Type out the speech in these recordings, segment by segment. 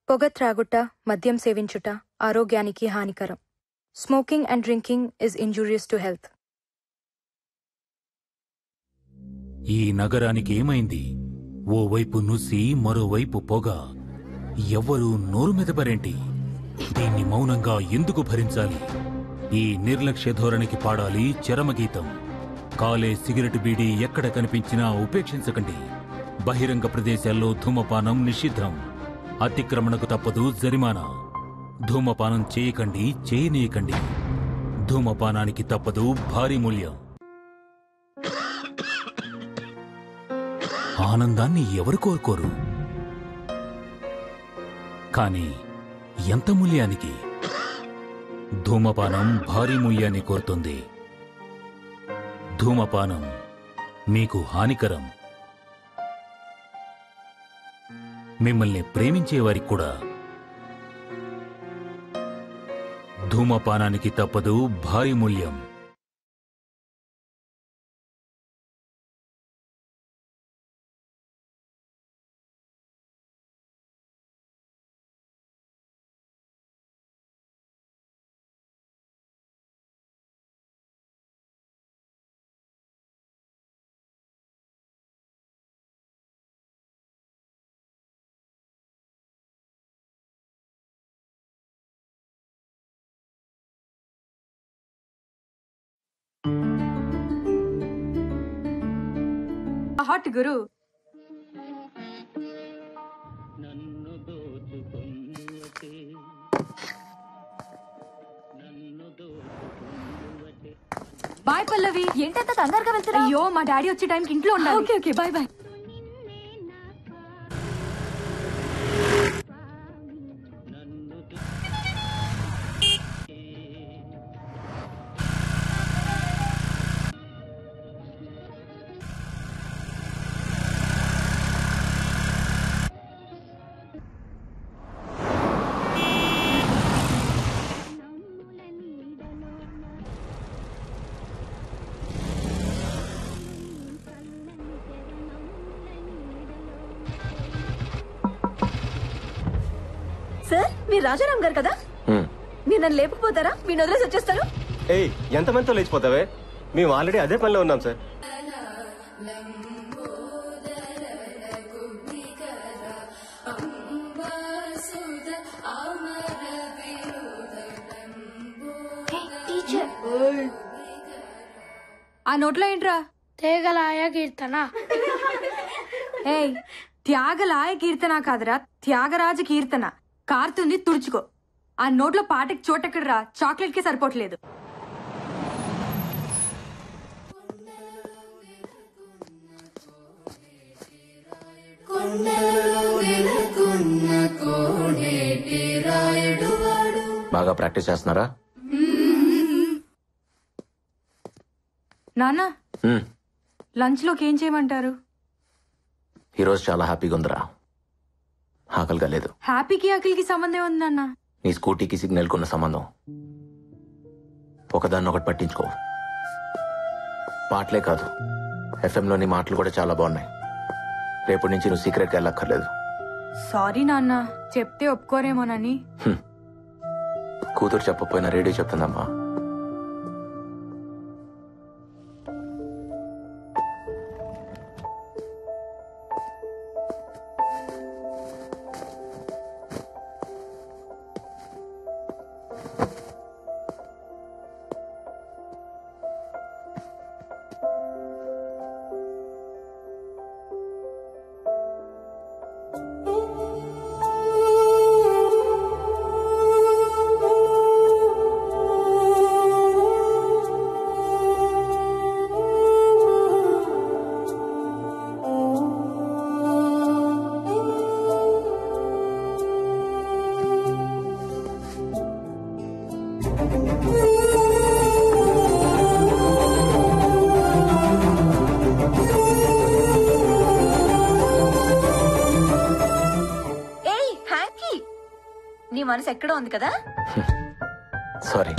పొగ త్రాగుట, మద్యం సేవించుట ఆరోగ్యానికి హానికరం. Smoking and drinking is injurious to health. ఈ నగరానికి ఏమైంది? ఓవైపు నుసి, మరోవైపు పొగ. ఎవ్వరూ నోరు మెదపరేంటి? దీన్ని మౌనంగా ఎందుకు భరించాలి? ఈ నిర్లక్ష్య ధోరణికి పాడాలి చరమగీతం. కాలే సిగరెట్ బీడీ ఎక్కడ కనిపించినా ఉపేక్షించకండి. బహిరంగ ప్రదేశాల్లో ధూమపానం నిషిద్ధం. అతిక్రమణకు తప్పదు జరిమానా. ధూమపానం చేయకండి, చేయనీయకండి. ధూమపానానికి తప్పదు భారీ మూల్యం. ఆనందాన్ని ఎవరు కోరుకోరు? కానీ ఎంత మూల్యానికి? ధూమపానం భారీ మూల్యాన్ని కోరుతుంది. ధూమపానం మీకు హానికరం. మిమ్మల్ని ప్రేమించేవారికి కూడా. ధూమపానానికి తప్పదు భారీ మూల్యం. హాట్ గురు. బాయ్ పల్లవి. ఏంటంత తొందరగా వెళ్తున్నా? అయ్యో, మా డాడీ వచ్చే టైంకి ఇంట్లో ఉండాలి. Okay okay, bye bye. Sir, మీరు రాజారాం గారు కదా? మీరు నన్ను లేపుకుపోతారా? మీరు వదిలేసి వచ్చేస్తారు. ఏయ్, ఎంతమందితో లేచిపోతావే? మేము ఆల్రెడీ అదే పనిలో ఉన్నాం సార్. ఆ నోట్లో ఏంట్రా? తేగలాయ కీర్తన. ఏయ్, త్యాగలాయ కీర్తన కాదురా, త్యాగరాజ కీర్తన. కారుతుంది, తుడుచుకో. ఆ నోట్లో పాటకి చోటెక్కడరా? చాక్లెట్ కి సరిపోవట్లేదు. బాగా ప్రాక్టీస్ చేస్తున్నారా? నాన్న, లంచ్ లోకి ఏం చేయమంటారు? ఈరోజు చాలా హ్యాపీగా ఉందిరా. ఆకలిగా లేదు. హ్యాపీకి ఆకలికి సంబంధం ఉంది నాన్న. నీ స్కూటీకి సిగ్నల్ కున్న సంబంధం. ఒకదాన్ని ఒకటి పట్టించుకో. పాటలే కాదు, ఎఫ్ఎంలో నీ మాటలు కూడా చాలా బాగున్నాయి. రేపటి నుంచి నువ్వు సీక్రెట్గా వెళ్ళక్కర్లేదు. సారీ నాన్న, చెప్తే ఒప్పుకోరేమోనని. కూతురు చెప్పకపోయినా రేడియో చెప్తుందమ్మా. నీ మనసు ఎక్కడో ఉంది కదా? సారీ.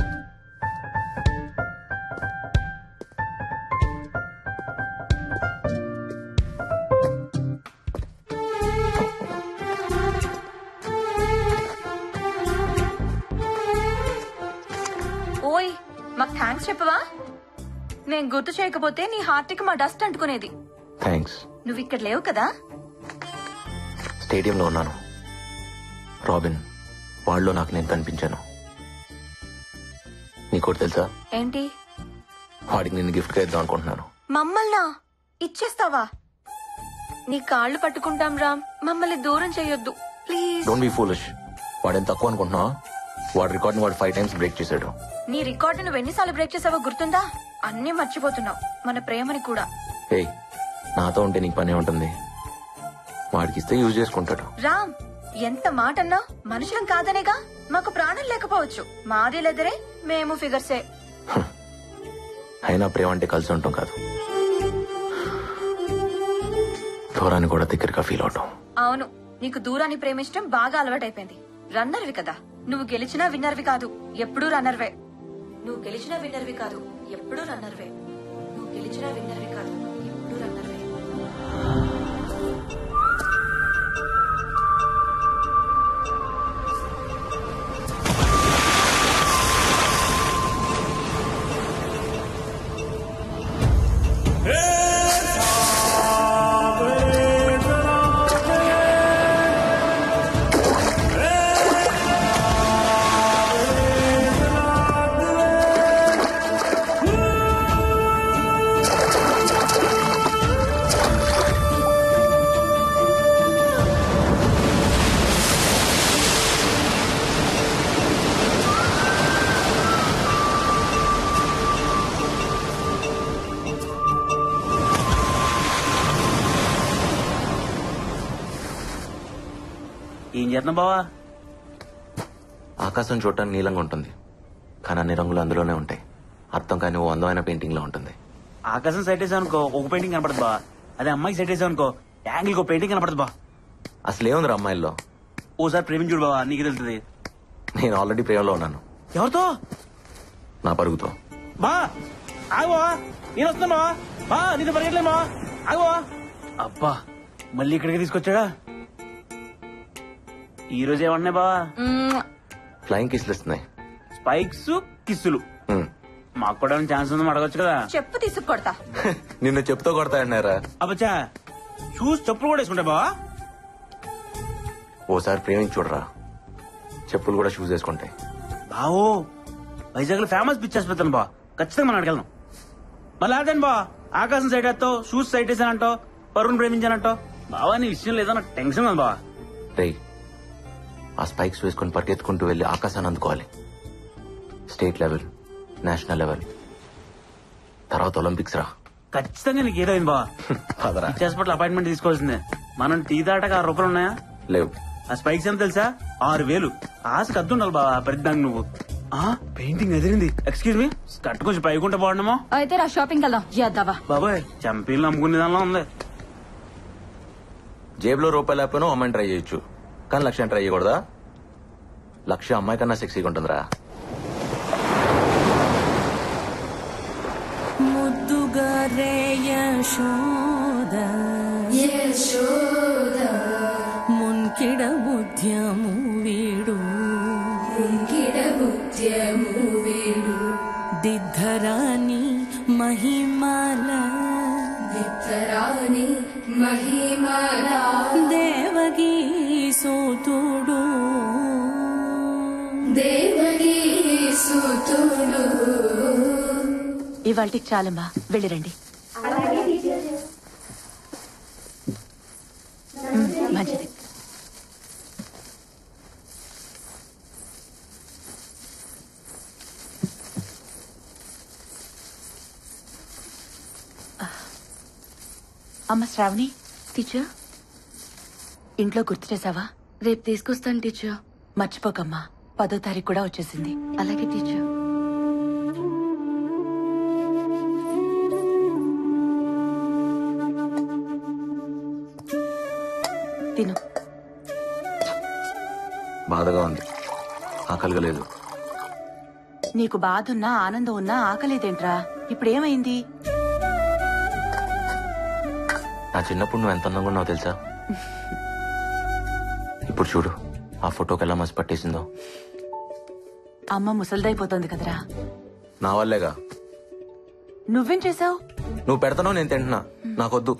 థ్యాంక్స్ చెప్పవా? నేను గుర్తు చేయకపోతే నీ హార్ట్ కి మా డస్ట్ అంటుకునేది. థ్యాంక్స్. నువ్వు ఇక్కడ లేవు కదా? స్టేడియంలో ఉన్నాను. రాబిన్ వాళ్ళలో నాకు నేను కనిపించాను. నీకోటి తెలుసా? ఏంటి? వాడికి నిన్ను గిఫ్ట్ గా ఇద్దాం అనుకుంటున్నాను. మమ్మల్నా ఇచ్చేస్తావా? నీ కాళ్ళు పట్టుకుంటాం రామ్, మమ్మల్ని దూరం చేయొద్దు ప్లీజ్. Don't be foolish. వాడేం తక్కువ అనుకుంటున్నావా? వాడి రికార్డ్ వాడు 5 times బ్రేక్ చేశాడు. నీ రికార్డు నువ్వు ఎన్నిసార్లు బ్రేక్ చేసావో గుర్తుందా? అన్నీ మర్చిపోతున్నావు, మన ప్రేమని కూడా. ఏయ్, నాతో ఉంటే నీకు పనే ఉంటుంది. వాడికి ఇస్తే యూజ్ చేసుకుంటాడు. రామ్, ఎంత మాట అన్నా మనుషులం కాదనేగా. మాకు ప్రాణం లేకపోవచ్చు, మాది లెదరే, మేము ఫిగర్సే. అయినా ప్రేమ అంటే కలిసి ఉంటాం కాదు, దూరాన్ని కూడా దగ్గరగా ఫీల్ అవటం. అవును, నీకు దూరాన్ని ప్రేమించడం బాగా అలవాటైపోయింది. రన్నర్వి కదా నువ్వు, గెలిచినా విన్నర్వి కాదు, ఎప్పుడూ రన్నర్వే. నువ్వు గెలిచినా విన్నర్వి కాదు, ఎప్పుడూ రన్నర్వే. నువ్వు గెలిచినా విన్నర్వి కాదు, ఎప్పుడూ రన్నర్వే. ఏం చేస్తున్నావు బావా? ఆకాశం చూడటానికి నీలంగా ఉంటుంది, కానీ అన్ని రంగులు అందులోనే ఉంటాయి. అర్థం కాని ఓ అందమైన పెయింటింగ్ లో ఉంటుంది. ఆకాశం సెట్ వేసావు అనుకో ఒక పెయింటింగ్ కనపడదు బా. అదే అమ్మాయికి సెట్ వేసావు అనుకో యాంగిల్ ఒక పెయింటింగ్ కనపడదు బా. అసలు ఏముంది అమ్మాయిల్లో? ఓసారి ప్రేమించుడు బావా, నీకు తెలుస్తుంది. నేను ఆల్రెడీ ప్రేమలో ఉన్నాను. ఎవరితో? నా పరుగుతో. బా ఆగో, నేను వస్తున్నా బా, నీతో పరిగెట్లేమా, ఆగో. అబ్బా, మళ్ళీ ఇక్కడికి తీసుకొచ్చాడా? ఈ రోజు ఏమన్నాయి బావా? ఫ్లయింగ్ కిస్లు ఇస్తున్నాయి. స్పైక్స్ కిస్సులు. మాకు కూడా ఛాన్స్ ఉందని అడగొచ్చు కదా. చెప్పు తీసుకొడతా. నిన్ను చెప్తూ కొడతాయన్నారా? అబ్బచ్చా, షూస్ చెప్పులు కూడా వేసుకుంటా బావా. ఓసారి ప్రేమించి చూడరా, చెప్పులు కూడా షూస్ వేసుకుంటాయి. బావో, వైజాగ్ లో ఫేమస్ పిక్చర్స్ పెడతాను బా, ఖచ్చితంగా మనం అడగలను. మళ్ళీ అదేను బా, ఆకాశం సైడ్ వేస్తావు, షూస్ సైడ్ వేసానంటావు, పరువును ప్రేమించానంటావు. బావా నీ విషయం లేదా, నాకు టెన్షన్ ఉంది బా. రే, ఆ స్పైక్స్ వేసుకుని పరిగెత్తుకుంటూ వెళ్లి ఆకాశాన్ని అందుకోవాలి. స్టేట్ లెవెల్, నేషనల్ లెవెల్, తర్వాత ఒలింపిక్స్ రా. ఖచ్చితంగా నీకు ఏదో అయింది బా. పిక్చర్స్ పట్ల అపాయింట్మెంట్ తీసుకోవాల్సిందే. మనం టీ దాటగా 6 రూపాయలు ఉన్నాయా? లేవు. ఆ స్పైక్స్ ఎంత తెలుసా? 6,000. ఆశకు అద్దు ఉండాలి బావా, ప్రతిదానికి నువ్వు. పెయింటింగ్ ఎదిరింది. ఎక్స్క్యూజ్ మీ, కట్టు కొంచెం పైకుంటే బాగుండమో. అయితే రా షాపింగ్ వెళ్దాం. చేద్దావా? బాబాయ్, చంపీలు నమ్ముకునే దానిలో ఉంది. జేబులో రూపాయలు లేకపోయినా అమ్మాయిని ట్రై చేయొచ్చు, కానీ లక్ష్యాన్ని ట్రై చేయకూడదా? లక్ష్యం అమ్మాయి కన్నా సెక్సీగా ఉంటుందిరా. ముద్దుగా రే యశోద మున్కిడ బుద్ధ్యము వీడు దిద్ధరాని మహిమాల దేవగీ సూతుడు ఇవాళకి చాలమ్మా, వెళ్ళిరండి. మంచిది. అమ్మ శ్రావణి. టీచర్, ఇంట్లో గుర్తు చేసావా? రేపు తీసుకొస్తాను టీచర్. మర్చిపోకమ్మా, 10వ తారీఖు కూడా వచ్చేసింది. అలాగే టీచర్. తిను. బాధగా ఉంది, ఆకలిగా లేదు. నీకు బాధ ఉన్నా ఆనందం ఉన్నా ఆకలేదేంట్రా? ఇప్పుడేమైంది? నా చిన్నప్పుడు నువ్వు ఎంత అందంగా ఉన్నావు తెలుసా? ఇప్పుడు చూడు, ఆ ఫోటోకి ఎలా మసి పట్టేసిందో. అమ్మ ముసలిదైపోతుంది కదరా. నా వల్లేగా. నువ్వేం చేసావు? నువ్వు పెడతానో నేను తింటున్నా, నాకొద్దు.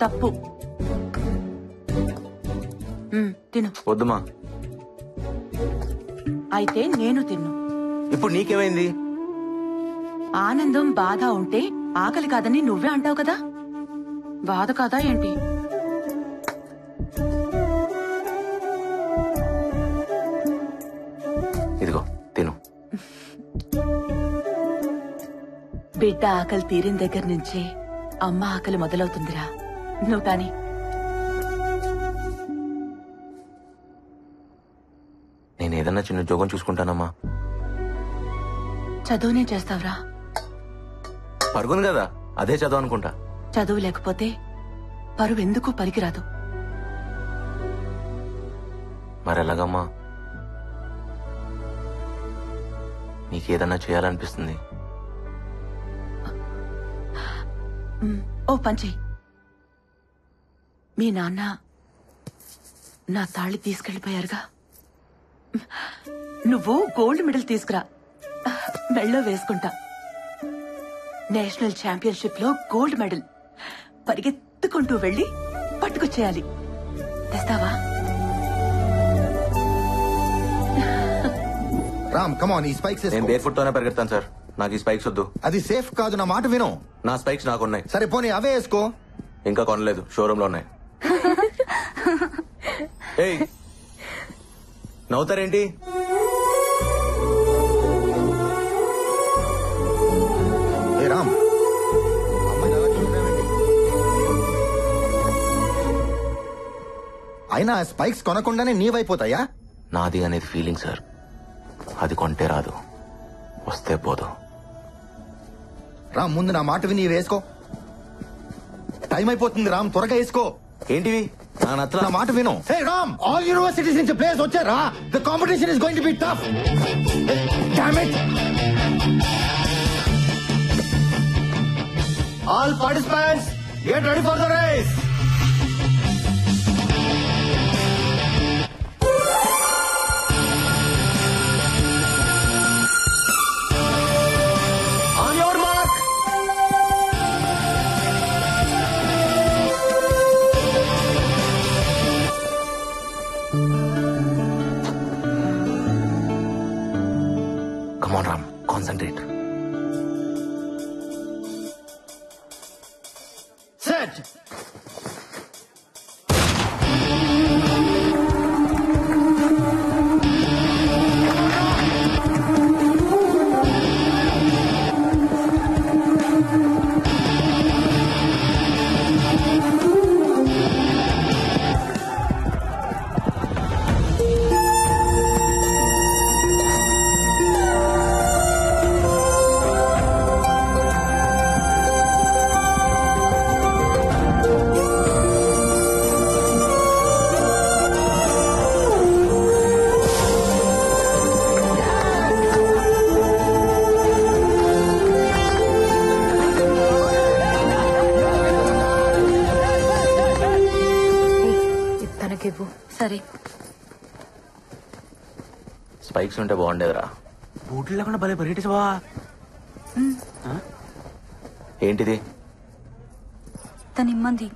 తప్పు. తిను. వద్దుమా. అయితే నేను తిన్ను. ఇప్పుడు నీకేమైంది? ఆనందం బాధ ఉంటే ఆకలి కాదని నువ్వే అంటావు కదా, బాధ కాదా ఏంటి? ఇదిగో తిను. బిడ్డ ఆకలి తీరిన దగ్గర నుంచి అమ్మ ఆకలి మొదలవుతుందిరా. నువ్వు కాని. నేను ఏదన్నా చిన్న ఉద్యోగం చూసుకుంటానమ్మా. చదువునే చేస్తావురా? పరుగును కదా, అదే చదువు అనుకుంటా. చదువు లేకపోతే పరువు ఎందుకు పనికిరాదు. మరెలాగమ్మా? నీకేదన్నా చేయాలనిపిస్తుంది. ఓ పంచి, మీ నాన్న నా తాళి తీసుకెళ్లిపోయారుగా, నువ్వు గోల్డ్ మెడల్ తీసుకురా, మెళ్ళో వేసుకుంటా. నేషనల్ ఛాంపియన్షిప్ లో గోల్డ్ మెడల్ పరిగెత్తుకుంటూ వెళ్లి పట్టుకొచ్చేయాలి. తెస్తావా? రామ్ కమాన్, ఈ స్పైక్స్ నేను బేర్ ఫుట్ తోనే పరిగెడతాను సార్, నాకు ఈ స్పైక్స్ వద్దు. అది సేఫ్ కాదు, నా మాట విను. నా స్పైక్స్ నాకున్నాయి. సరే పోనీ అవే వేసుకో. ఇంకా కొనలేదు, షోరూమ్ లో ఉన్నాయి. ఏయ్, నవ్వుతారేంటి? ఏ రామ్, అమ్మాయిని అలా చూస్తున్నావేంటి? అయినా స్పైక్స్ కొనకుండానే నీవైపోతాయా? నాది అనేది ఫీలింగ్ సార్, అది కొంటే రాదు, వస్తే పోదు. రామ్ ముందు నా మాట విని వేసుకో. టైం అయిపోతుంది రామ్, త్వరగా వేసుకో. ఏంటివి? నా నచ్చల. నా మాట విను. హే రామ్, ఆల్ యూనివర్సిటీస్ నుంచి ప్లేయర్స్ వచ్చారా? The competition is going to be tough. Damn it. All participants get ready for the race. On your mark. Come on, Ram. Concentrate. Set. తనకివ్వు. సరే, స్పైక్స్ ఉంటే బాగుండేదిరా. బూట్లు లేకుండా భలే పరిగెట్టేసావా? ఏంటిది? తనిమ్మంది.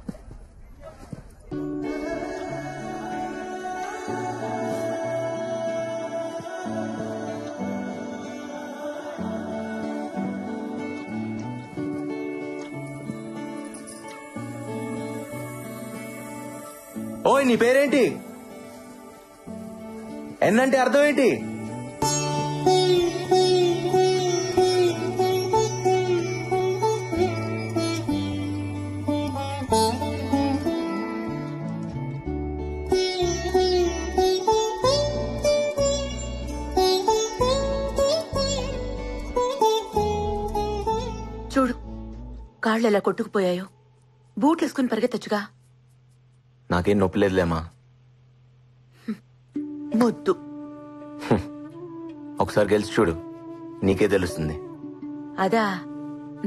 ఓయ్, నీ పేరేంటి? ఎన్నంటే అర్థం ఏంటి? చూడు, కాళ్ళు ఎలా కొట్టుకుపోయాయో. బూట్లు వేసుకుని పరిగెత్తచ్చుగా. నాకేం నొప్పి లేదులేమ్మా. మొద్దు. ఒకసారి గెలిచి చూడు, నీకే తెలుస్తుంది. అదా,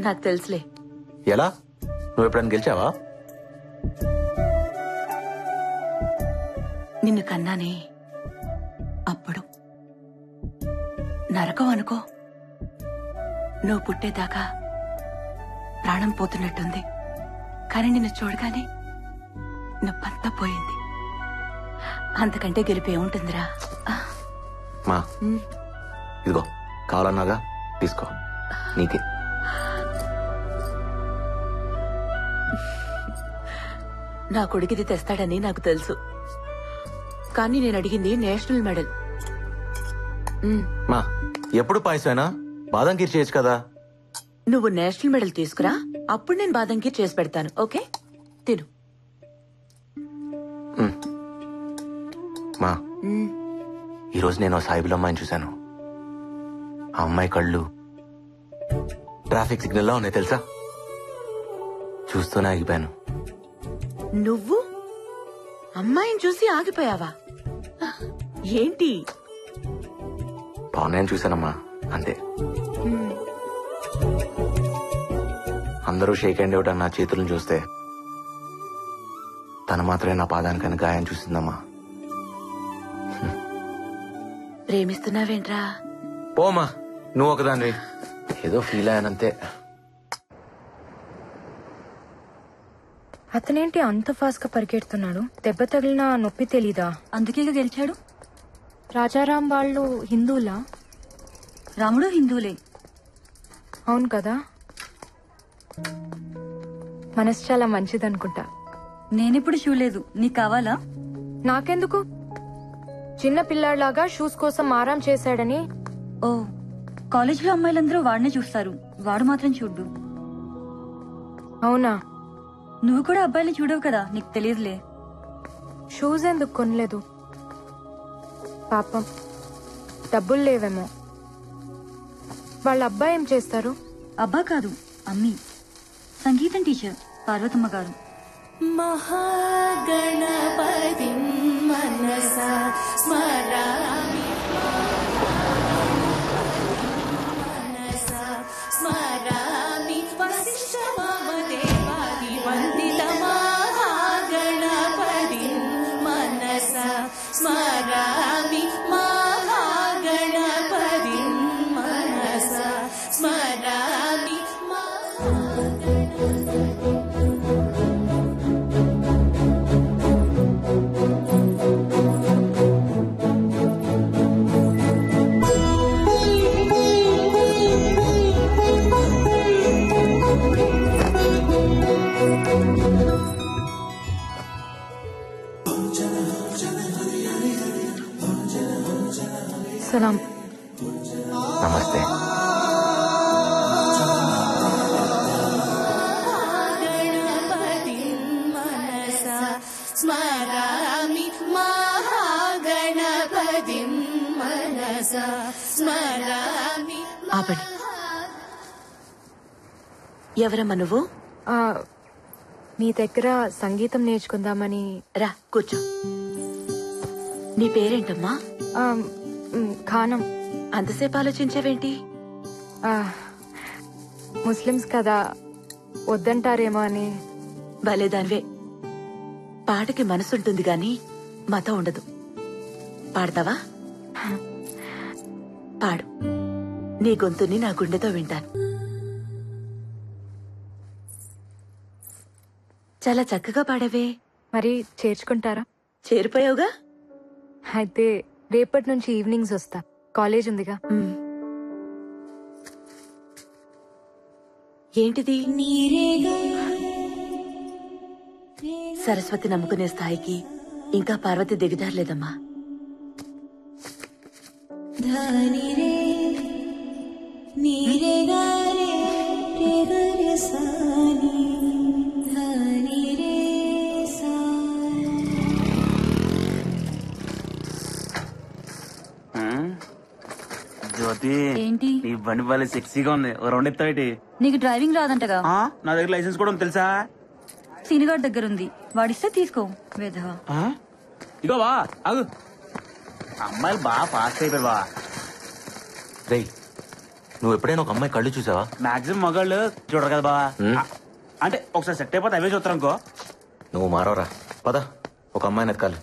నాకు తెలుసులే. ఎలా? నువ్వు ఎప్పుడైనా గెలిచావా? నిన్ను కన్నానే అప్పుడు. నరకం అనుకో. నువ్వు పుట్టేదాకా ప్రాణం పోతున్నట్టుంది. కానీ నిన్ను చూడగానే నొప్పంతా పోయింది. అంతకంటే గెలిపి ఏముంటుందిరా? మా ఇదిగో కావాలన్నాగా తీసుకో, నీకే. నా కొడుకిది తెస్తాడని నాకు తెలుసు, కానీ నేను అడిగింది నేషనల్ మెడల్. మా ఎప్పుడు పాయసమేనా? బాదం కీర్ చేయొచ్చు కదా. నువ్వు నేషనల్ మెడల్ తీసుకురా, అప్పుడు నేను బాదం కీర్ చేసి పెడతాను. ఓకే, తిను. మా ఈరోజు నేను సాయిబుల్ అమ్మాయిని చూశాను. ఆ అమ్మాయి కళ్ళు ట్రాఫిక్ సిగ్నల్ లా ఉన్నాయి తెలుసా? చూస్తూనే ఆగిపోయాను. నువ్వు అమ్మాయిని చూసి ఆగిపోయావా? ఏంటి? బాగున్నాయని చూశానమ్మా, అంతే. అందరూ షేక్ హ్యాండ్ ఇవ్వడం నా చేతులను చూస్తే తను మాత్రమే నా పాదానికని గాయం చూసిందమ్మా. ప్రేమిస్తున్నావేంట్రా? పోమా, నువ్వు ఒకదాన్ని. ఏదో ఫీల్ అయ్యానంతే. అతనేంటి అంత ఫాస్ట్ గా పరిగెడుతున్నాడు? దెబ్బ తగిలిన నొప్పి తెలీదా? అందుకే గెలిచాడు. రాజారాం వాళ్ళు హిందువులా? రాముడు హిందువులే. అవును కదా. మనసు చాలా మంచిదనుకుంటా. నేనెప్పుడు చూడలేదు. నీకు కావాలా? నాకెందుకు? చిన్న పిల్లాడిలాగా షూస్ కోసం మారం చేశాడని. ఓ, కాలేజ్ లో అమ్మాయిలందరూ వాడినే చూస్తారు, వాడు మాత్రం చూడ్డు. అవునా? నువ్వు కూడా అబ్బాయిని చూడవు కదా, నీకు తెలియదులే. షూస్ ఎందుకు కొనలేదు? పాపం డబ్బులు లేవేమో. వాళ్ళ అబ్బాయి ఏం చేస్తారు? అబ్బా కాదు, అమ్మి, సంగీతం టీచర్ పార్వతమ్మ గారు. మహాగణపతి మనసా స్మరామి, మనసా స్మరామి, వశిష్ఠ వామదేవాది వందిత మహాగణపతి మనసా స్మరామి, మహాగణపతి మనసా స్మరామి. సలాం. నమస్తే. గణపతి మనసా స్మరామి, మహాగణపతి మనసా స్మరామి. ఆపండి. ఎవరమ్మా నువ్వు? మీ దగ్గర సంగీతం నేర్చుకుందామని. రా కూర్చో. నీ పేరేంటమ్మా? ఖానం. అంతసేపు ఆలోచించావేంటి? ముస్లిమ్స్ కదా, వద్దంటారేమో అని. భలేదానివే. పాటకి మనసుంటుంది గాని మతం ఉండదు. పాడతావా? పాడు. నీ గొంతుని నా గుండెతో వింటాను. చాలా చక్కగా పాడవే. మరి చేర్చుకుంటారా? చేరిపోయావుగా. అయితే రేపటి నుంచి ఈవినింగ్స్ వస్తా, కాలేజ్ ఉందిగా. ఏంటిది? సరస్వతి నమ్ముకునే స్థాయికి ఇంకా పార్వతి దిగజారలేదమ్మా. జ్యోతి, ఏంటి? నీ బండి బాలే సెక్సీగా ఉంది. ఓ రౌండ్ ఎత్తావేటి? నీకు డ్రైవింగ్ రాదంటగా? నా దగ్గర లైసెన్స్ కూడా ఉంది తెలుసా? సీనిగాడి దగ్గర ఉంది, వాడిస్తే తీసుకో. వేధవా. ఇగో బా ఆగు. అమ్మాయిలు బాగా ఫాస్ట్ అయిపోయారు బా. రేయ్, నువ్వు ఎప్పుడైనా ఒక అమ్మాయి కళ్ళు చూసావా? మాక్సిమం మగాళ్ళు చూడరు కదా బా. అంటే ఒకసారి సెట్ అయిపోతే అవే చూస్తారు అనుకో. నువ్వు మారవరా. పద, ఒక అమ్మాయిని ఎతకాలి.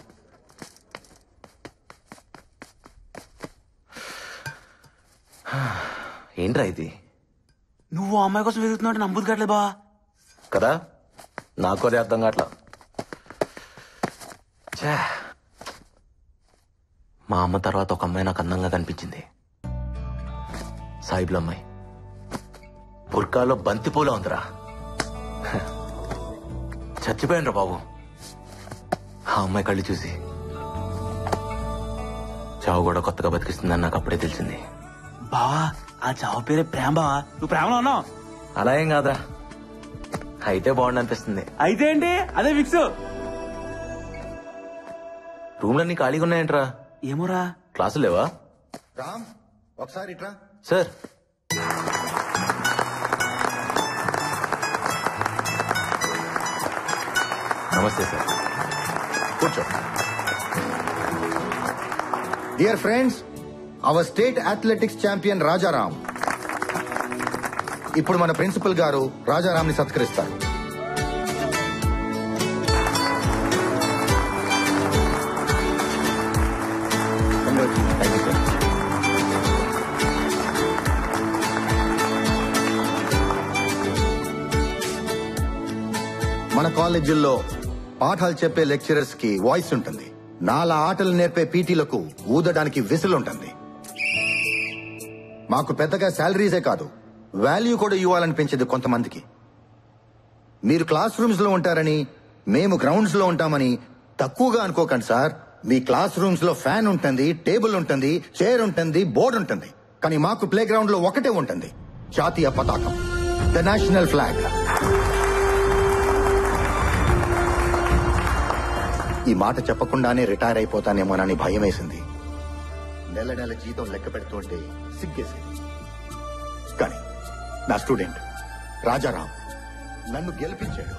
ఏంట్రా ఇది? నువ్వు ఆ అమ్మాయి కోసం వెతుకుతున్నావు నమ్ముదు కావట్లేదు బా. కదా నాకు అదే అర్థం కావట్లా. ఛే, మా అమ్మ తర్వాత ఒక అమ్మాయి నాకు అందంగా కనిపించింది. సాయిబుల అమ్మాయి బుర్కాలో బంతిపూల ఉందిరా. చచ్చిపోయాను బాబు ఆ అమ్మాయి కళ్ళు చూసి. చావు కూడా కొత్తగా బతికిస్తుందని నాకు అప్పుడే తెలిసింది. బావా ఆ చావు పేరే ప్రేమ బావా. నువ్వు ప్రేమలో ఉన్నావు. అలా ఏం కాదురా, అయితే బాగుండు అనిపిస్తుంది. అయితే ఏంటి అదే ఫిక్స్. రూమ్లన్నీ ఖాళీగా ఉన్నాయంట్రా. ఏమోరా. క్లాసులు లేవా? రామ్ ఒకసారి ఇట్రా. సార్ నమస్తే సార్. కూర్చో. Dear friends, our state athletics champion Rajaram ఇప్పుడు మన ప్రిన్సిపల్ గారు రాజారాం ని సత్కరిస్తారు. మన కాలేజీల్లో పాఠాలు చెప్పే లెక్చరర్స్ కి వాయిస్ ఉంటుంది. నాలా ఆటలు నేర్పే పీటీలకు ఊదడానికి విసిల్ ఉంటుంది. మాకు పెద్దగా శాలరీసే కాదు, వాల్యూ కూడా ఇవ్వాలనిపించేది కొంతమందికి. మీరు క్లాస్ రూమ్స్ లో ఉంటారని మేము గ్రౌండ్స్ లో ఉంటామని తక్కువగా అనుకోకండి సార్. మీ క్లాస్ రూమ్స్ లో ఫ్యాన్ ఉంటుంది, టేబుల్ ఉంటుంది, చైర్ ఉంటుంది, బోర్డు ఉంటుంది. కానీ మాకు ప్లే గ్రౌండ్ లో ఒకటే ఉంటుంది, జాతీయ పతాకం, ద నేషనల్ ఫ్లాగ్. ఈ మాట చెప్పకుండానే రిటైర్ అయిపోతానేమోనని భయం వేసింది. నెల నెల జీతం లెక్క పెడుతుంటే సిగ్గేసింది. కానీ నా స్టూడెంట్ రాజారాం నన్ను గెలిపించాడు,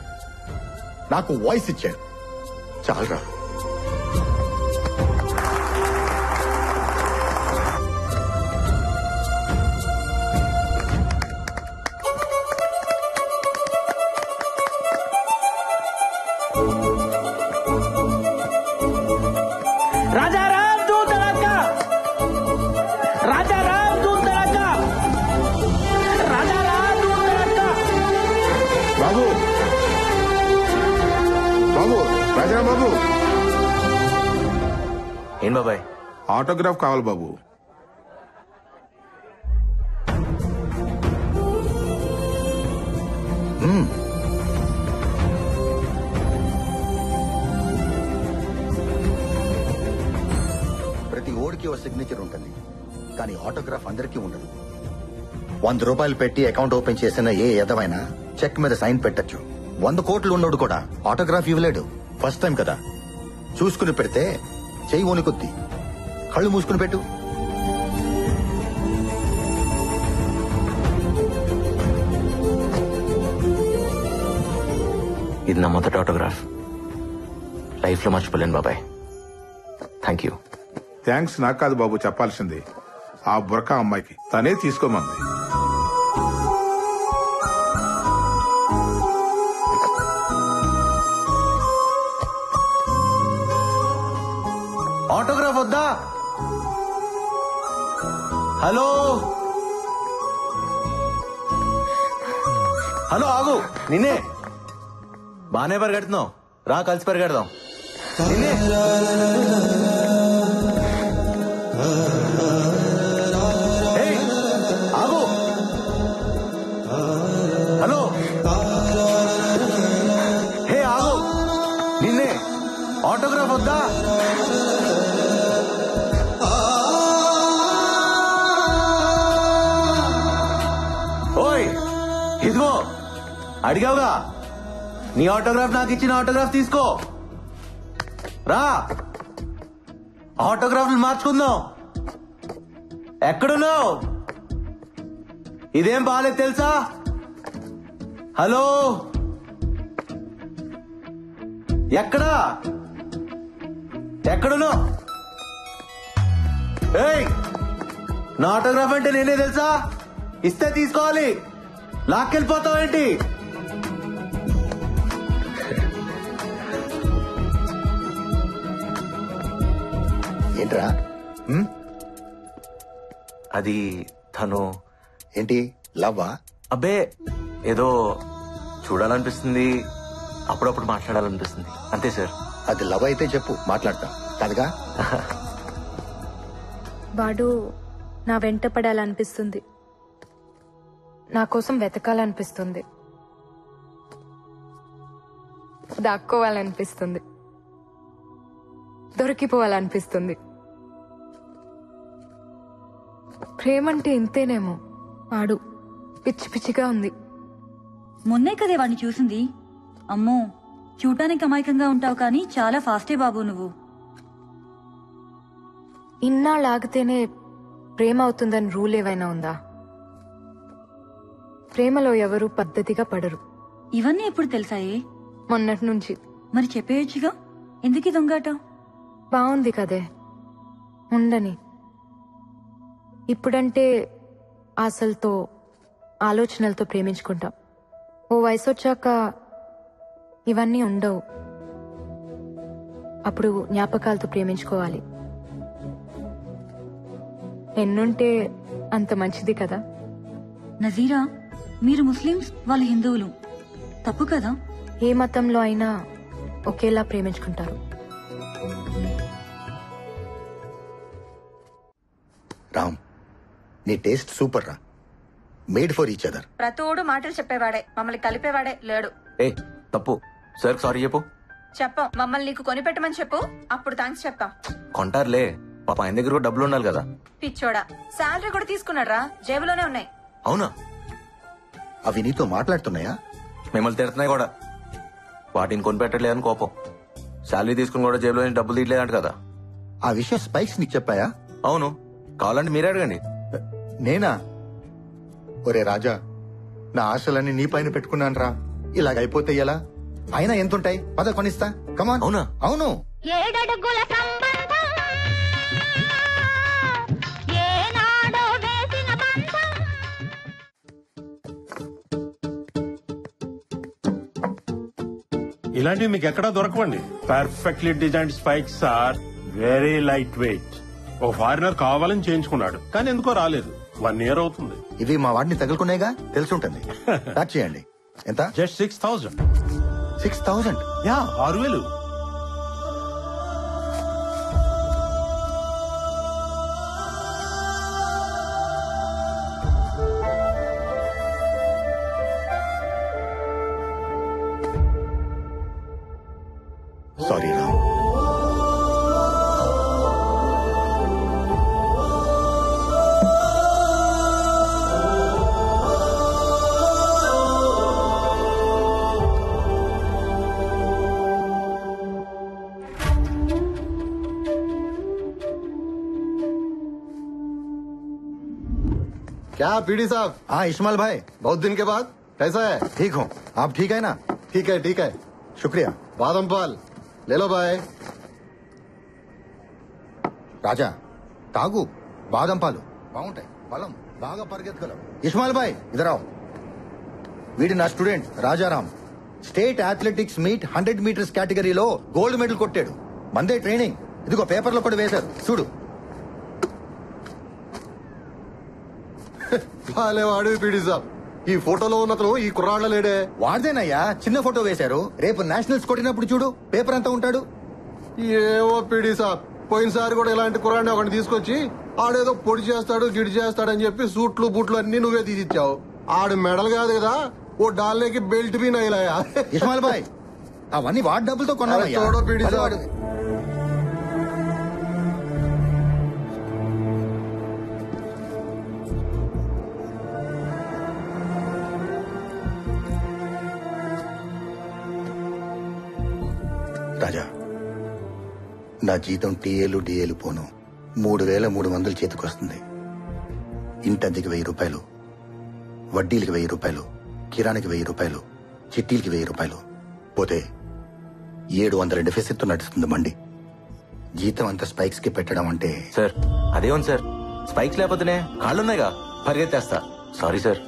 నాకు వాయిస్ ఇచ్చాడు. చాలరా. రాజారాం తూ తడక్కా, రాజారాం తూ తడక్కా, రాజారాం తూ తడక్కా. బాబు బాబు రాజారాం బాబు, ఏం బాబాయ్? ఆటోగ్రాఫ్ కావాలి బాబు. ప్రతి ఓడికి ఓ సిగ్నేచర్ ఉంటుంది, కానీ ఆటోగ్రాఫ్ అందరికీ ఉండదు. 100 రూపాయలు పెట్టి అకౌంట్ ఓపెన్ చేసిన ఏ ఎదవైనా చెక్ మీద సైన్ పెట్టచ్చు. 100 కోట్లు ఉన్నోడు కూడా ఆటోగ్రాఫ్ ఇవ్వలేడు. ఫస్ట్ టైం కదా, చూసుకుని పెడితే చెయ్యి వణుకుద్ది. కళ్ళు మూసుకుని పెట్టు. ఇది నా మొదటి ఆటోగ్రాఫ్. లైఫ్ లో మర్చిపోలేను బాబాయ్. Thank you. థ్యాంక్స్ నాకు కాదు బాబు చెప్పాల్సింది, ఆ బుర్కా అమ్మాయికి. తనే తీసుకోమంది. ఆటోగ్రాఫ్ వద్దా? హలో హలో, ఆగు. నిన్నే. బానే పరిగెడుతున్నావు, రా కలిసి పరిగెడదాం. నిన్నే. ఏయ్, ఆగు. హలో, హే ఆగు. నిన్నే. ఆటోగ్రాఫ్ వద్దా? ఓయ్, ఇదిగో అడిగావుగా, నీ ఆటోగ్రాఫ్ నాకు ఇచ్చిన ఆటోగ్రాఫ్ తీసుకో. రా, ఆటోగ్రాఫ్లు మార్చుకుందాం. ఎక్కడున్నావు? ఇదేం బాలేదు తెలుసా? హలో, ఎక్కడా? ఎక్కడున్నావు? ఏయ్, నా ఆటోగ్రాఫ్ అంటే నేనే తెలుసా? ఇస్తే తీసుకోవాలి, లాక్కెళ్ళిపోతావేంటి? ఏంట్రా? అది తను. ఏంటి లవ్వా? అబ్బే ఏదో చూడాలనిపిస్తుంది, అప్పుడప్పుడు మాట్లాడాలనిపిస్తుంది, అంతే సార్. అది లవ్ అయితే చెప్పు, మాట్లాడతా కాదుగా. వాడు నా వెంట పడాలనిపిస్తుంది, నా కోసం వెతకాలనిపిస్తుంది, దాక్కోవాలనిపిస్తుంది, దొరికిపోవాలనిపిస్తుంది. ప్రేమంటే ఇంతేనేమో. వాడు పిచ్చి పిచ్చిగా ఉంది. మొన్నే కదే వాడిని చూసింది. అమ్మో, చూడటానికి అమాయకంగా ఉంటావు కానీ చాలా ఫాస్టే బాబు నువ్వు. ఇన్నాళ్ళు ఆగితేనే ప్రేమ అవుతుందని రూల్ ఏవైనా ఉందా? ప్రేమలో ఎవరు పద్ధతిగా పడరు. ఇవన్నీ ఎప్పుడు తెలుసాయే? మొన్నటి నుంచి. మరి చెప్పేయచ్చుగా, ఎందుకు ఈ దొంగాటం? బాగుంది కదే, ఉండని. ఇప్పుడంటే ఆశలతో ఆలోచనలతో ప్రేమించుకుంటాం. ఓ వయసు వచ్చాక ఇవన్నీ ఉండవు. అప్పుడు జ్ఞాపకాలతో ప్రేమించుకోవాలి. ఎన్నుంటే అంత మంచిది కదా. నజీరా, మీరు ముస్లిమ్స్, వాళ్ళు హిందువులు, తప్పు కదా? ఏ మతంలో అయినా ఒకేలా ప్రేమించుకుంటారు. రామ్, నీ టేస్ట్ సూపర్ రా. Made for each other. ప్రతోడు మాటలు చెప్పేవాడే, మమ్మల్ని కలిపేవాడే లేడు. ఏ తప్పు సార్, సారీ చెప్పు. చెప్పాం, మమ్మల్ని నీకు కొనిపెట్టమని చెప్పు, అప్పుడు థ్యాంక్స్ చెప్తాం. కొంటారులే, పాప ఆయన దగ్గర కూడా డబ్బులు ఉండాలి కదా. పిచ్చోడా, శాలరీ కూడా తీసుకున్నాడ్రా, జేబులోనే ఉన్నాయి. అవునా? అవి నీతో మాట్లాడుతున్నాయా? మిమ్మల్ని తిడుతున్నాయి కూడా. వాటిని కొనిపెట్టలేదని కోపం. శాలరీ తీసుకుని కూడా జేబులో నుంచి డబ్బులు తీయలేదంట కదా. ఆ విషయం స్పైక్స్ నీకు చెప్పాయా? అవును, కావాలంటే మీరే అడగండి. నేనా? ఒరే రాజా, నా ఆశలన్నీ నీ పైన పెట్టుకున్నాను రా. ఇలాగైపోతే ఎలా? అయినా ఎంతుంటాయి? పద కొనిస్తా. కమాన్. అవునా? అవును. 7 అడుగుల సంబంధం, ఏనాడో వేసిన బంధం. ఇలాంటివి మీకు ఎక్కడా దొరకవండి. Perfectly designed spikes are very light weight. ఓ ఫారినర్ కావాలని చేయించుకున్నాడు, కానీ ఎందుకో రాలేదు. 1 year అవుతుంది. ఇవి మా వాడిని తగులుకునేగా, తెలుసుంటుంది. స్టార్ట్ చేయండి. ఎంత? జస్ట్ 6,000. 6,000? యా, 6,000. సారీ రామ్. क्या पीडी साहब? हाँ इस्माइल भाई, बहुत दिन के बाद कैसा है? ठीक हूँ. आप ठीक है ना? ठीक है. शुक्रिया. बादाम पाल ले लो भाई. రాజా, తాగు. బాదం పాలు బాగుంటాయి, బలం బాగా పరిగెత్తగలవు. ఇస్మాయిల్ భాయ్ ఇదరావు. వీడి నా student Rajaram. State athletics meet 100 meters కేటగిరీలో గోల్డ్ మెడల్ కొట్టాడు. మందే ట్రైనింగ్. ఇదిగో పేపర్లో కూడా వేశారు, చూడు. వాడు పీడి సాబ్, ఈ ఫోటోలో ఉన్నతను ఈ కుర్రాళ్ళ లేడే. వాడిదేనయ్యా, చిన్న ఫోటో వేశారు. రేపు నేషనల్స్ కొట్టినప్పుడు చూడు, పేపర్ అంతా ఉంటాడు. ఏవో పీడి సాబ్, పోయినసారి కూడా ఇలాంటి కుర్రాడిని ఒకటి తీసుకొచ్చి ఆడేదో పొడి చేస్తాడు గిడి చేస్తాడని చెప్పి సూట్లు బూట్లు అన్ని నువ్వే తీసిచ్చావు. ఆడు మెడల్ కాదు కదా, ఓ డాల్లేకి బెల్ట్ బీ నైలాయా. ఇస్మాయిల్ భాయ్, అవన్నీ వాడి డబ్బులతో కొన్నావయ్యా. చూడో పీడి సాబ్. రాజా, నా జీతం టీఏలు డిఏలు పోను 3,300 చేతికొస్తుంది. ఇంటద్దెకి 1,000 రూపాయలు, వడ్డీలకి 1,000 రూపాయలు, కిరాణికి 1,000 రూపాయలు, చిట్టీలకి 1,000 రూపాయలు పోతే 700 డెఫిసిట్ తో నడుస్తుంది మండి. జీతం అంతా స్పైక్స్ కి పెట్టడం అంటే. సార్ అదేముంది సార్, స్పైక్స్ లేకపోతేనే కాళ్ళున్నాయిగా, పరిగెత్తేస్తా. Sorry sir.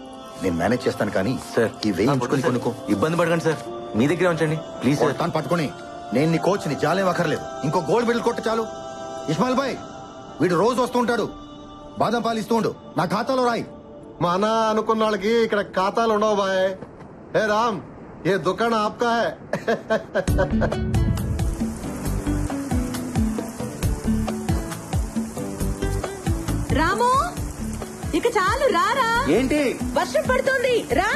నేను మేనేజ్ చేస్తాను కానీ సార్ ఈ వేయించుకుని కొనుక్కో. ఇబ్బంది పడకండి సార్, మీ దగ్గరే ఉంచండి ప్లీజ్ సార్. తాను పట్టుకుని నేను నీ కోచ్ ని, జాలేం అక్కర్లేదు. ఇంకో గోల్డ్ మెడల్ కొట్టు చాలు. ఇస్మాయిల్ భాయ్, వీడు రోజు వస్తూ ఉంటాడు, బాదం పాలు ఇస్తూ ఉండు, నా ఖాతాలో రాయి. మన అనుకున్న వాళ్ళకి ఇక్కడ ఖాతాలు ఉండవు బాయ్. ఏ రామ్, ఏ దుకాణం ఆప్కా హై. రాము, ఇక చాలు రారా. ఏంటి? వర్షం పడుతోంది, రా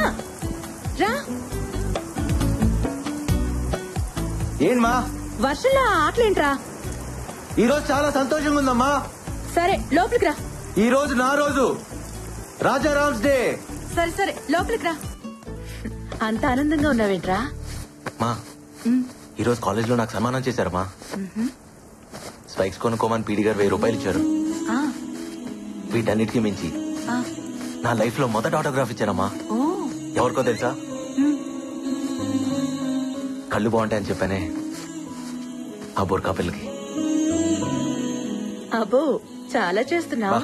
రా. ఏంటమ్మా వర్షంలో ఆటలేంట్రా? ఈ రోజు చాలా సంతోషంగా ఉందమ్మా. సరే లోపలికి రా. ఈ రోజు నా రోజు, రాజారామ్స్ డే. సరే సరే లోపలికి రా. అంత ఆనందంగా ఉన్నావేంట్రా? మా ఈ రోజు కాలేజ్ లో నాకు సన్మానం చేశారమ్మా. స్పైక్స్ కొనుక్కోమని పీడి గారు 1000 రూపాయలు ఇచ్చారు. వీటన్నిటికీ మించి నా లైఫ్ లో మొదటి ఆటోగ్రాఫ్ ఇచ్చానమ్మా. ఎవరికో తెలుసా? కళ్ళు బాగుంటాయని చెప్పానే, ఆ బోర్కా పిల్లకి. అబ్బో చాలా చేస్తున్నావు.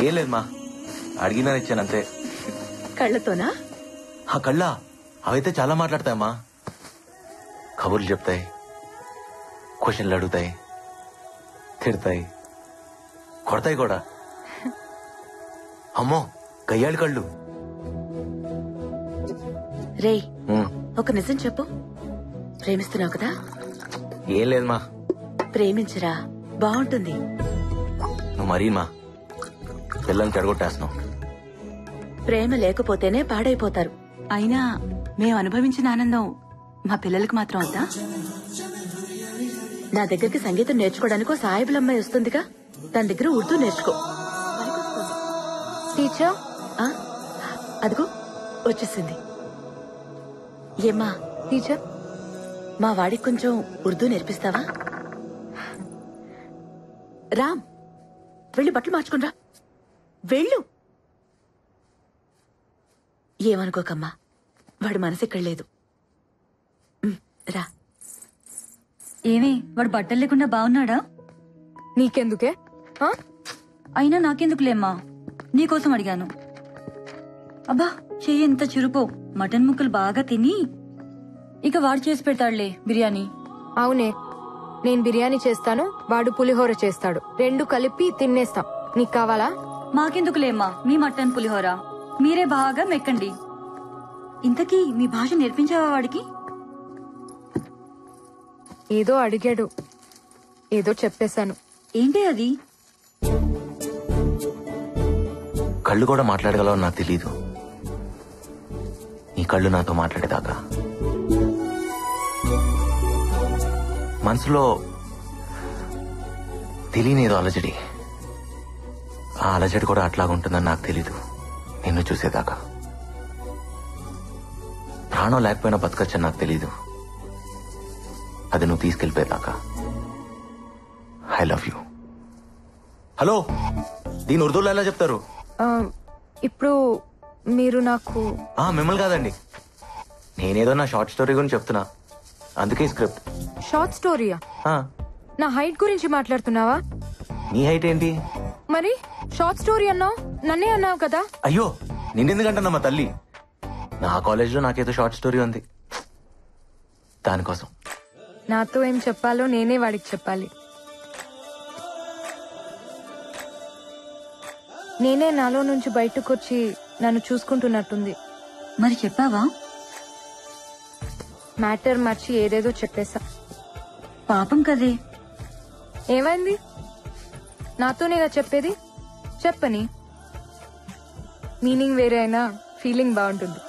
ఏం లేదు మా, అడిగిందని ఇచ్చానంతే. కళ్ళతోనా? ఆ కళ్ళ అవైతే చాలా మాట్లాడతాయమ్మా. కబుర్లు చెప్తాయి, క్వశ్చన్లు అడుగుతాయి, తిడతాయి, కొడతాయి కూడా. అమ్మో గయ్యాళి కళ్ళు. రేయ్, ఒక నిజం చెప్పు. ప్రేమిస్తున్నావు కదా? ఏం లేదు మా. ప్రేమించరా, బాగుంటుంది. నువ్వు మరీ మా పిల్లల్ని చెడగొట్టేస్తున్నావు. ప్రేమ లేకపోతేనే పాడైపోతారు. అయినా మేము అనుభవించిన ఆనందం మా పిల్లలకు మాత్రం వద్దా? నా దగ్గరికి సంగీతం నేర్చుకోవడానికి ఓ సాయిబుల అమ్మాయి వస్తుందిగా, తన దగ్గర ఉర్దూ నేర్చుకో. టీచర్, అదిగో వచ్చేసింది. ఏమ్మా? టీచర్, మా వాడికి కొంచెం ఉర్దూ నేర్పిస్తావా? రామ్, వెళ్ళి బట్టలు మార్చుకునిరా. వెళ్ళు. ఏమనుకోకమ్మా, వాడు మనసు ఇక్కడ లేదు. రా. ఏమి, వాడు బట్టలు లేకుండా బాగున్నాడా? నీకెందుకే? అయినా నాకెందుకులేమ్మా, నీకోసం అడిగాను. అబ్బా, చెయ్యి ఎంత చురుకో. మటన్ ముక్కలు బాగా తిని ఇక వాడు చేసి పెడతాడులే బిర్యానీ. అవునే, నేను బిర్యానీ చేస్తాను, వాడు పులిహోర చేస్తాడు. 2 కలిపి తినేస్తాం. నీకు కావాలా? మాకెందుకులేమ్మా మీ మటన్ పులిహోర, మీరే బాగా మెక్కండి. ఇంతకీ మీ భాష నేర్పించావా వాడికి? ఏదో అడిగాడు, ఏదో చెప్పేశాను. ఏంటి అది? కళ్ళు కూడా మాట్లాడగలవని నాకు తెలీదు. నీ కళ్ళు నాతో మాట్లాడేదాకా మనసులో తెలియనేదో అలజడి. ఆ అలజడి కూడా అట్లాగుంటుందని నాకు తెలీదు నిన్ను చూసేదాకా. ప్రాణం లేకపోయినా బతకచ్చని నాకు తెలీదు, అది నువ్వు తీసుకెళ్ళిపోయేదాకా. I love you. హలో, దీని ఉర్దూలో ఎలా చెప్తారు? ఇప్పుడు మీరు నాకు... మిమ్మల్ని కాదండి, నేనేదో నా షార్ట్ స్టోరీ గురించి చెప్తున్నా, అందుకే స్క్రిప్ట్. షార్ట్ స్టోరీయా? నా హైట్ గురించి మాట్లాడుతున్నావా? నీ హైట్ ఏంటి? మరి షార్ట్ స్టోరీ అన్నావు, నన్నే అన్నావు కదా. అయ్యో, నిన్నెందుకంటున్నా తల్లి, నా కాలేజ్ లో నాకేదో షార్ట్ స్టోరీ ఉంది, దానికోసం. నాతో ఏం చెప్పాలో నేనే వాడికి చెప్పాలి. నేనే నాలో నుంచి బయటకు వచ్చి నన్ను చూసుకుంటున్నట్టుంది. మరి చెప్పావా? మ్యాటర్ మర్చి ఏదేదో చెప్పేశా. పాపం కదే. ఏమైంది? నాతోనేగా చెప్పేది, చెప్పని. మీనింగ్ వేరే అయినా ఫీలింగ్ బాగుంటుంది.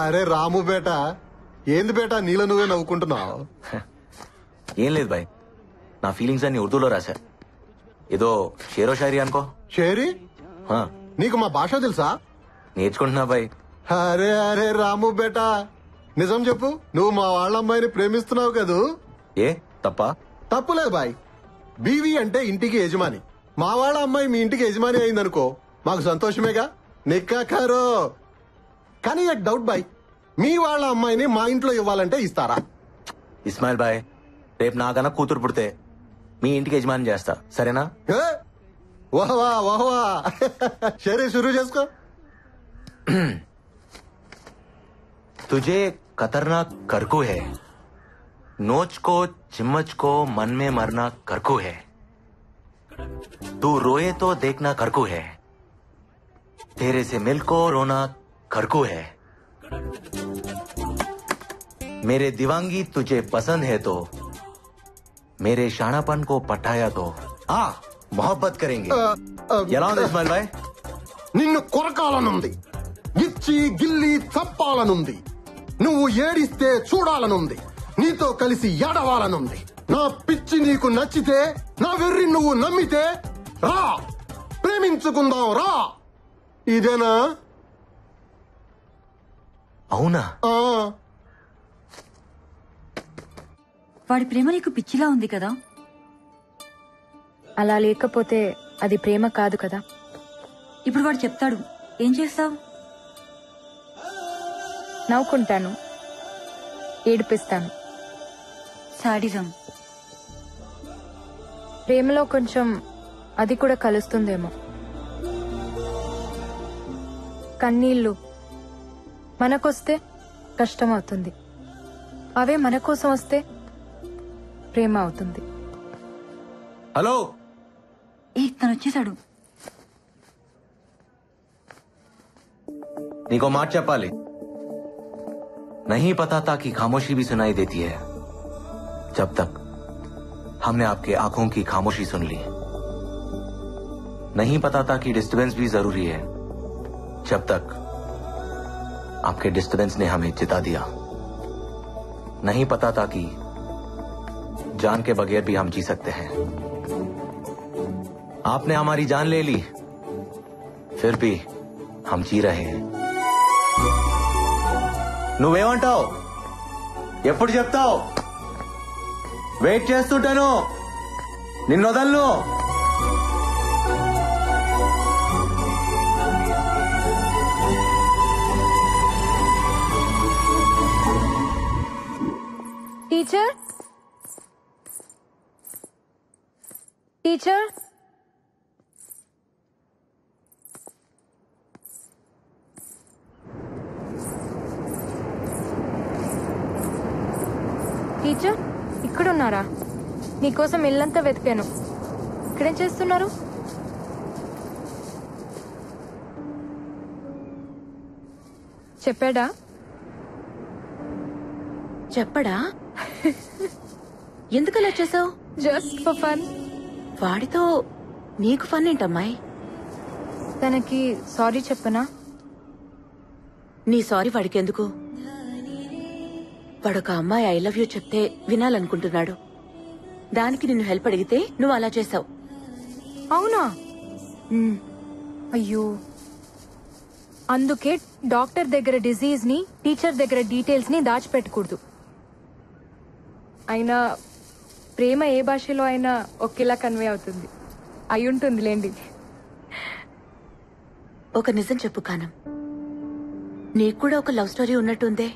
అరే రాము బేటా, ఏంది బేటా నీలో నువ్వే నవ్వుకుంటున్నావు? ఏం లేదు బాయ్, నా ఫీలింగ్స్ అన్ని ఉర్దూలో రాశా. ఏదో షేరో షాయరీ అనుకో. షేరీ? నీకు మా భాష తెలుసా? నేర్చుకుంటున్నా బాయ్. అరే అరే రాము బేటా, నిజం చెప్పు, నువ్వు మా వాళ్ళ అమ్మాయిని ప్రేమిస్తున్నావు కదూ? ఏ తప్ప? తప్పులేదు బాయ్. బీవీ అంటే ఇంటికి యజమాని. మా వాళ్ళ అమ్మాయి మీ ఇంటికి యజమాని అయిందనుకో, మాకు సంతోషమేగా. నిక్కాకారో. కానీ ఒక డౌట్ బాయ్, మీ వాళ్ళ అమ్మాయిని మా ఇంట్లో ఇవ్వాలంటే ఇస్తారా? ఇస్మాయిల్ బాయ్, రేపు నాకన్నా కూతురు పుడితే మీ ఇంటికి యజమాని చేస్తా, సరేనా? ఓహవా ఓహవా, సరే షురూ చేసుకో. तुझे खतरनाक करकू है, नोच को चिम्मच को मन में मरना करकू है, तू रोए तो देखना करकू है, तेरे से मिल को रोना करकू है, मेरे दिवांगी तुझे पसंद है तो मेरे शानापन को पटाया तो हाँ मोहब्बत करेंगे। ఎలా ఉంది ఇస్మాయిల్ భాయ్? నిన్ను కొరకాలనుంది, గిచ్చి గిల్లి చంపాలనుంది, నువ్వు ఏడిస్తే చూడాలనుంది, నీతో కలిసి ఏడవాలనుంది. నా పిచ్చి నీకు నచ్చితే, నా వెర్రి నువ్వు నమ్మితే రా, ప్రేమించుకుందాం రా. ఇదేనా? అవునా? వాడి ప్రేమ నీకు పిచ్చిలా ఉంది కదా? అలా లేకపోతే అది ప్రేమ కాదు కదా. ఇప్పుడు వాడు చెప్తాడు, ఏం చేస్తావు? నవ్వుకుంటాను, ఏడిపిస్తాను. సాడిజం. ప్రేమలో కొంచెం అది కూడా కలుస్తుందేమో. కన్నీళ్లు మనకొస్తే కష్టం అవుతుంది, అవే మన కోసం వస్తే ప్రేమ అవుతుంది. హలో, తను వచ్చేసాడు. నీకో మాట చెప్పాలి. नहीं पता था कि खामोशी भी सुनाई देती है जब तक हमने आपके आंखों की खामोशी सुन ली. नहीं पता था कि डिस्टर्बेंस भी जरूरी है जब तक आपके डिस्टर्बेंस ने हमें जिता दिया. नहीं पता था कि जान के बगैर भी हम जी सकते हैं. आपने हमारी जान ले ली, फिर भी हम जी रहे हैं. నువ్వేమంటావు? ఎప్పుడు చెప్తావు? వెయిట్ చేస్తుంటాను, నిన్నొదలను. టీచర్, టీచర్, టీచర్ ఇక్కడున్నారా? నీకోసం ఇల్లంతా వెతికాను. ఇక్కడేం చేస్తున్నారు? చెప్పాడా? చెప్పడా? ఎందుకలా చేసావు? Just for fun. వాడితో నీకు ఫన్ ఏంటమ్మాయి? తనకి సారీ చెప్పనా? నీ సారీ వాడికి ఎందుకు? వాడొక అమ్మాయి ఐ లవ్ యూ చెప్తే వినాలనుకుంటున్నాడు. దానికి నిన్ను హెల్ప్ అడిగితే నువ్వు అలా చేసావు. అవునా? అయ్యో, అందుకే డాక్టర్ దగ్గర డిజీజ్ ని, టీచర్ దగ్గర డీటెయిల్స్ ని దాచిపెట్టకూడదు. అయినా ప్రేమ ఏ భాషలో అయినా ఒకేలా కన్వే అవుతుంది. అయి ఉంటుంది లేండి. ఒక నిజం చెప్పు కానం, నీకు కూడా ఒక లవ్ స్టోరీ ఉన్నట్టుందే.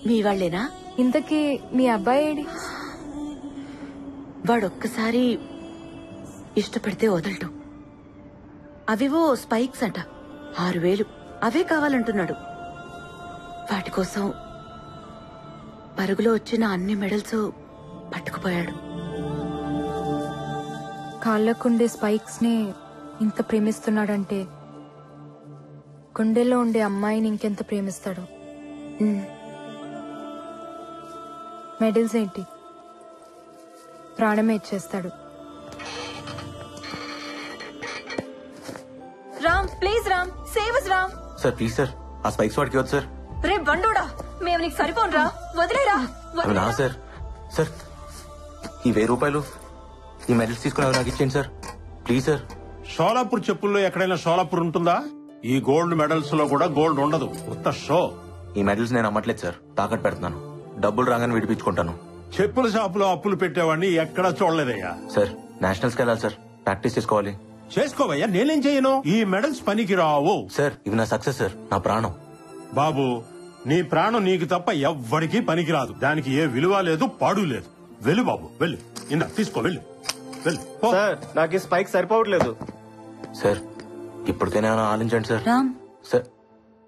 మీ వాళ్లేనా? ఇంతకీ మీ అబ్బాయి ఏడి? వాడొక్కసారి ఇష్టపడితే వదలటం. అవివో స్పైక్స్ అంట, 6,000 అవే కావాలంటున్నాడు. వాటి కోసం పరుగులో వచ్చిన అన్ని మెడల్స్ పట్టుకుపోయాడు. కాళ్ళకుండే స్పైక్స్ ని ఇంత ప్రేమిస్తున్నాడంటే గుండెల్లో ఉండే అమ్మాయిని ఇంకెంత ప్రేమిస్తాడు. మెడల్స్ ఏంటి, ప్రాణమే ఇచ్చేస్తాడు. Ram, please Ram, save us Ram. Sir please sir, ఆ స్పైక్స్ వాడికి వద్దు సార్. రే బండోడా, మేము నీకు సరిపోనురా, వదిలేరా. అవి నా సార్. సార్ ఈ 1000 రూపాయలు, ఈ మెడల్స్ తీసుకుని అవి నాకు ఇచ్చేయండి సార్, ప్లీజ్ సార్. షోలాపూర్ చెప్పుల్లో ఎక్కడైనా షోలాపూర్ ఉంటుందా? ఈ గోల్డ్ మెడల్స్ లో కూడా గోల్డ్ ఉండదు, ఉత్త షో. ఈ మెడల్స్ నేను అమ్మట్లేదు సార్, తాకట్టు పెడుతున్నాను. డబ్బులు రాగానే విడిపించుకుంటాను. చెప్పుల షాపులో అప్పులు పెట్టేవాడిని ఎక్కడా చూడలేదయ్యా. సార్ నేషనల్స్కి వెళ్ళాలి సార్, ప్రాక్టీస్ చేసుకోవాలి. చేసుకోవయ్యా, నేనేం చేయను. ఈ మెడల్స్ పనికి రావు సార్. ఇవి నా సక్సెస్ సార్, నా ప్రాణం. బాబు, నీ ప్రాణం నీకు తప్ప ఎవ్వడికి పనికిరాదు. దానికి ఏ విలువ లేదు, పాడు లేదు. వెళ్ళు బాబు, వెళ్ళు. ఇందా తీసుకో, వెళ్ళు వెళ్ళు. సార్ నాకు ఈ స్పైక్ సరిపోవట్లేదు. సార్ ఇప్పటికైనా ఆలోచించండి సార్. రామ్ సార్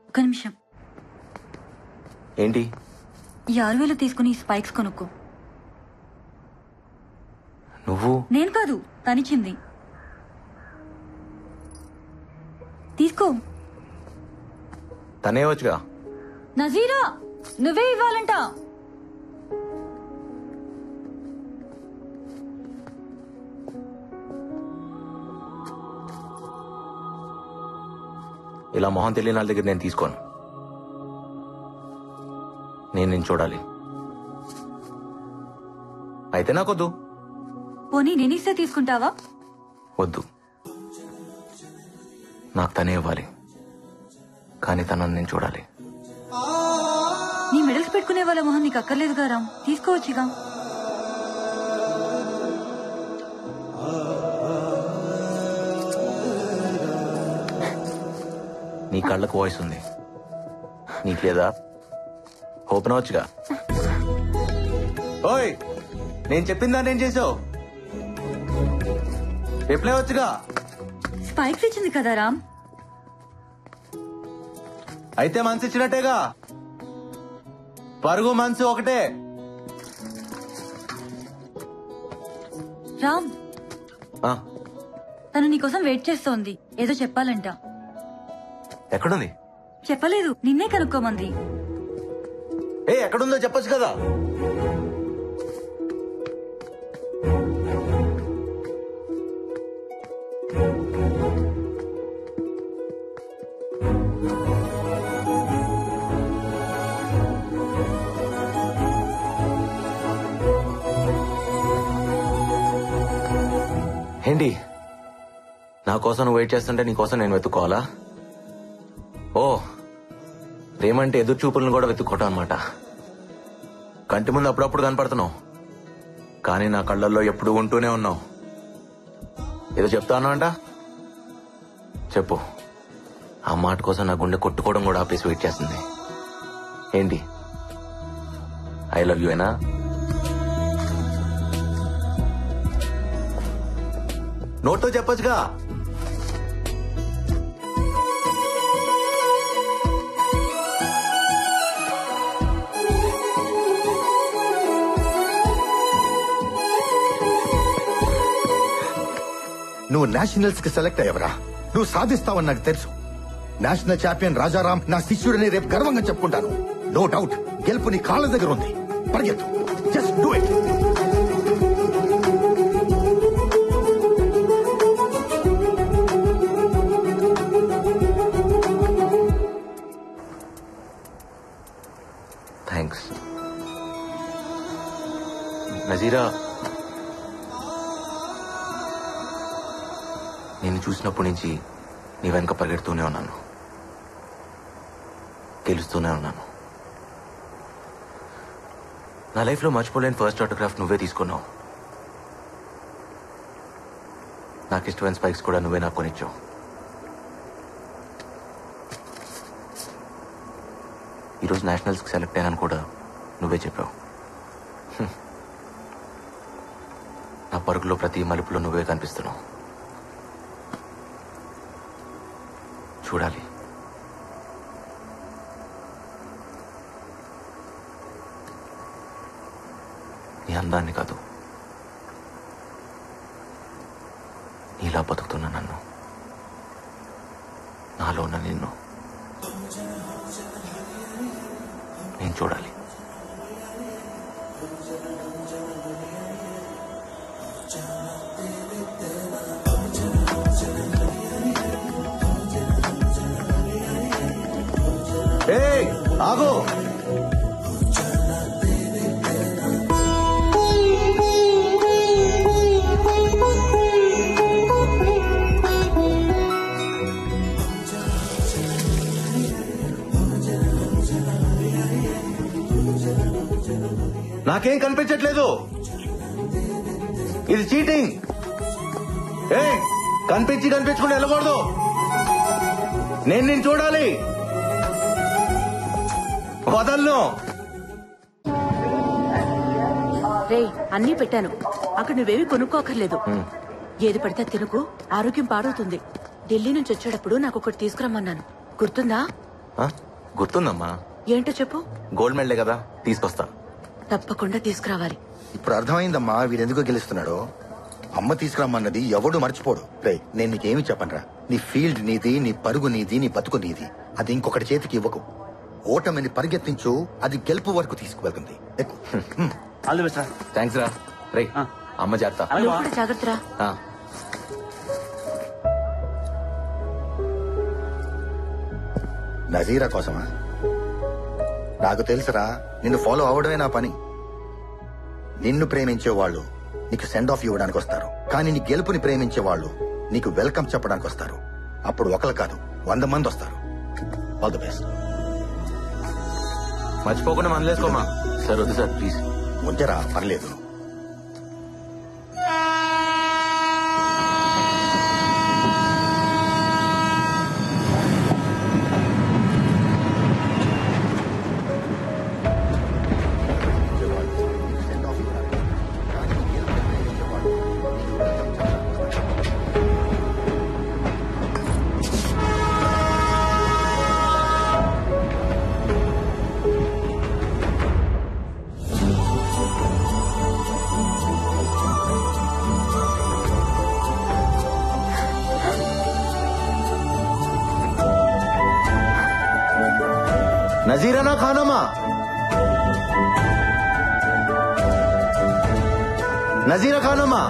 ఒక్క నిమిషం. ఏంటి? ఈ 6,000 తీసుకుని స్పైక్స్ కొనుక్కో. నువ్వు? నేను కాదు, తనిచ్చింది. తీసుకో. తనే వచ్చుగా. నజీరా నువ్వే ఇవ్వాలంట. ఇలా మొహం తెలియని వాళ్ళ దగ్గర నేను తీసుకోను. నేను చూడాలి. అయితే నాకొద్దు. పోనీ నేనిస్తే తీసుకుంటావా? వద్దు, నాకు తనే ఇవ్వాలి, కానీ తనని నేను చూడాలి. నీ మెడల్స్ పెట్టుకునే వాళ్ళ మొహం నీకు అక్కర్లేదుగా రామ్, తీసుకోవచ్చుగా. నీ కళ్ళకు వాయిస్ ఉంది, నీకు లేదా? ఓపెన్ అవచ్చుగా. ఓయ్, నేను చెప్పిన దాన్ని ఏం చేసావు? రిప్లై వచ్చుగా. స్పైక్స్ ఇచ్చింది కదా రామ్. అయితే మనసు ఇచ్చినట్టేగా. పరుగు మనసు ఒకటే. రామ్, తను నీకోసం వెయిట్ చేస్తోంది, ఏదో చెప్పాలంట. ఎక్కడుంది? చెప్పలేదు, నిన్నే కనుక్కోమంది. ఎక్కడుందో చెప్పొచ్చు కదా. ఏంటి, నా కోసం నువ్వు వెయిట్ చేస్తుంటే నీ కోసం నేను వెతుక్కోవాలా? ఓ, ప్రేమంటే ఎదురు చూపులను కూడా వెతుక్కోవటం అనమాట. కంటి ముందు అప్పుడప్పుడు కనపడుతున్నావు, కానీ నా కళ్ళల్లో ఎప్పుడు ఉంటూనే ఉన్నావు. ఏదో చెప్తాను అంట, చెప్పు. ఆ మాట కోసం నా గుండె కొట్టుకోవడం కూడా ఆపేసి వెయిట్ చేస్తుంది. ఏంటి, ఐ లవ్ యూ ఏనా? నోట్తో చెప్పొచ్చుగా. నువ్వు నేషనల్స్ కి సెలెక్ట్ అయ్యవరా. నువ్వు సాధిస్తావని నాకు తెలుసు. నేషనల్ ఛాంపియన్ రాజారాం నా శిష్యుడని రేపు గర్వంగా చెప్పుకుంటాను. నో డౌట్, గెలుపు నీ కాళ్ళ దగ్గర ఉంది. పరిగెత్తు, just do it. Thanks Nazira. నేను చూసినప్పటి నుంచి నీ వెనక పరిగెడుతూనే ఉన్నాను, గెలుస్తూనే ఉన్నాను. నా లైఫ్లో మర్చిపోలేని ఫస్ట్ ఆటోగ్రాఫ్ నువ్వే తీసుకున్నావు. నాకు ఇష్టమైన స్పైక్స్ కూడా నువ్వే నాకు కొనిచ్చావు. ఈరోజు నేషనల్స్కి సెలెక్ట్ అయ్యానని కూడా నువ్వే చెప్పావు. నా పరుగులో ప్రతి మలుపులో నువ్వే కనిపిస్తున్నావు. చూడాలి. నీ అందాన్ని కాదు, నీలా బతుకుతున్నా నన్ను, నాలో ఉన్న నిన్ను నేను చూడాలి. ఆగో, నాకేం కనిపించట్లేదు. ఇది చీటింగ్. కనిపించకుండా వెళ్ళకూడదు. నేను చూడాలి. వదలను. రే, అన్నీ పెట్టాను, అక్కడ నువ్వేమీ కొనుక్కోకర్లేదు. ఏది పడితే తినుకు, ఆరోగ్యం పాడవుతుంది. ఢిల్లీ నుంచి వచ్చేటప్పుడు నాకు ఒకటి తీసుకురమ్మన్నాను, గుర్తుందా? గుర్తుందమ్మా. ఏంటో చెప్పు. గోల్డ్ మెడలే కదా, తీసుకొస్తా. తప్పకుండా తీసుకురావాలి. ఇప్పుడు అర్థమైందమ్మా వీడెందుకో గెలుస్తున్నాడో. అమ్మ తీసుకురమ్మన్నది ఎవడు మర్చిపోడు. రే, నేను నీకేమి చెప్పనరా. నీ ఫీల్డ్ నీది, నీ పరుగు నీది, నీ బతుకు నీది. అది ఇంకొకటి చేతికి ఇవ్వకు. ఓటమిని పరిగెత్తించు, అది గెలుపు వరకు తీసుకువెళ్తుంది. థ్యాంక్స్ రా. రే, అమ్మ జాగ్రత్త. నువ్వు కూడా జాగ్రత్తరా. నజీరా కోసమా? నాకు తెలుసురా, నిన్ను ఫాలో అవడమే నా పని. నిన్ను ప్రేమించే వాళ్ళు నీకు సెండ్ ఆఫ్ ఇవ్వడానికి వస్తారు, కానీ నీ గెలుపుని ప్రేమించే వాళ్ళు నీకు వెల్కమ్ చెప్పడానికి వస్తారు. అప్పుడు ఒకరు కాదు 100 మంది వస్తారు. All the best. మర్చిపోకుండా మనలేసుకోమా. సార్ వద్దు సార్, ప్లీజ్. ఉంచరా, పర్లేదు. नजीरा खाना माँ, नजीरा खाना माँ.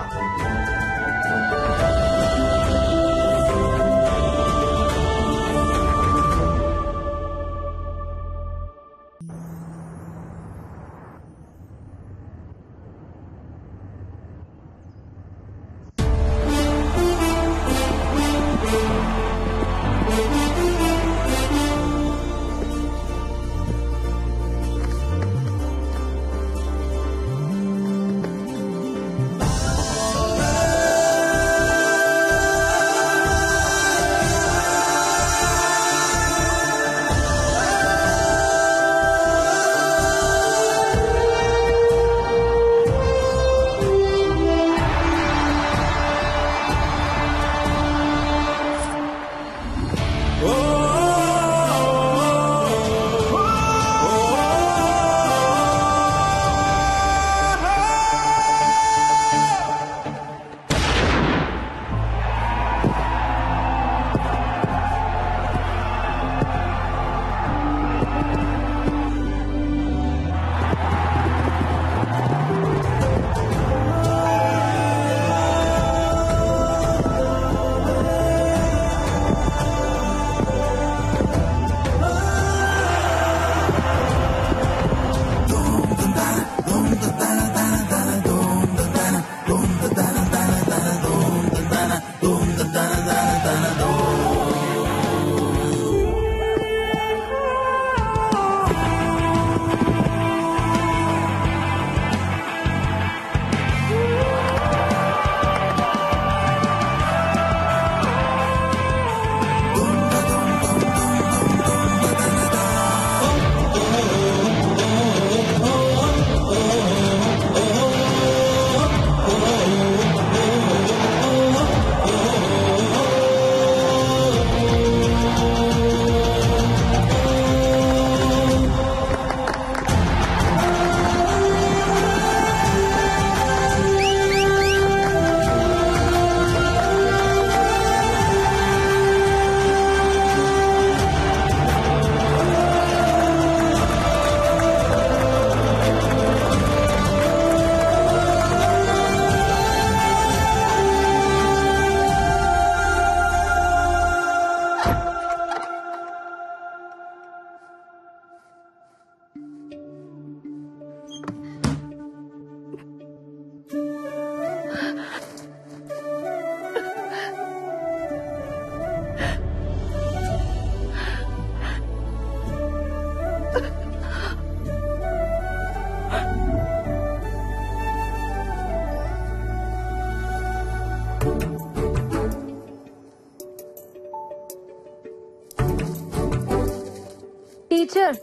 టీచర్,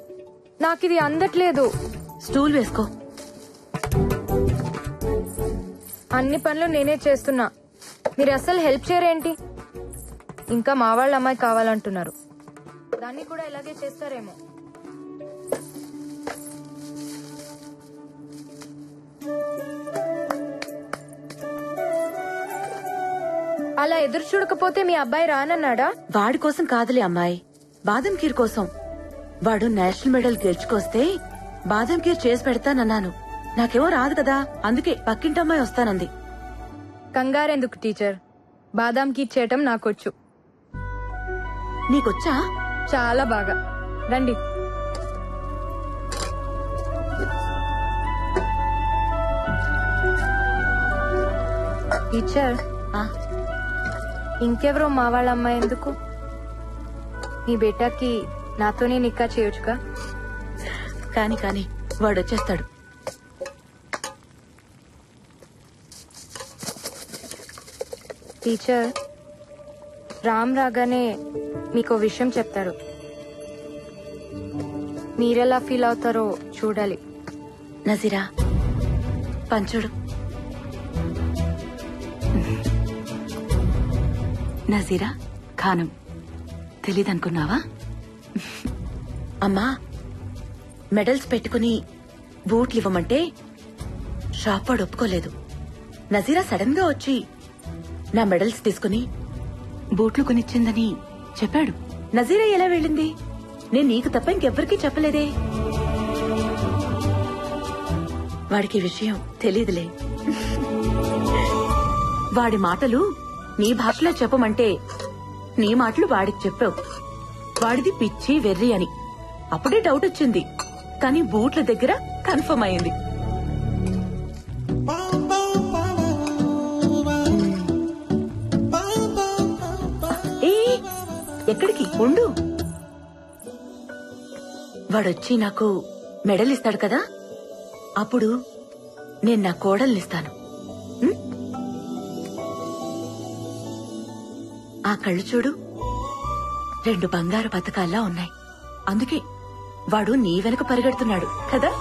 నాకు ఇది అందట్లేదు. స్టూల్ వేసుకో. అన్ని పనులు నేనే చేస్తున్నా, మీరు అస్సలు హెల్ప్ చేయరేంటి? ఇంకా మా వాళ్ళ అమ్మాయి కావాలంటున్నారు. దాన్ని కూడా ఇలాగే చేస్తారేమో. అలా ఎదురు చూడకపోతే మీ అబ్బాయి రానన్నాడా? వాడి కోసం కాదులే అమ్మాయి, బాదం ఖీర్ కోసం. వాడు నేషనల్ మెడల్ గెలుచుకొస్తే బాదం ఖీర్ చేసి పెడతానన్నాను. నాకేమో రాదు కదా, అందుకే పక్కింటమ్మాయి వస్తానంది. కంగారెందుకు టీచర్, బాదాం కీర్ చేయటం నాకొచ్చు. నీకొచ్చా? చాలా బాగా. రండి. టీచర్, ఇంకెవరో మా వాళ్ళ అమ్మాయి ఎందుకు? నీ బేటాకి నాతోనే నిక్కా చేయొచ్చుగా. కాని కాని వాడొచ్చేస్తాడు. టీచర్, రామ్ రాగానే మీకో విషయం చెప్తారు. మీరెలా ఫీల్ అవుతారో చూడాలి. నజీరా పంచుడు. నజీరా ఖానం తెలీదనుకున్నావా? అమ్మా, మెడల్స్ పెట్టుకుని బూట్లు ఇవ్వమంటే షాప్ వాడు ఒప్పుకోలేదు. నజీరా సడన్ గా వచ్చి నా మెడల్స్ తీసుకుని బూట్లు కొనిచ్చిందని చెప్పాడు. నజీరా ఎలా వెళ్ళింది? నేను నీకు తప్ప ఇంకెవ్వరికీ చెప్పలేదే. వాడికి విషయం తెలీదులే. వాడి మాటలు నీ భాషలో చెప్పమంటే నీ మాటలు వాడికి చెప్పావు. వాడిది పిచ్చి వెర్రి అని అప్పుడే డౌట్ వచ్చింది, కానీ బూట్ల దగ్గర కన్ఫర్మ్ అయింది. ఎక్కడికి ఉండు. వాడొచ్చి నాకు మెడల్ ఇస్తాడు కదా, అప్పుడు నేను నా కోడల్నిస్తాను. ఆ కళ్ళు చూడు, 2 బంగారు పథకాల్లా ఉన్నాయి. అందుకే వాడు నీ వెనక పరిగెడుతున్నాడు కదా.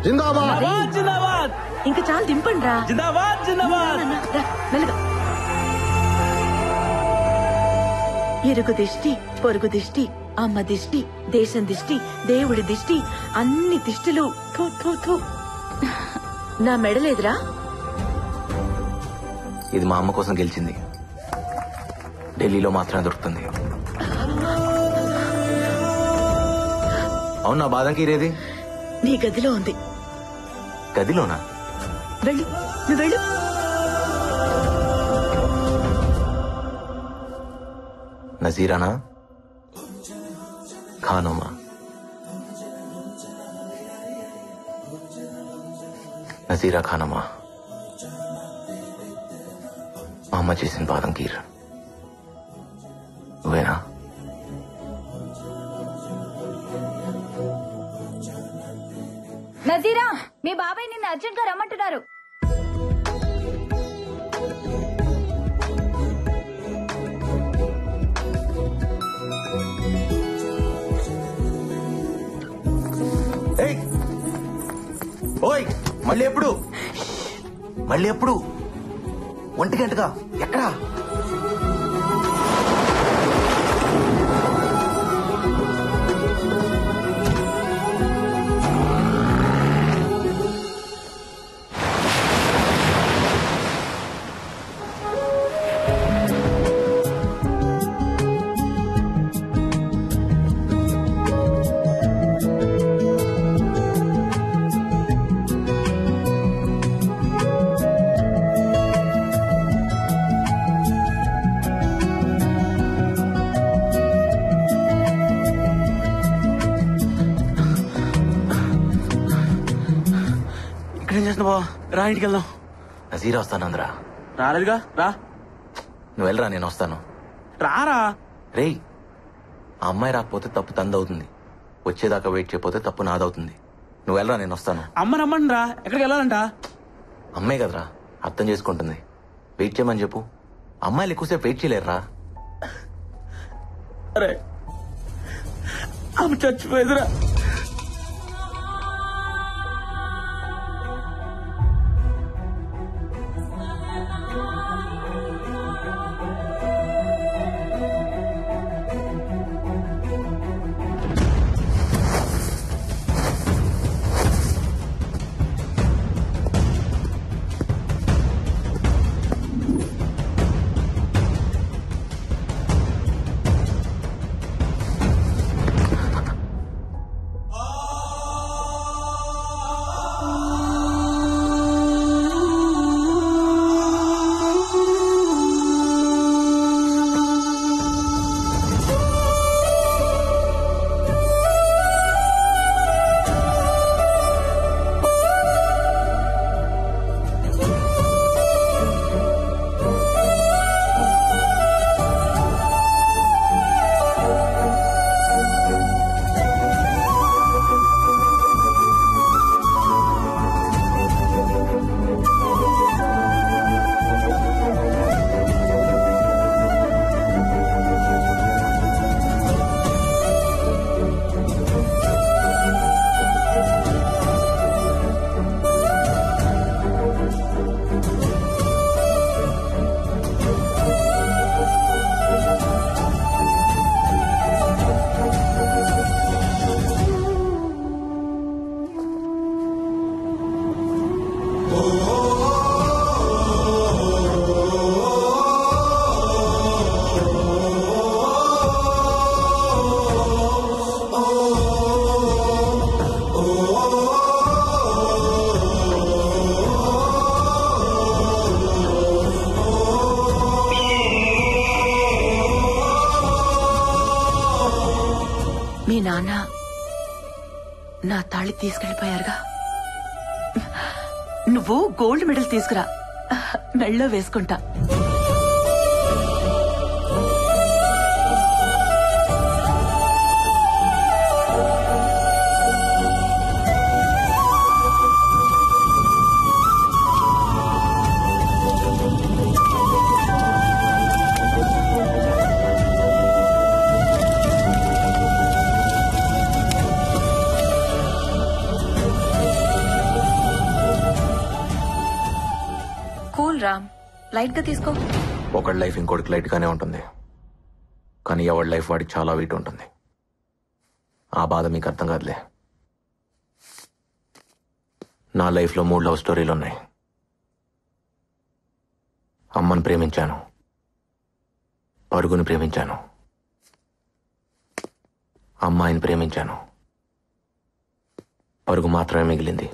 జిందాబాద్ జిందాబాద్. ఇంకా చాలు దింపండి రా. జిందాబాద్ జిందాబాద్. మెల్లగా. ఇరుగు దిష్టి, పొరుగు దిష్టి, అమ్మ దిష్టి, దేశం దిష్టి, దేవుడి దిష్టి, అన్ని దిష్టిలు. థూ థూ థూ. నా మెడలేదురా. ఇది మా అమ్మ కోసం గెలిచింది. ఢిల్లీలో మాత్రమే దొరుకుతుంది. అవునా? బాదం ఖీర్ ఏది? నీ గదిలో ఉంది. గదిలోనా? వెళ్ళు, నువ్వు వెళ్ళు. నజీరానా? ఖానోమా? నజీరా ఖానమా? మా అమ్మ చేసిన బాదం ఖీర్ నువ్వేనా? నజీరా, మీ బాబాయ్ నిన్ను అర్జెంట్ గా రమ్మంటున్నారు. ఓయ్, మళ్ళీ ఎప్పుడు? మళ్ళీ ఎప్పుడు? 1 గంటగా? ఎక్కడా? ఏం చేస్తున్నా బావ? రా, ఇంటికి వెళ్దాం. నజీరా వస్తానందరా. రాలేదుగా, రా. నువ్వు వెళ్ళరా, నేను వస్తాను. రారా. రేయ్, ఆ అమ్మాయి రాకపోతే తప్పు తందవుతుంది. వచ్చేదాకా వెయిట్ చేయకపోతే తప్పు నాదవుతుంది. నువ్వు వెళ్ళరా, నేను వస్తాను. అమ్మ రమ్మండి రా. ఎక్కడికి వెళ్ళాలంట? అమ్మాయి కదరా, అర్థం చేసుకుంటుంది. వెయిట్ చేయమని చెప్పు. అమ్మాయిలు ఎక్కువసేపు వెయిట్ చేయలేరా? అరే ఆమె చచ్చిపోయేదిరా. మీ నాన్న నా తాళి తీసుకెళ్లిపోయారుగా. నువ్వు గోల్డ్ మెడల్ తీసుకురా, మెళ్ళో వేసుకుంటా. కూల్ రామ్, లైట్ గా తీసుకో. ఒకడి లైఫ్ ఇంకోటికి లైట్ గానే ఉంటుంది, కానీ ఎవడి లైఫ్ వాడికి చాలా వెయిట్ ఉంటుంది. ఆ బాధ మీకు అర్థం కాదులే. నా లైఫ్లో 3 లవ్ స్టోరీలు ఉన్నాయి. అమ్మని ప్రేమించాను, పరుగుని ప్రేమించాను, అమ్మాయిని ప్రేమించాను. పరుగు మాత్రమే మిగిలింది.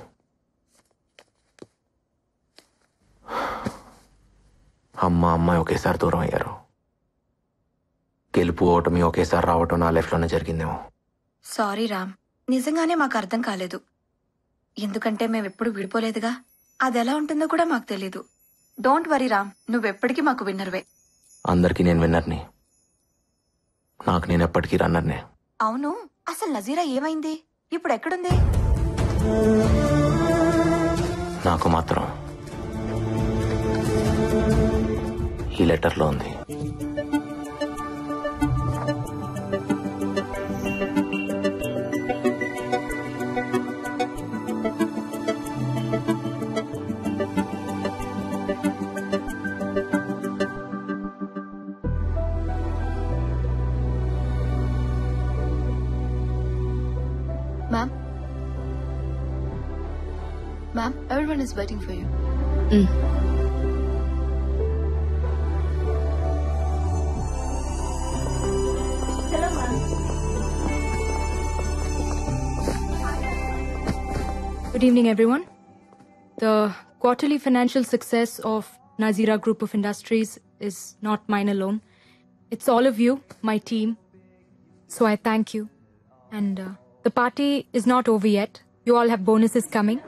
అమ్మాయి ఒకేసారి దూరం అయ్యారు. గెలుపు ఓటమి ఒకేసారి రావటం నా లైఫ్లోనే జరిగిందేమో. సారీ రామ్, నిజంగానే మాకు అర్థం కాలేదు. ఎందుకంటే మేమెప్పుడు విడిపోలేదుగా. అది ఎలా ఉంటుందో కూడా మాకు తెలీదు. డోంట్ వరీ రామ్, నువ్వెప్పటికీ మాకు విన్నర్వే. అందరికీ నేను విన్నర్ని, నాకు నేను ఎప్పటికీ రన్నర్నే. అవును, అసలు నజీరా ఏమైంది? ఇప్పుడు ఎక్కడుంది? నాకు మాత్రం ఈ లెటర్లో ఉంది. Ma'am, everyone is waiting for you. Hello, ma'am. Good evening, everyone. The quarterly financial success of Nazira Group of Industries is not mine alone. It's all of you, my team. So I thank you. And the party is not over yet. You all have bonuses coming.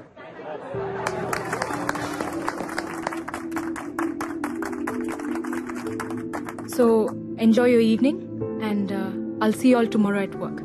So enjoy your evening, and I'll see you all tomorrow at work.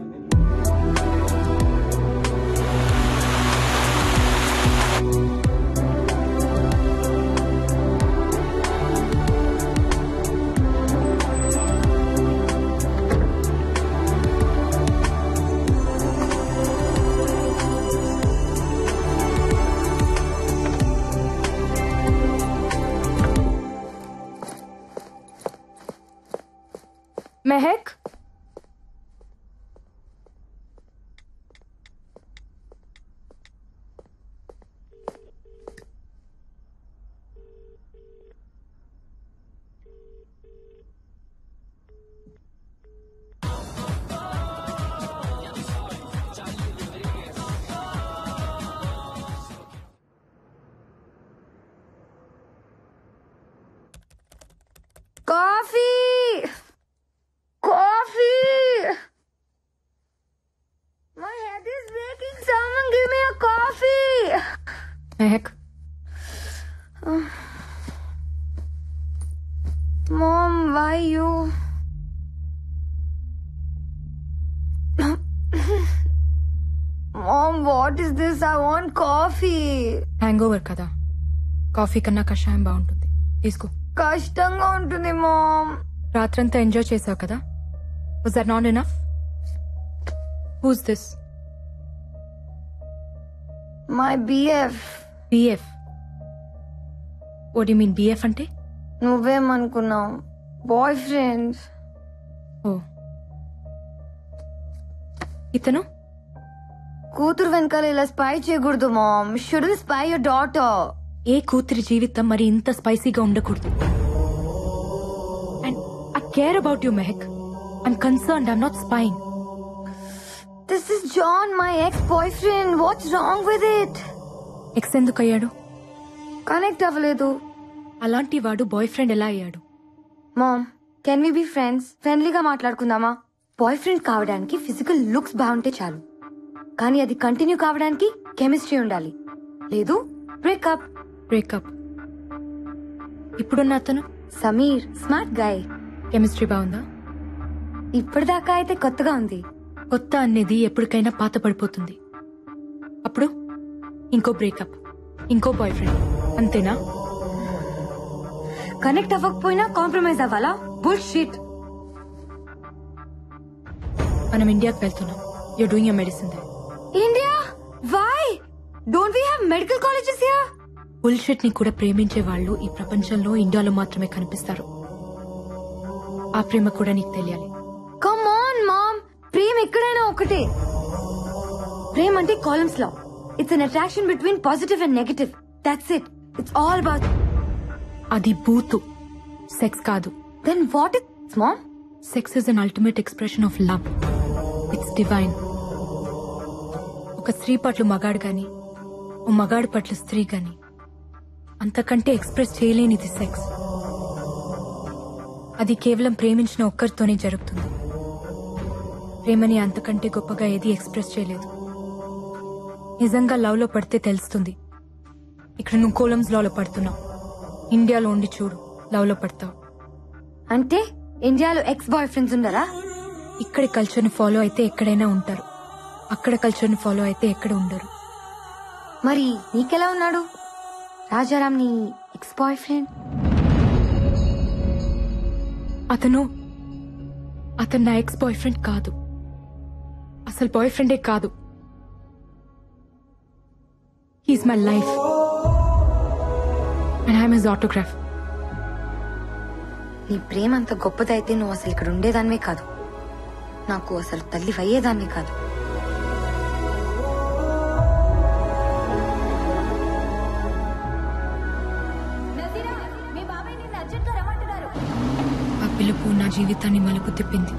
Mehak Coffee! Coffee! My head is breaking. Someone give me a coffee! Mehak Mom, why you? Mom, what is this? I want coffee. Hang over కదా, coffee కన్నా కషాయం బాగుంటుంది, తీసుకో. కష్టంగా ఉంటుంది ma'am. రాత్రంతా enjoy చేసావు కదా, was that not enough? Who's this? My BF. BF? What you mean BF అంటే? నువ్వేమనుకున్నావు? Boy friend. ఓ, ఇతను కూతురు వెనకాల ఇలా స్పై చేయకూడదు mom. Should spy your daughter. ఏ కూతురి జీవితం మరి ఇంత స్పైసీగా ఉండకూడదు. And I care about you Mehak. I'm concerned, I'm not spying. This is John, my ex boyfriend. What's wrong with it? Ex ఎందుకు అయ్యాడు? కనెక్ట్ అవ్వలేదు. అలాంటి వాడు బాయ్ ఫ్రెండ్ ఎలా అయ్యాడు? Mom, can we be friends? ఫ్రెండ్లీగా మాట్లాడుకుందామా? బాయ్ ఫ్రెండ్ కావడానికి ఫిజికల్ లుక్స్ బాగుంటే చాలు, కానీ అది కంటిన్యూ కావడానికి కెమిస్ట్రీ ఉండాలి. లేదు బ్రేకప్. బ్రేకప్? ఇప్పుడున్న అతను సమీర్, స్మార్ట్ గాయ్. కెమిస్ట్రీ బాగుందా? ఇప్పటిదాకా అయితే కొత్తగా ఉంది. కొత్త అనేది ఎప్పటికైనా పాత పడిపోతుంది. అప్పుడు ఇంకో బ్రేకప్, ఇంకో బాయ్ ఫ్రెండ్, అంతేనా? కనెక్ట్ అవ్వకపోయినా కాంప్రమైజ్ అవ్వాలా? బుల్షిట్. మనం ఇండియాకి వెళ్తున్నాం. You're doing your medicine there. India? Why? Don't we have medical colleges here? Bullshit ని కూడా ప్రేమించే వాళ్ళు ఈ ప్రపంచంలో ఇండియాలో మాత్రమే కనిపిస్తారు. ఆ ప్రేమ కూడా నీకు తెలియాలి. కమ్ ఆన్ మామ్, ప్రేమ ఎక్కడైనా ఒకటే. ప్రేమ అంటే Coulomb's law. It's an attraction between positive and negative. That's it. It's all about. అది బూతు, సెక్స్ కాదు. Then what is mom? Sex is an ultimate expression of love. It's divine. ఒక స్త్రీ పట్ల మగాడు గాని, ఓ మగాడు పట్ల స్త్రీ గాని అంతకంటే ఎక్స్ప్రెస్ చేయలేనిది సెక్స్. అది కేవలం ప్రేమించిన ఒక్కరితోనే జరుగుతుంది. ప్రేమని అంతకంటే గొప్పగా ఏది ఎక్స్ప్రెస్ చేయలేదు. నిజంగా లవ్ లో పడితే తెలుస్తుంది. ఇక్కడ నువ్వు కొలంస్ లో పడుతున్నావు, ఇండియాలో ఉండి చూడు, లవ్ లో పడతావు. అంటే ఇండియాలో ఎక్స్ బాయ్ ఫ్రెండ్స్ ఉండరా? ఇక్కడి కల్చర్ ని ఫాలో అయితే ఎక్కడైనా ఉంటారు, అక్కడ కల్చర్ ని ఫాలో అయితే ఎక్కడ ఉండరు. మరి నీకెలా ఉన్నాడు రాజారాం, నీ ఎక్స్ బాయ్ ఫ్రెండ్? అతను నా ఎక్స్ బాయ్ ఫ్రెండ్ కాదు, అసలు బాయ్ ఫ్రెండే కాదు. He's my life and I'm his autograph. నీ ప్రేమ అంత గొప్పదైతే నువ్వు అసలు ఇక్కడ ఉండేదానివే కాదు, నాకు అసలు తల్లి అయ్యేదాన్నే కాదు. ఆ పిలుపు నా జీవితాన్ని మలుపు తిప్పింది.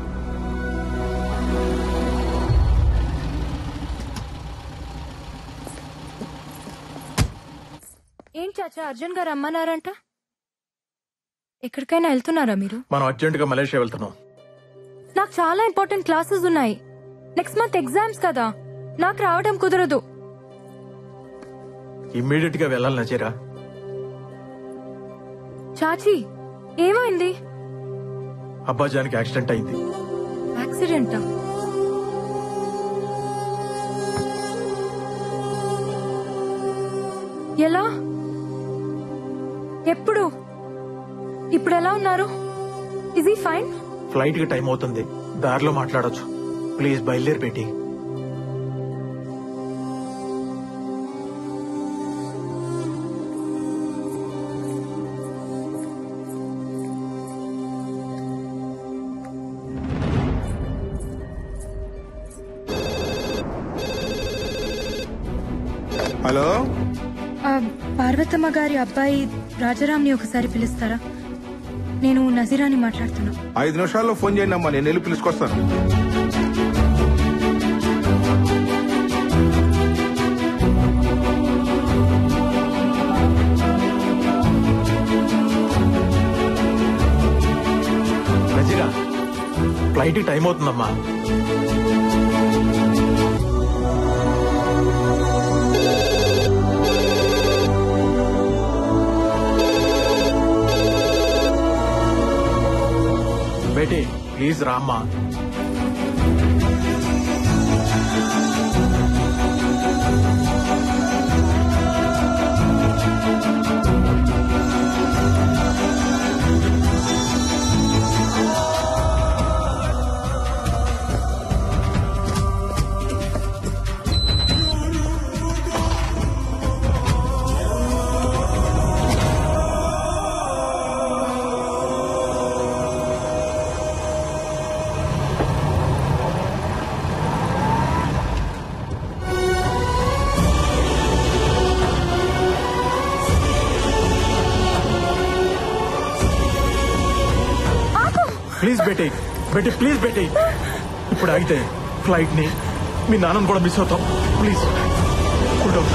ఏం చాచా, అర్జున్ గారు రమ్మన్నారంట? ఎక్కడికైనా వెళ్తున్నారా మీరు? మనం అర్జెంట్ గా మలేషియా వెళ్తున్నాం. నాకు చాలా ఇంపార్టెంట్ క్లాసెస్ ఉన్నాయి. నెక్స్ట్ మంత్ ఎగ్జామ్స్ కదా, నాకు రావడం కుదరదు. ఇమ్మీడియట్ గా వెళ్ళాలి నజీరా. చాచి, ఏమైంది? అబ్బాజానికి యాక్సిడెంట్ అయింది. యాక్సిడెంటా? ఎలా? ఎప్పుడు? ఇప్పుడు ఎలా ఉన్నారు? Is he fine? ఫ్లైట్ కి టైం అవుతుంది, దారిలో మాట్లాడొచ్చు. ప్లీజ్ బయలుదేరి పెట్టి. హలో, పార్వతమ్మ గారి అబ్బాయి రాజారాంని ఒకసారి పిలుస్తారా? నేను నజీరాని మాట్లాడుతున్నా. 5 నిమిషాల్లో ఫోన్ చేయండి అమ్మా, నేను వెళ్ళి పిలుచుకొస్తాను. నజీరా, ఫ్లైట్ టైం అవుతుందమ్మా. బేటీ ప్లీజ్ రామ్మా. ప్లీజ్ బేటీ, బేటీ ప్లీజ్ బేటీ, ఇప్పుడు ఆగితే ఫ్లైట్ ని మీ నాన్నను కూడా మిస్ అవుతాం. Please cool down.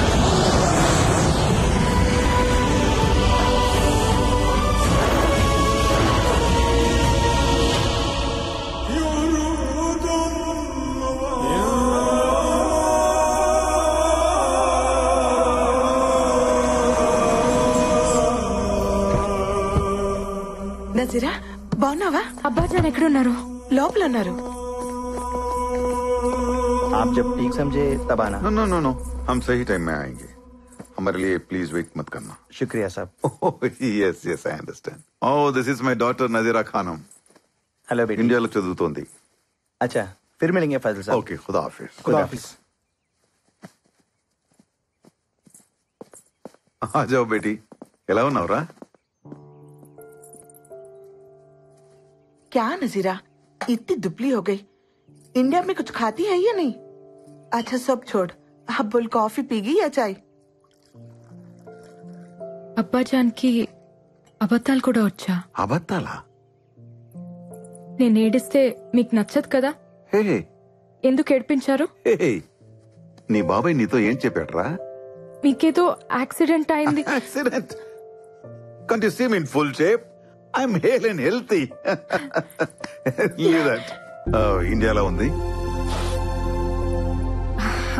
నజీరా, బాగున్నావా? అబ్బాజాన్ ఎక్కడున్నారు? లోపల ఉన్నారు. आप जब ठीक समझे तब आना. नो नो नो नो, हम सही टाइम में आएंगे. हमारे लिए प्लीज वेट मत करना. शुक्रिया साहब. Yes yes I understand. Oh this is my daughter Nazira Khanam. Hello बेटी. इंडियाలో చదువుతోంది. अच्छा फिर मिलेंगे फजल साहब. ओके खुदा हाफिज. खुदा हाफिज. आ जाओ बेटी. ఎలా ఉన్నావురా? क्या नजीरा, इतनी दुबली हो गई. इंडिया में कुछ खाती है या नहीं? अच्छा सब छोड़, अब बोल कॉफी पीगी या चाय? అబ్బాజాన్ కి అబద్ధాలు కూడా వచ్చా? అబద్ధాలా? నేను ఏడిస్తే మీకు నచ్చదు కదా? హే ఎందుకు ఏడిపించారు? హే, నీ బాబాయ్ నీతో ఏం చెప్పాడ్రా? మీకేదో యాక్సిడెంట్ అయింది. Accident? Can't you see me in full shape? I'm hale and healthy. Leave that. ఇండియాలో ఉంది.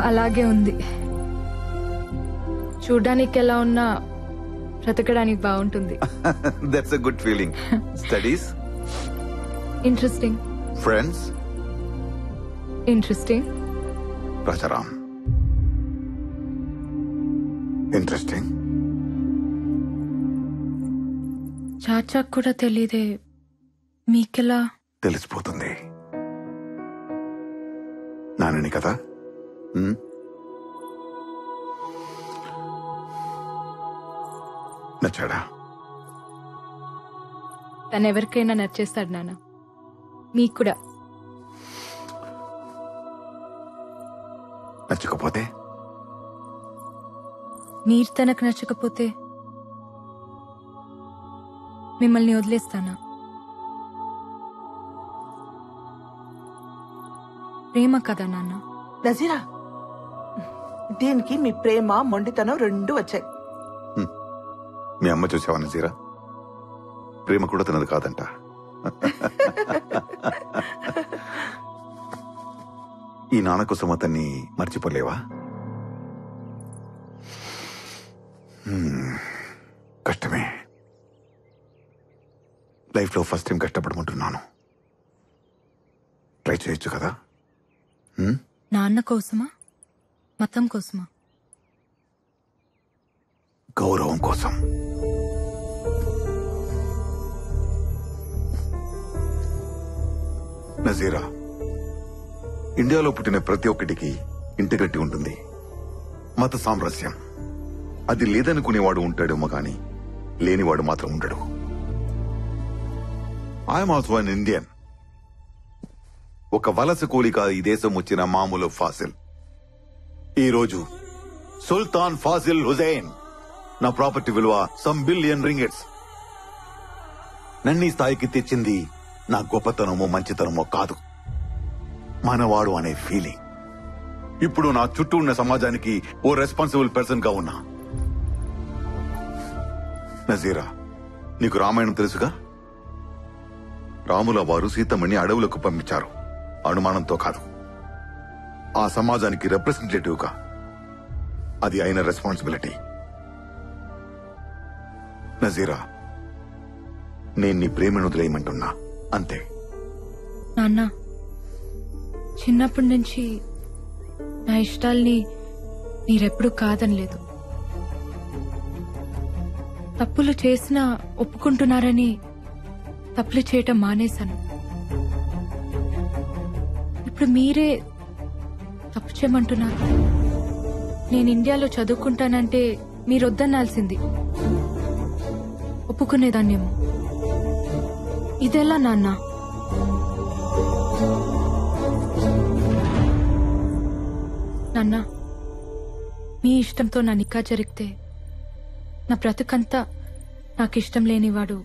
అలాగే ఉంది. చూడ్డానికి ఎలా ఉన్నా బ్రతకడానికి బాగుంటుంది. That's a good feeling. Studies? Interesting. Friends? Interesting. Rajaram? Interesting. చాచాకు కూడా తెలీదే, మీకెలా? తెలిసిపోతుంది. నానని కదా. నచ్చాడా? తనెవరికైనా నచ్చేస్తాడు నాన్న, మీకు కూడా. నచ్చకపోతే? మీరు తనకు నచ్చకపోతే మిమ్మల్ని వదిలేస్తానా? ప్రేమ కదా నాన్న. నజీరా, దీనికి మీ ప్రేమ మొండితనం రెండు వచ్చాయి. మీ అమ్మ చూసావా నజీరా? ప్రేమ కూడా తినదు కాదంట. ఈ నాన్న కోసం అతన్ని మర్చిపోలేవా? కష్టమే. లైఫ్ లో ఫస్ట్ టైం కష్టపడుకుంటున్నాను. ట్రై చేయొచ్చు కదా. నాన్న కోసమా, మతం కోసమా? గౌరవం కోసం. నజీరా, ఇండియాలో పుట్టిన ప్రతి ఒక్కటికి ఇంటిగట్టి ఉంటుంది. మత సామరస్యం అది లేదనుకునేవాడు ఉంటాడేమో కానీ లేనివాడు మాత్రం ఉండడు. I'm also an Indian. ఒక వలస కూలిక ఈ దేశం వచ్చిన మామూలు ఫాసిల్. ఈ రోజు సుల్తాన్ ఫాజిల్ హుసేన్. నా ప్రాపర్టీ విలువ సమ్ బిలియన్ రింగిట్స్. నన్ను ఈ స్థాయికి తెచ్చింది నా గొప్పతనమో మంచితనమో కాదు, మనవాడు అనే ఫీలింగ్. ఇప్పుడు నా చుట్టూ ఉన్న సమాజానికి ఓ రెస్పాన్సిబుల్ పర్సన్ గా ఉన్నా. నజీరా, నీకు రామాయణం తెలుసుగా? రాముల వారు సీతమ్మని అడవులకు పంపించారు, అనుమానంతో కాదు, ఆ సమాజానికి రిప్రజెంటేటివ్ గా. అది ఆయన రెస్పాన్సిబిలిటీ. నజీరా, నేను నీ ప్రేమను వదిలేయమంటున్నా, అంతే. నాన్న, చిన్నప్పటి నుంచి నా ఇష్టాల్ని మీరెప్పుడు కాదనలేదు. తప్పులు చేసినా ఒప్పుకుంటున్నారని తప్పులు చేయటం మానేశాను. ఇప్పుడు మీరే తప్పు చేయమంటున్నారు. నేను ఇండియాలో చదువుకుంటానంటే మీరొద్దనాల్సింది, ఒప్పుకునేదాన్నేమో. ఇదెలా నాన్న? నాన్న, మీ ఇష్టంతో నా నిక్కా జరిగితే నా బ్రతుకంతా నాకిష్టం లేనివాడు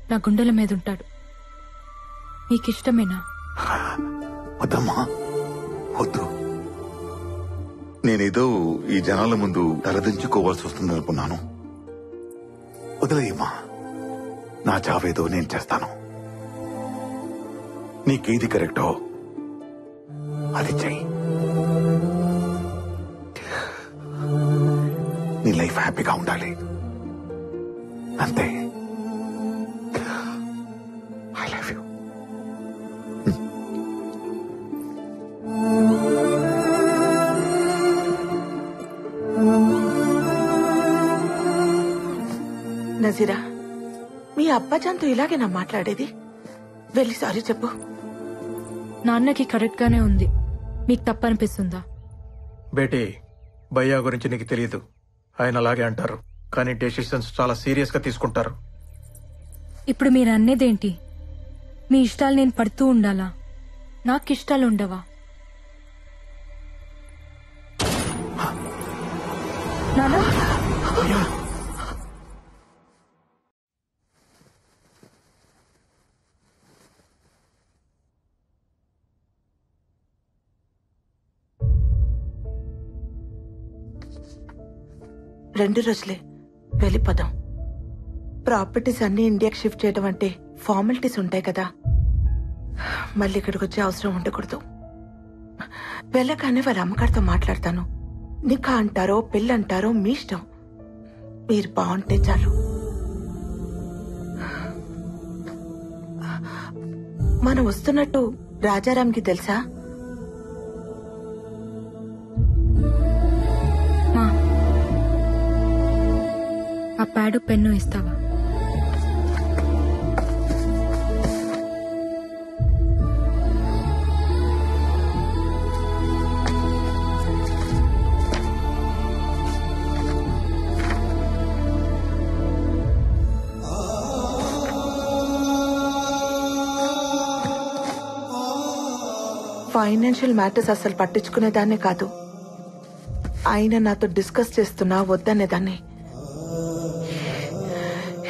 నా గుండెల మీద ఉంటాడు. మీకిష్టమేనా? వద్దమ్మా, వద్దు. నేనేదో ఈ జనాల ముందు తలదించుకోవాల్సి వస్తుందనుకున్నాను. వదిలేయమ్మా, నా చావేదో నేను చేస్తాను. నీకేది కరెక్టో అది చెయ్యి. నీ లైఫ్ హ్యాపీగా ఉండాలి, అంతే. I love you. నజీరా, మీ అబ్బాజాన్తో ఇలాగేనా మాట్లాడేది? వెళ్ళి సారీ చెప్పు. నాన్నకి కరెక్ట్ గానే ఉంది, మీకు తప్పనిపిస్తుందా? బేటీ, భయ్యా గురించి నీకు తెలియదు. ఆయన అలాగే అంటారు, కానీ డెసిషన్స్ చాలా సీరియస్ గా తీసుకుంటారు. ఇప్పుడు మీరు అన్నేదేంటి? మీ ఇష్టాలు నేను పడుతూ ఉండాలా? నాకు ఇష్టాలు ఉండవా? నానా, రెండు రోజులే, వెళ్ళిపోదాం. ప్రాపర్టీస్ అన్ని ఇండియాకి షిఫ్ట్ చేయడం అంటే ఫార్మాలిటీస్ ఉంటాయి కదా, మళ్ళీ ఇక్కడికి వచ్చే అవసరం ఉండకూడదు. వెళ్ళగానే వాళ్ళ అమ్మగారితో మాట్లాడతాను. నికా అంటారో పెళ్ళి అంటారో మీ ఇష్టం, మీరు బాగుంటే చాలు. మనం వస్తున్నట్టు రాజారాంకి తెలుసా? ఆ ప్యాడు పెన్ను ఇస్తావా? ఫైనాన్షియల్ మ్యాటర్స్ అసలు పట్టించుకునేదాన్నే కాదు. ఆయన నాతో డిస్కస్ చేస్తున్నా వద్దనేదాన్ని.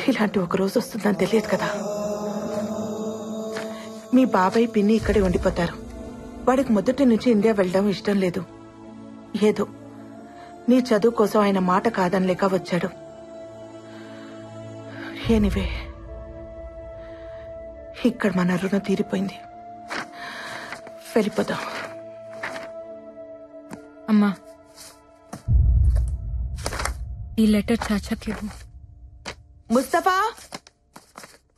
ఇలాంటి ఒక రోజు వస్తుందని తెలియదు కదా. మీ బాబాయ్ పిన్ని ఇక్కడే ఉండిపోతారు. వాడికి మొదటి నుంచి ఇండియా వెళ్ళడం ఇష్టం లేదు. ఏదో నీ చదువు కోసం ఆయన మాట కాదనలేక వచ్చాడు. ఎనీవే, ఇక్కడ మన రుణం తీరిపోయింది, వెళ్ళిపోదాం. అమ్మా, ఈ లెటర్ చాచాకి ఇవ్వు. ముస్తఫా,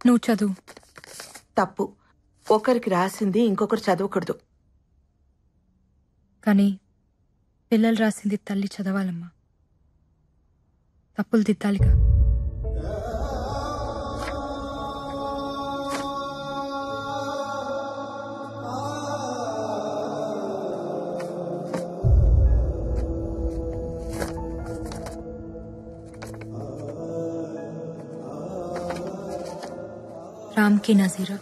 నువ్వు చదువు. తప్పు. ఒకరికి రాసింది ఇంకొకరు చదవకూడదు. కానీ పిల్లలు రాసింది తల్లి చదవాలమ్మా. తప్పులు దిద్దాలిగా. రామ్కి నజీరా,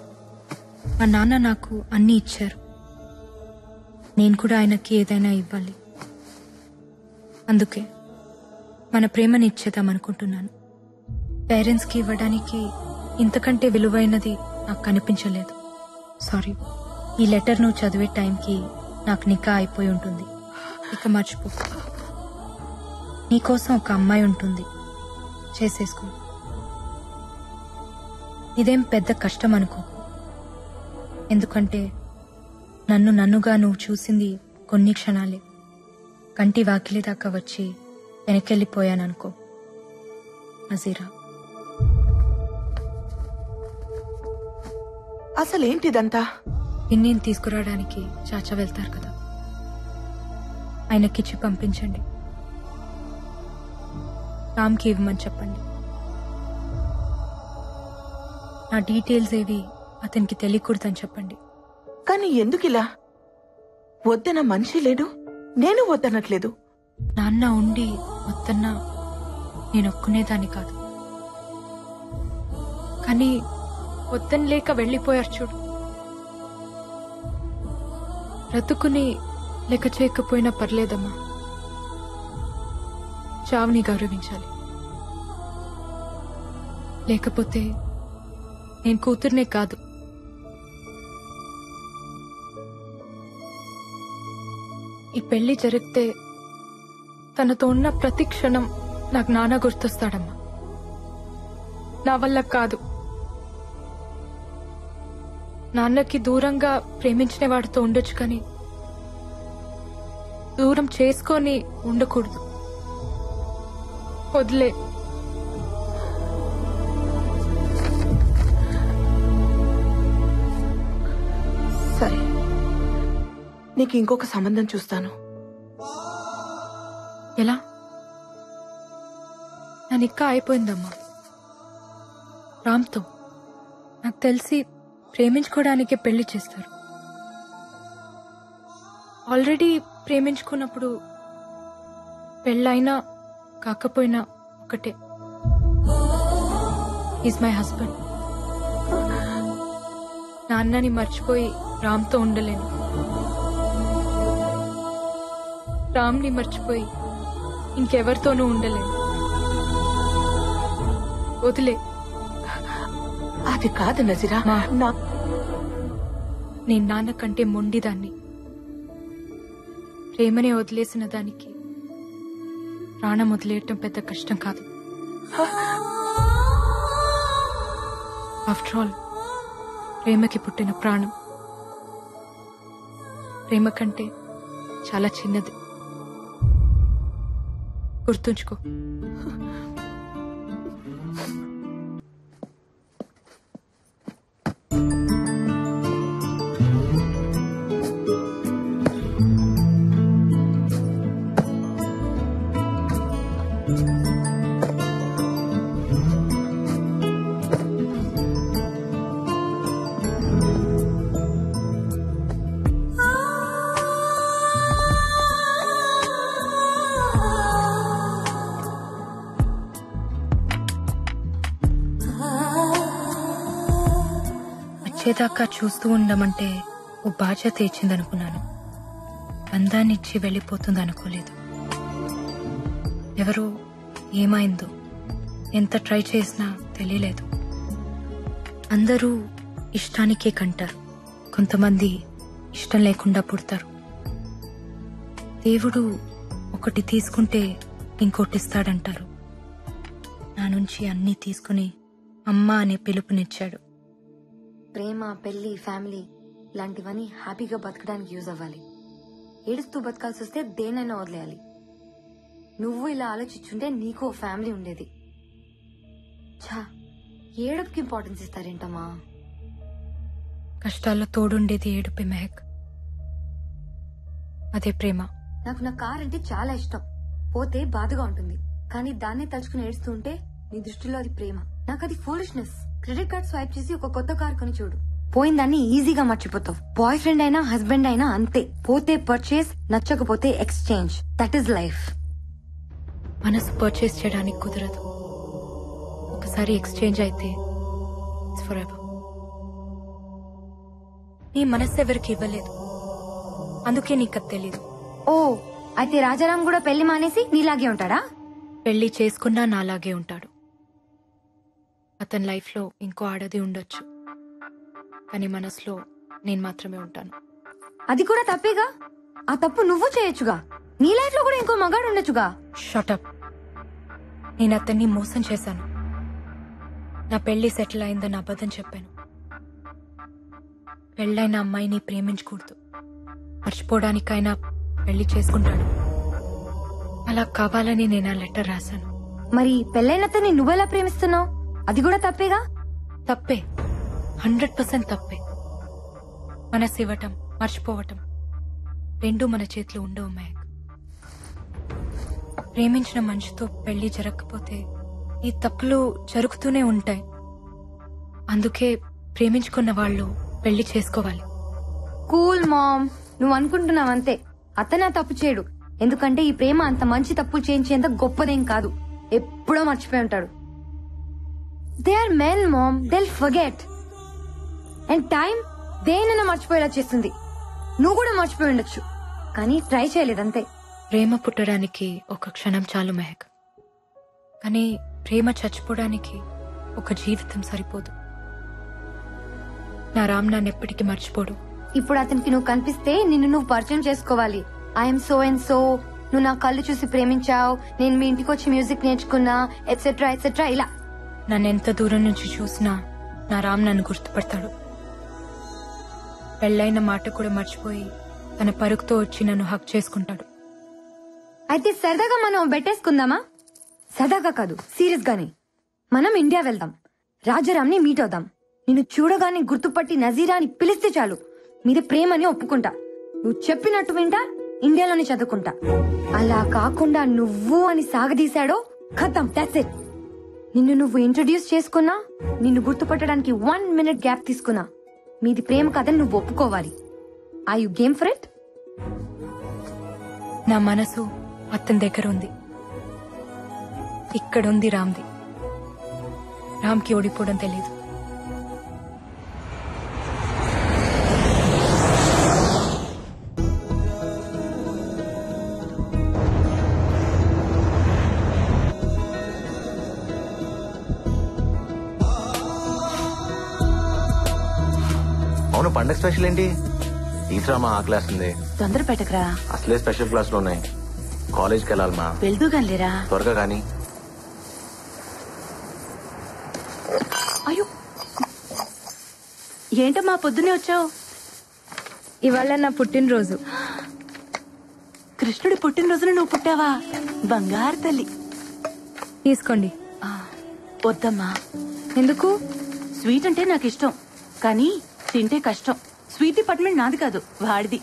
మా నాన్న నాకు అన్నీ ఇచ్చారు. నేను కూడా ఆయనకి ఏదైనా ఇవ్వాలి. అందుకే మన ప్రేమని ఇచ్చేద్దాం అనుకుంటున్నాను. పేరెంట్స్కి ఇవ్వడానికి ఇంతకంటే విలువైనది నాకు కనిపించలేదు. సారీ. ఈ లెటర్ నువ్వు చదివే టైంకి నాకు నికా అయిపోయి ఉంటుంది. ఇక మర్చిపో. నీకోసం ఒక అమ్మాయి ఉంటుంది, చేసేసుకో. ఇదేం పెద్ద కష్టం అనుకో. ఎందుకంటే నన్నుగా నువ్వు చూసింది కొన్ని క్షణాలే. కంటి వాకిలి దాకా వచ్చి వెనకెళ్ళిపోయాననుకో. నజీరా. అసలేంటిదంతా? పిన్నిని తీసుకురావడానికి చాచా వెళ్తారు కదా, ఆయనకిచ్చి పంపించండి. రామ్కి ఇవ్వమని చెప్పండి. నా డీటెయిల్స్ ఏవి అతనికి తెలియకూడదని చెప్పండి. కానీ ఎందుకిలా? వద్దన మనిషి లేడు, నేను వద్దనట్లేదు. నాన్న ఉండి వద్దన్నా నేను ఒక్కునేదాన్ని కాదు. కానీ వద్దని లేక వెళ్ళిపోయారు చూడు. బ్రతుకుని లెక్క చేయకపోయినా పర్లేదమ్మా. చావుని గౌరవించాలి. లేకపోతే నేను కూతుర్నే కాదు, ఈ పెళ్లి జరిగితే తనతో ఉన్న ప్రతి క్షణం నాకు నాన్న గుర్తొస్తాడమ్మా. నా వల్ల కాదు. నాన్నకి దూరంగా ప్రేమించిన వాడితో ఉండొచ్చు, కానీ దూరం చేసుకొని ఉండకూడదు. వదిలే. సరే, నీకు ఇంకొక సంబంధం చూస్తాను. ఎలా? నా నిక్కా అయిపోయిందమ్మా రామ్తో. నాకు తెలిసి ప్రేమించుకోవడానికే పెళ్లి చేస్తారు. ఆల్రెడీ ప్రేమించుకున్నప్పుడు పెళ్ళైనా కాకపోయినా ఒకటే. Is my husband. నాన్నని మర్చిపోయి రామ్తో ఉండలేను. రామ్ని మర్చిపోయి ఇంకెవరితోనూ ఉండలేను. వదిలే. అది కాదు నజీరా. నేను నాన్న కంటే మొండిదాన్ని. ప్రేమనే వదిలేసిన దానికి ప్రాణం వదిలేయటం పెద్ద కష్టం కాదు. ఆఫ్టర్ ఆల్ ప్రేమకి పుట్టిన ప్రాణం ప్రేమ కంటే చాలా చిన్నది. గుర్తుంచుకో. వచ్చేదాకా చూస్తూ ఉండమంటే ఓ బాధ్యత ఇచ్చిందనుకున్నాను. బంధాన్నిచ్చి వెళ్ళిపోతుంది అనుకోలేదు. ఎవరో ఏమైందో ఎంత ట్రై చేసినా తెలియలేదు. అందరూ ఇష్టానికే కంటారు, కొంతమంది ఇష్టం లేకుండా పుడతారు. దేవుడు ఒకటి తీసుకుంటే ఇంకోటిస్తాడంటారు. నా నుంచి అన్నీ తీసుకుని అమ్మ అనే పిలుపునిచ్చాడు. ప్రేమ, పెళ్లి, ఫ్యామిలీ లాంటివన్నీ హ్యాపీగా బతకడానికి యూజ్ అవ్వాలి. ఏడుస్తూ బతకాల్సి వస్తే దేనైనా వదిలేయాలి. నువ్వు ఇలా ఆలోచించుంటే నీకు ఓ ఫ్యామిలీ ఉండేది. ఛా, ఏడుపుకి ఇంపార్టెన్స్ ఇస్తారేంటమ్మా? కష్టాల్లో తోడుండేది ఏడుపే మెహక్. అదే ప్రేమ. నాకు నా కార్ అంటే చాలా ఇష్టం. పోతే బాధగా ఉంటుంది, కానీ దాన్నే తలుచుకుని ఏడుస్తూ ఉంటే నీ దృష్టిలో అది ప్రేమ. నాకు అది ఫూలిష్నెస్. క్రెడిట్ కార్డ్ స్వైప్ చేసి ఒక కొత్త కార్ కొని చూడు, పోయిందాన్ని ఈజీగా మర్చిపోతావు. బాయ్ ఫ్రెండ్ అయినా హస్బెండ్ అయినా అంతే. పోతే పర్చేస్, నచ్చకపోతే ఎక్స్చేంజ్. That is life. మనసు పర్చేస్ చేయడానికి కుదరదు. ఒకసారి ఎక్స్చేంజ్ అయితే ఇట్స్ ఫర్ ఎవర్. నీ మనసు ఎవరికి ఇవ్వలేదు, అందుకే నీకు అది తెలీదు. ఓ, అయితే రాజారాం కూడా పెళ్లి మానేసి నీలాగే ఉంటాడా? పెళ్లి చేసుకున్నా నాలాగే ఉంటాడు. అతని లైఫ్లో ఇంకో ఆడది ఉండొచ్చు, కానీ మనసులో నేను మాత్రమే ఉంటాను. అది కూడా తప్పేగా. ఆ తప్పు నువ్వు చేయొచ్చుగా. నీ లైఫ్ లో కూడా ఇంకో మగాడు ఉండొచ్చుగా. షటప్. నేను అతన్ని మోసం చేశాను. నా పెళ్లి సెటిల్ అయిందని అబద్ధం చెప్పాను. పెళ్ళైన అమ్మాయిని ప్రేమించకూడదు, మర్చిపోవడానికైనా పెళ్లి చేసుకుంటాడు. అలా కావాలని నేను ఆ లెటర్ రాశాను. మరి పెళ్ళైనతని నువ్వెలా ప్రేమిస్తున్నావు? అది కూడా తప్పేగా. తప్పే, 100% తప్పే. మనసు ఇవ్వటం, మర్చిపోవటం రెండూ మన చేతిలో ఉండవు మహక్. ప్రేమించిన మనిషితో పెళ్లి జరగకపోతే ఈ తప్పులు జరుగుతూనే ఉంటాయి. అందుకే ప్రేమించుకున్న వాళ్ళు పెళ్లి చేసుకోవాలి. కూల్ మామ్, నువ్వు అనుకుంటున్నావంతే. అతనే తప్పు చేయడు. ఎందుకంటే ఈ ప్రేమ అంత మంచి తప్పులు చేయించేంత గొప్పదేం కాదు. ఎప్పుడో మర్చిపోయి ఉంటాడు. They are men mom, they'll forget. And time దేనైనా మర్చిపోయేలా చేస్తుంది. నువ్వు కూడా మర్చిపోయి ఉండొచ్చు, కానీ ట్రై చేయలేదంతే. ప్రేమ పుట్టడానికి ఒక క్షణం చాలు మెహక్, కానీ ప్రేమ చచ్చిపోవడానికి ఒక జీవితం సరిపోదు. నా రామ్ నన్ను ఎప్పటికీ మర్చిపోడు. ఇప్పుడు అతనికి నువ్వు కనిపిస్తే నిన్ను నువ్వు పరిచయం చేసుకోవాలి. ఐఎమ్ సో అండ్ సో, నువ్వు నా కళ్ళు చూసి ప్రేమించావు, నేను మీ ఇంటికి వచ్చి మ్యూజిక్ నేర్చుకున్నా, ఎట్సెట్రా ఎట్సెట్రా. ఇలా నన్ను ఎంత దూరం నుంచి చూసినా నా రామ్ నన్ను గుర్తుపడతాడు. పెళ్ళైన మాట కూడా మర్చిపోయి తన పరుగుతో వచ్చి నన్ను హక్ చేసుకుంటాడు. అయితే సరదాగా మనం బెట్టేసుకుందామా? సరదాగా కాదు, సీరియస్ గానే. మనం ఇండియా వెళ్దాం, రాజారాం ని మీట్ అవుదాం. నిన్ను చూడగానే గుర్తుపట్టి నజీరా అని పిలిస్తే చాలు, మీద ప్రేమని ఒప్పుకుంటా. నువ్వు చెప్పినట్టు వింటా, ఇండియాలోనే చదువుకుంటా. అలా కాకుండా నువ్వు అని సాగదీశాడో ఖతం, దట్స్ ఇట్. నిన్ను నువ్వు ఇంట్రొడ్యూస్ చేసుకున్నా, నిన్ను గుర్తుపట్టడానికి 1 minute గ్యాప్ తీసుకున్నా, మీది ప్రేమ కథని నువ్వు ఒప్పుకోవాలి. Are you game for it? నా మనసు అతని దగ్గర ఉంది, ఇక్కడుంది రామ్ది. రామ్కి ఓడిపోవడం తెలీదు. అవును, పండగ స్పెషల్ ఏంటి? తీసరా మా ఆ క్లాస్ ఉంది. తొందర పెట్టకరా, అసలే స్పెషల్ క్లాసులు ఉన్నాయి. కాలేజ్కి వెళ్ళాలి మా. వెళ్దూగానిలేరా. త్వరగా కానీ. అయ్యో, ఏంటమ్మా పొద్దునే వచ్చావు? ఇవాళ నా పుట్టినరోజు. కృష్ణుడి పుట్టినరోజున నువ్వు పుట్టావా? బంగారు తల్లి. తీసుకోండి. వద్దమ్మా. ఎందుకు? స్వీట్ అంటే నాకు ఇష్టం, కానీ తింటే కష్టం. స్వీట్ డిపార్ట్మెంట్ నాది కాదు, వాడిది.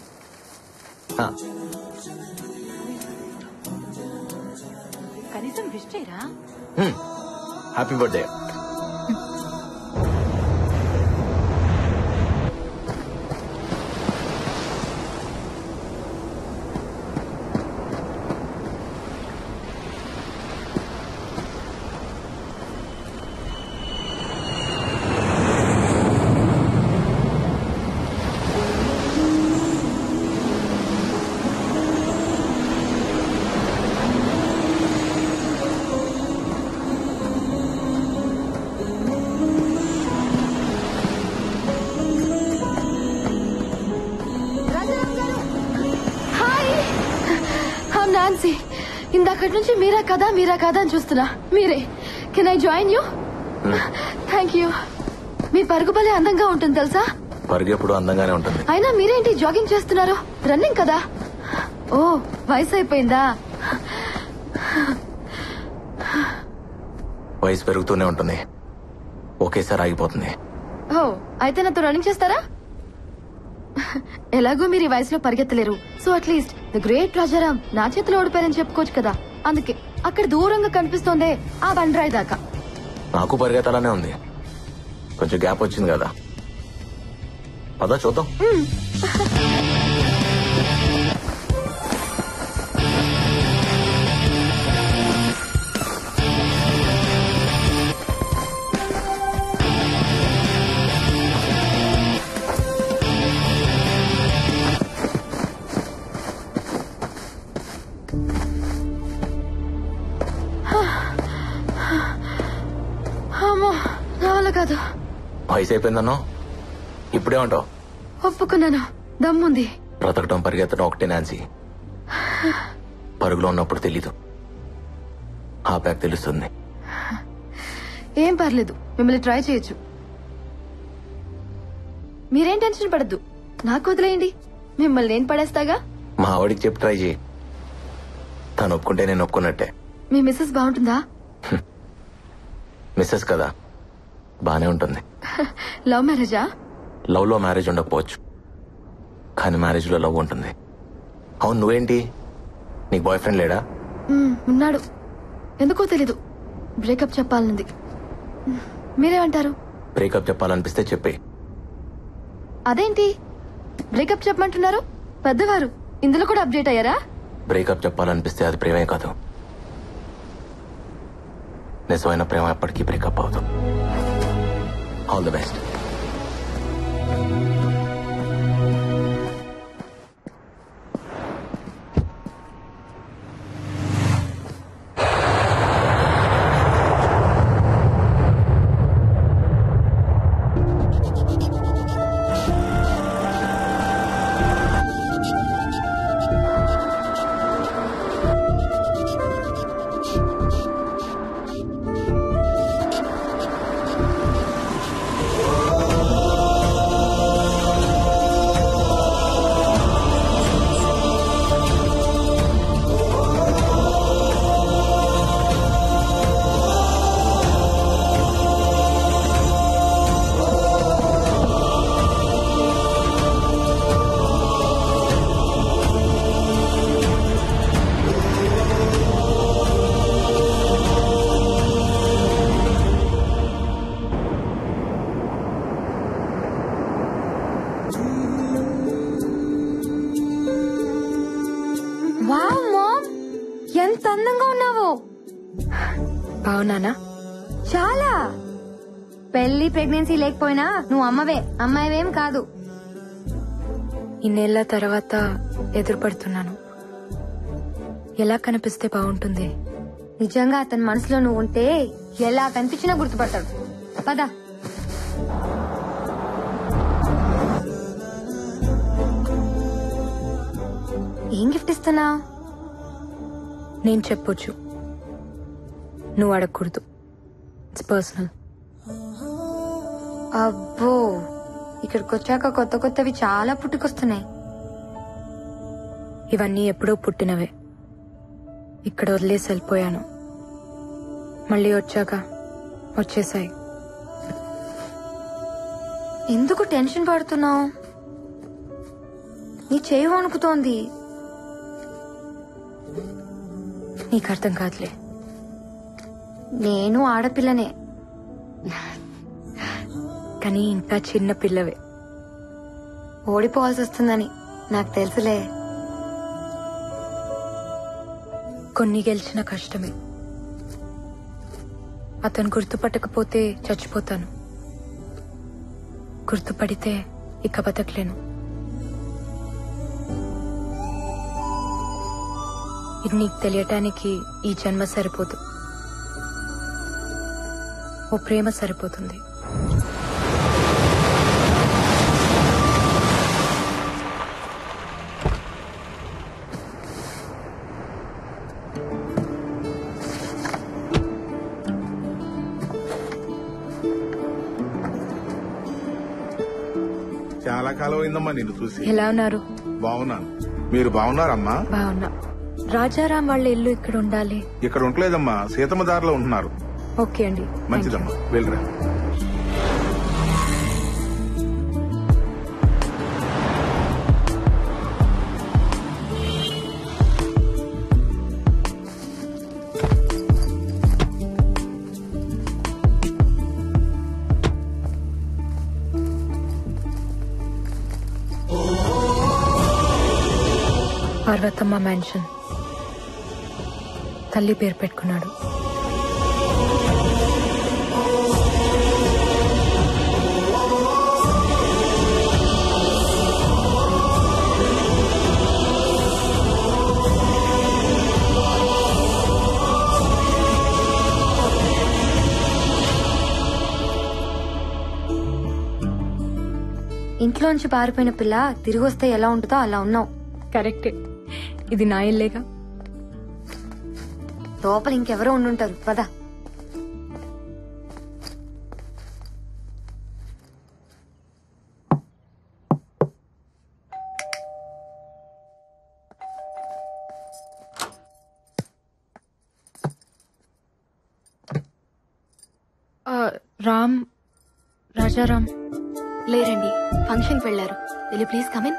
కనీసం విష్ చేయరా. Happy birthday. నాన్సీ, ఇందాకటి నుంచి మీరా కదా అని చూస్తున్నా. మీరే. Can I join you? Thank you. మీ పరుగు భలే అందంగా ఉంటుంది తెలుసా? పరుగు ఎప్పుడు అందంగానే ఉంటుంది. అయినా మీరేంటి జాగింగ్ చేస్తున్నారు? రన్నింగ్ కదా? ఓ, వయసు అయిపోయిందా? వయసు పెరుగుతూనే ఉంటుంది, ఒకేసారి ఆగిపోతుంది. ఓ, అయితే నాతో రన్నింగ్ చేస్తారా? ఎలాగో మీరు ఈ వయసులో పరిగెత్తలేరు, so at least the great Rajaram నా చేతిలో ఓడిపోయారని చెప్పుకోవచ్చు కదా. అందుకే అక్కడ దూరంగా కనిపిస్తోందే ఆ బండరాయి దాకా. నాకు పరిగెత్తాలనే ఉంది, కొంచెం గ్యాప్ వచ్చింది కదా. పదా చూద్దాం. అమ్మో నా వల్ల కాదు. వయసు అయిపోయిందన్నో ఇప్పుడే ఉంటావు. ఒప్పుకున్నాను, దమ్ముంది. బ్రతకటం పరిగెత్తడం ఒకటే నాన్సీ. పరుగులో ఉన్నప్పుడు తెలీదు, ఆపాక తెలుస్తుంది. ఏం పర్లేదు, మిమ్మల్ని ట్రై చేయొచ్చు. మీరేం టెన్షన్ పడద్దు, నాకు వదిలేయండి. మిమ్మల్ని నేను పడేస్తాగా. మా ఆవిడికి చెప్పి ట్రై చేయి. తను ఒప్పుకుంటే నేను ఒప్పుకున్నట్టే. మీ మిస్సెస్ బాగుంటుందా? మిస్సెస్ కదా, బానే ఉంటుంది. లవ్ మ్యారేజా? లవ్ లో మ్యారేజ్ ఉండకపోవచ్చు, కానీ మ్యారేజ్ లో లవ్ ఉంటుంది. అవును, నువ్వేంటి, నీకు బాయ్ ఫ్రెండ్ లేడా? ఉన్నాడు, ఎందుకో తెలీదు. బ్రేకప్ చెప్పాలనుంది. మీరేమంటారు? బ్రేకప్ చెప్పాలనిపిస్తే చెప్పే. అదేంటి బ్రేకప్ చెప్పమంటున్నారు? పెద్దవారు ఇందులో కూడా అప్డేట్ అయ్యారా? బ్రేకప్ చెప్పాలనిపిస్తే అది ప్రేమే కాదు. నిజమైన ప్రేమ ఎప్పటికీ బ్రేకప్ అవుతుంది. All the best. ఎంత అందంగా ఉన్నావు. బావున్నానా? చాలా. పెళ్లి ప్రెగ్నెన్సీ లేకపోయినా నువ్వు అమ్మవే, అమ్మాయివేం కాదు. ఇన్నేళ్ల తర్వాత ఎదురుపడుతున్నాను. ఎలా కనిపిస్తే బాగుంటుంది? నిజంగా అతని మనసులో నువ్వు ఉంటే ఎలా కనిపించినా గుర్తుపడతాడు. పద. ఏం గిఫ్ట్ ఇస్తున్నా? నేను చెప్పొచ్చు, నువ్వు అడగకూడదు. It's personal. అబ్బో, ఇక్కడికి వచ్చాక కొత్త కొత్తవి చాలా పుట్టుకొస్తున్నాయి. ఇవన్నీ ఎప్పుడో పుట్టినవే. ఇక్కడ వదిలేసి వెళ్ళిపోయాను, మళ్ళీ వచ్చాక వచ్చేసాయి. ఎందుకు టెన్షన్ పడుతున్నావు? నీ చేయి వణుకుతోంది. నీకు అర్థం కాదులే. నేను ఆడపిల్లనే, కానీ ఇంకా చిన్న పిల్లవే. ఓడిపోవాల్సి వస్తుందని నాకు తెలుసులే. కొన్ని గెలిచిన కష్టమే. అతను గుర్తుపట్టకపోతే చచ్చిపోతాను, గుర్తుపడితే ఇక బతకలేను. ఇది నీకు తెలియటానికి ఈ జన్మ సరిపోదు, ఓ ప్రేమ సరిపోతుంది. చాలా కాలం అయిందమ్మా నిన్ను చూసి. ఎలా ఉన్నారు? బాగున్నాను, మీరు బాగున్నారమ్మా? బాగున్నా. రాజారాం వాళ్ళ ఇల్లు ఇక్కడ ఉండాలి. ఇక్కడ ఉండలేదమ్మా, సీతమ్మ దారిలో ఉంటున్నారు. ఓకే అండి, మంచిదమ్మా, వెళ్ళరా. పార్వతమ్మ మ్యాన్షన్. తల్లి పేరు పెట్టుకున్నాడు. ఇంట్లోంచి పారిపోయిన పిల్ల తిరిగి వస్తే ఎలా ఉంటుందో అలా ఉన్నావు. కరెక్టే, ఇది నా ఇల్లేగా. లోపల ఇంకెవరో ఉండుంటారు. పద. రామ్, రాజారాం లేరండి, ఫంక్షన్ కి వెళ్లారు. Will you please come in?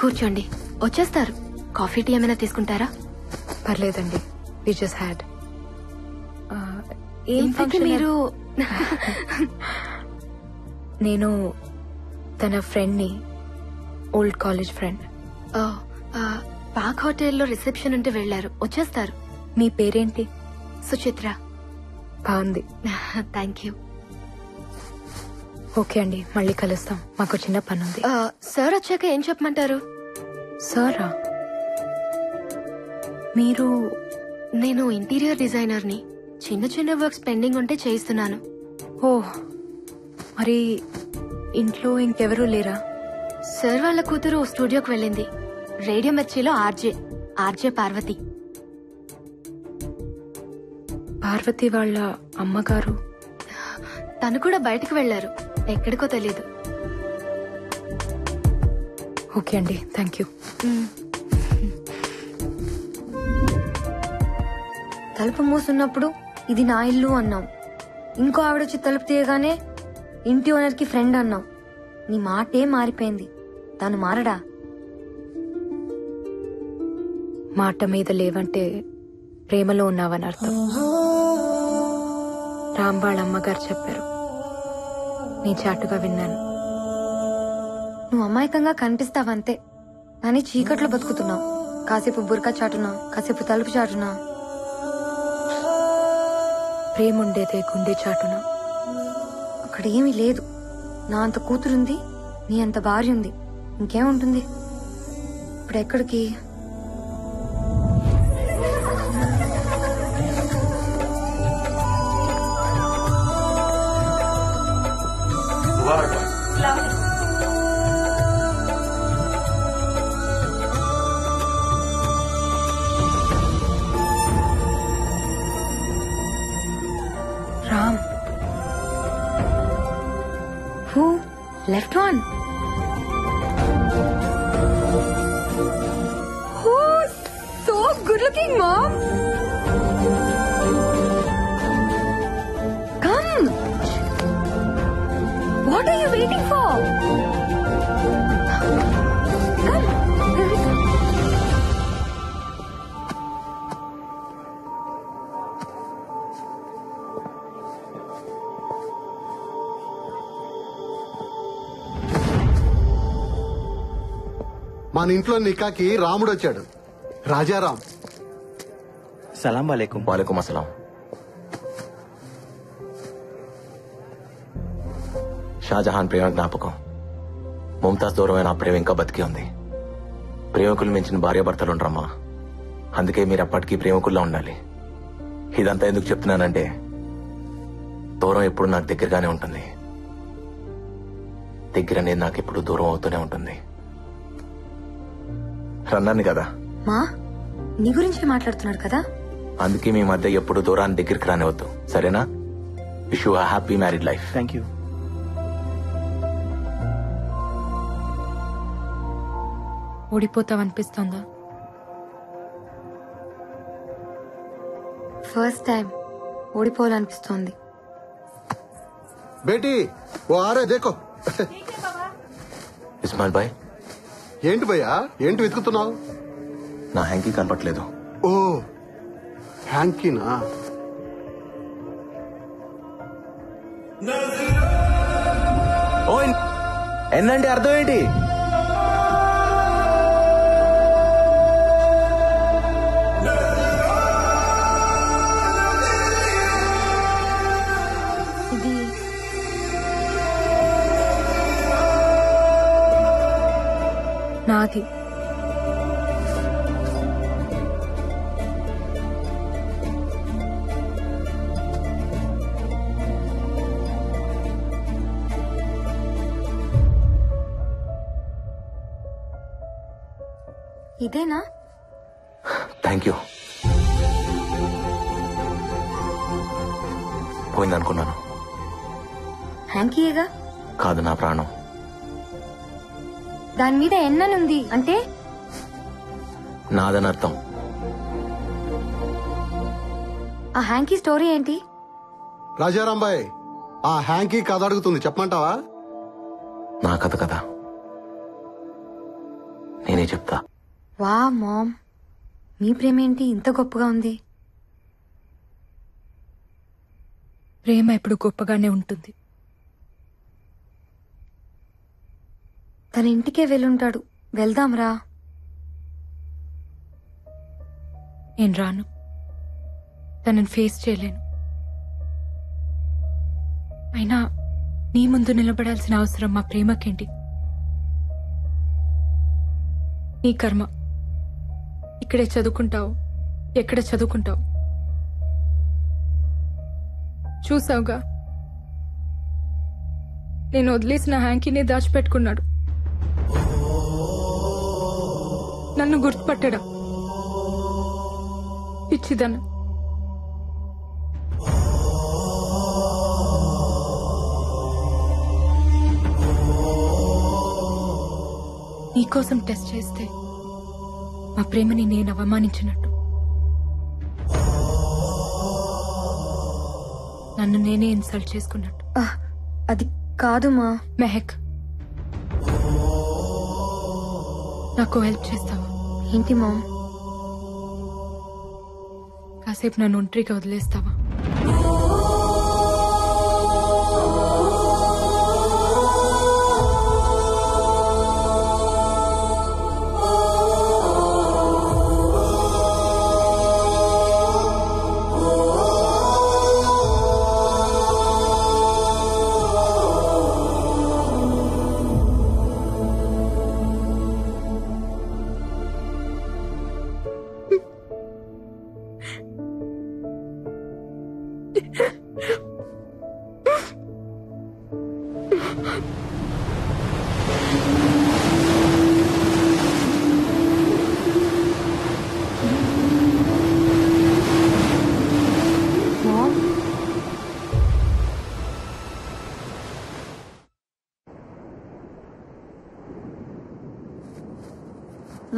కూర్చోండి, వచ్చేస్తారు. కాఫీ టీ ఏమైనా తీసుకుంటారా? పర్లేదండి, వి జస్ట్ హ్యాడ్. ఏంటి మీరు? నేను తన ఫ్రెండ్ ని, ఓల్డ్ కాలేజ్ ఫ్రెండ్. పాక్ హోటల్లో రిసెప్షన్ ఉంటే వెళ్లారు, వచ్చేస్తారు. మీ పేరేంటి? సుచిత్ర. బాగుంది. Thank you. ఓకే అండి, మళ్ళీ కలుస్తాం. మాకు చిన్న పని ఉంది. సార్ వచ్చాక ఏం చెప్పమంటారు? సారా? మీరు? నేను ఇంటీరియర్ డిజైనర్ ని. చిన్న చిన్న వర్క్స్ పెండింగ్ ఉంటే చేయిస్తున్నాను. ఓ, మరి ఇంట్లో ఇంకెవరూ లేరా? సార్ వాళ్ళ కూతురు స్టూడియోకి వెళ్ళింది. రేడియో మిర్చిలో ఆర్జే పార్వతి. పార్వతి వాళ్ళ అమ్మగారు? తను కూడా బయటకు వెళ్లారు, ఎక్కడికో తెలీదు. ఓకే అండి, థ్యాంక్ యూ. తలుపు మూసున్నప్పుడు ఇది నా ఇల్లు అన్నాం. ఇంకో ఆవిడొచ్చి తలుపు తీయగానే ఇంటి ఓనర్ కి ఫ్రెండ్ అన్నాం. నీ మాటే మారిపోయింది. తను మారడా? మాట మీద లేవంటే ప్రేమలో ఉన్నావని అర్థం. రామ్ వాళ్ళ అమ్మగారు చెప్పారు, నీ చాటుగా విన్నాను. నువ్వు అమాయకంగా కనిపిస్తావంతే, కానీ చీకట్లో బతుకుతున్నావు. కాసేపు బుర్కా చాటునా, కాసేపు తలుపు చాటునా. ప్రేముండేదే గుండె చాటునా. అక్కడ ఏమీ లేదు. నా అంత కూతురుంది, నీ అంత భార్య ఉంది, ఇంకేముంటుంది? ఇప్పుడు ఎక్కడికి? Ram. Who? Left one. Oh, so good looking, Mom. Come. What are you waiting for? Come. మన ఇంట్లో నికాకి రాముడు వచ్చాడు, రాజారాం. సలాం వాలేకుం. వాలేకుం అస్సలాం. షాజహాన్ ప్రేమ జ్ఞాపకం. ముంతాజ్ దూరమైన ఆ ప్రేమ ఇంకా బతికి ఉంది. ప్రేమికులు మించిన భార్యాభర్తలు ఉండరమ్మా. అందుకే మీరు అప్పటికీ ప్రేమికుల్లో ఉండాలి. ఇదంతా ఎందుకు చెప్తున్నానంటే, దూరం ఎప్పుడు నాకు దగ్గరగానే ఉంటుంది. దగ్గర అనేది నాకు ఎప్పుడు దూరం అవుతూనే ఉంటుంది. రన్నాను కదా, మా నీ గురించి మాట్లాడుతున్నాడు కదా. అందుకే మీ మధ్య ఎప్పుడు దూరాన్ని దగ్గరికి రానివద్దు, సరేనా? Wish you happy married life. Thank you. ఓడిపోతావనిపిస్తోందా? ఫస్ట్ టైం ఓడిపోవాలనిపిస్తోంది. బేటీ ఓ ఆరే దేకో. ఇస్మాయిల్ భాయ్. ఏంటి భయ్యా, ఏంటి వెతుకుతున్నావు? నా హ్యాంకీ కనపట్లేదు. ఓ హ్యాంకీనా? ఓ ఎన్నంటే అర్థం ఏంటి? ఇది నాది. ఇదేనా? Thank you. పోయిందనుకున్నాను. హ్యాంకీయేగా. కాదు, నా ప్రాణం. దాని మీద ఎన్ననుంది అంటే నాదని అర్థం. ఆ హ్యాంకీ స్టోరీ ఏంటి? రాజారాంబాయ్, ఆ హ్యాంకీ కథ అడుగుతుంది, చెప్పమంటావా? నా కథ కదా, నేనే చెప్తా. వా మామ్, మీ ప్రేమ ఏంటి ఇంత గొప్పగా ఉంది? ప్రేమ ఎప్పుడు గొప్పగానే ఉంటుంది. తన ఇంటికే వెళ్ళుంటాడు. వెళ్దాంరా. నేను రాను. తనని ఫేస్ చేయలేను. అయినా నీ ముందు నిలబడాల్సిన అవసరం మా ప్రేమకేంటి? నీ కర్మ. ఇక్కడే చదువుకుంటావు, ఎక్కడ చదువుకుంటావు. చూసావుగా, నేను వదిలేసిన హ్యాంకీనే దాచిపెట్టుకున్నాడు. నన్ను గుర్తుపట్టడా? పిచ్చిదన్న. నీకోసం టెస్ట్ చేస్తే మా ప్రేమని నేను అవమానించినట్టు. నన్ను నేనే ఇన్సల్ట్ చేసుకున్నట్టు. అది కాదు మా. మెహక్, నాకు హెల్ప్ చేస్తావా? ఏంటి మా? కాసేపు నన్ను ఒంటరిగా వదిలేస్తావా?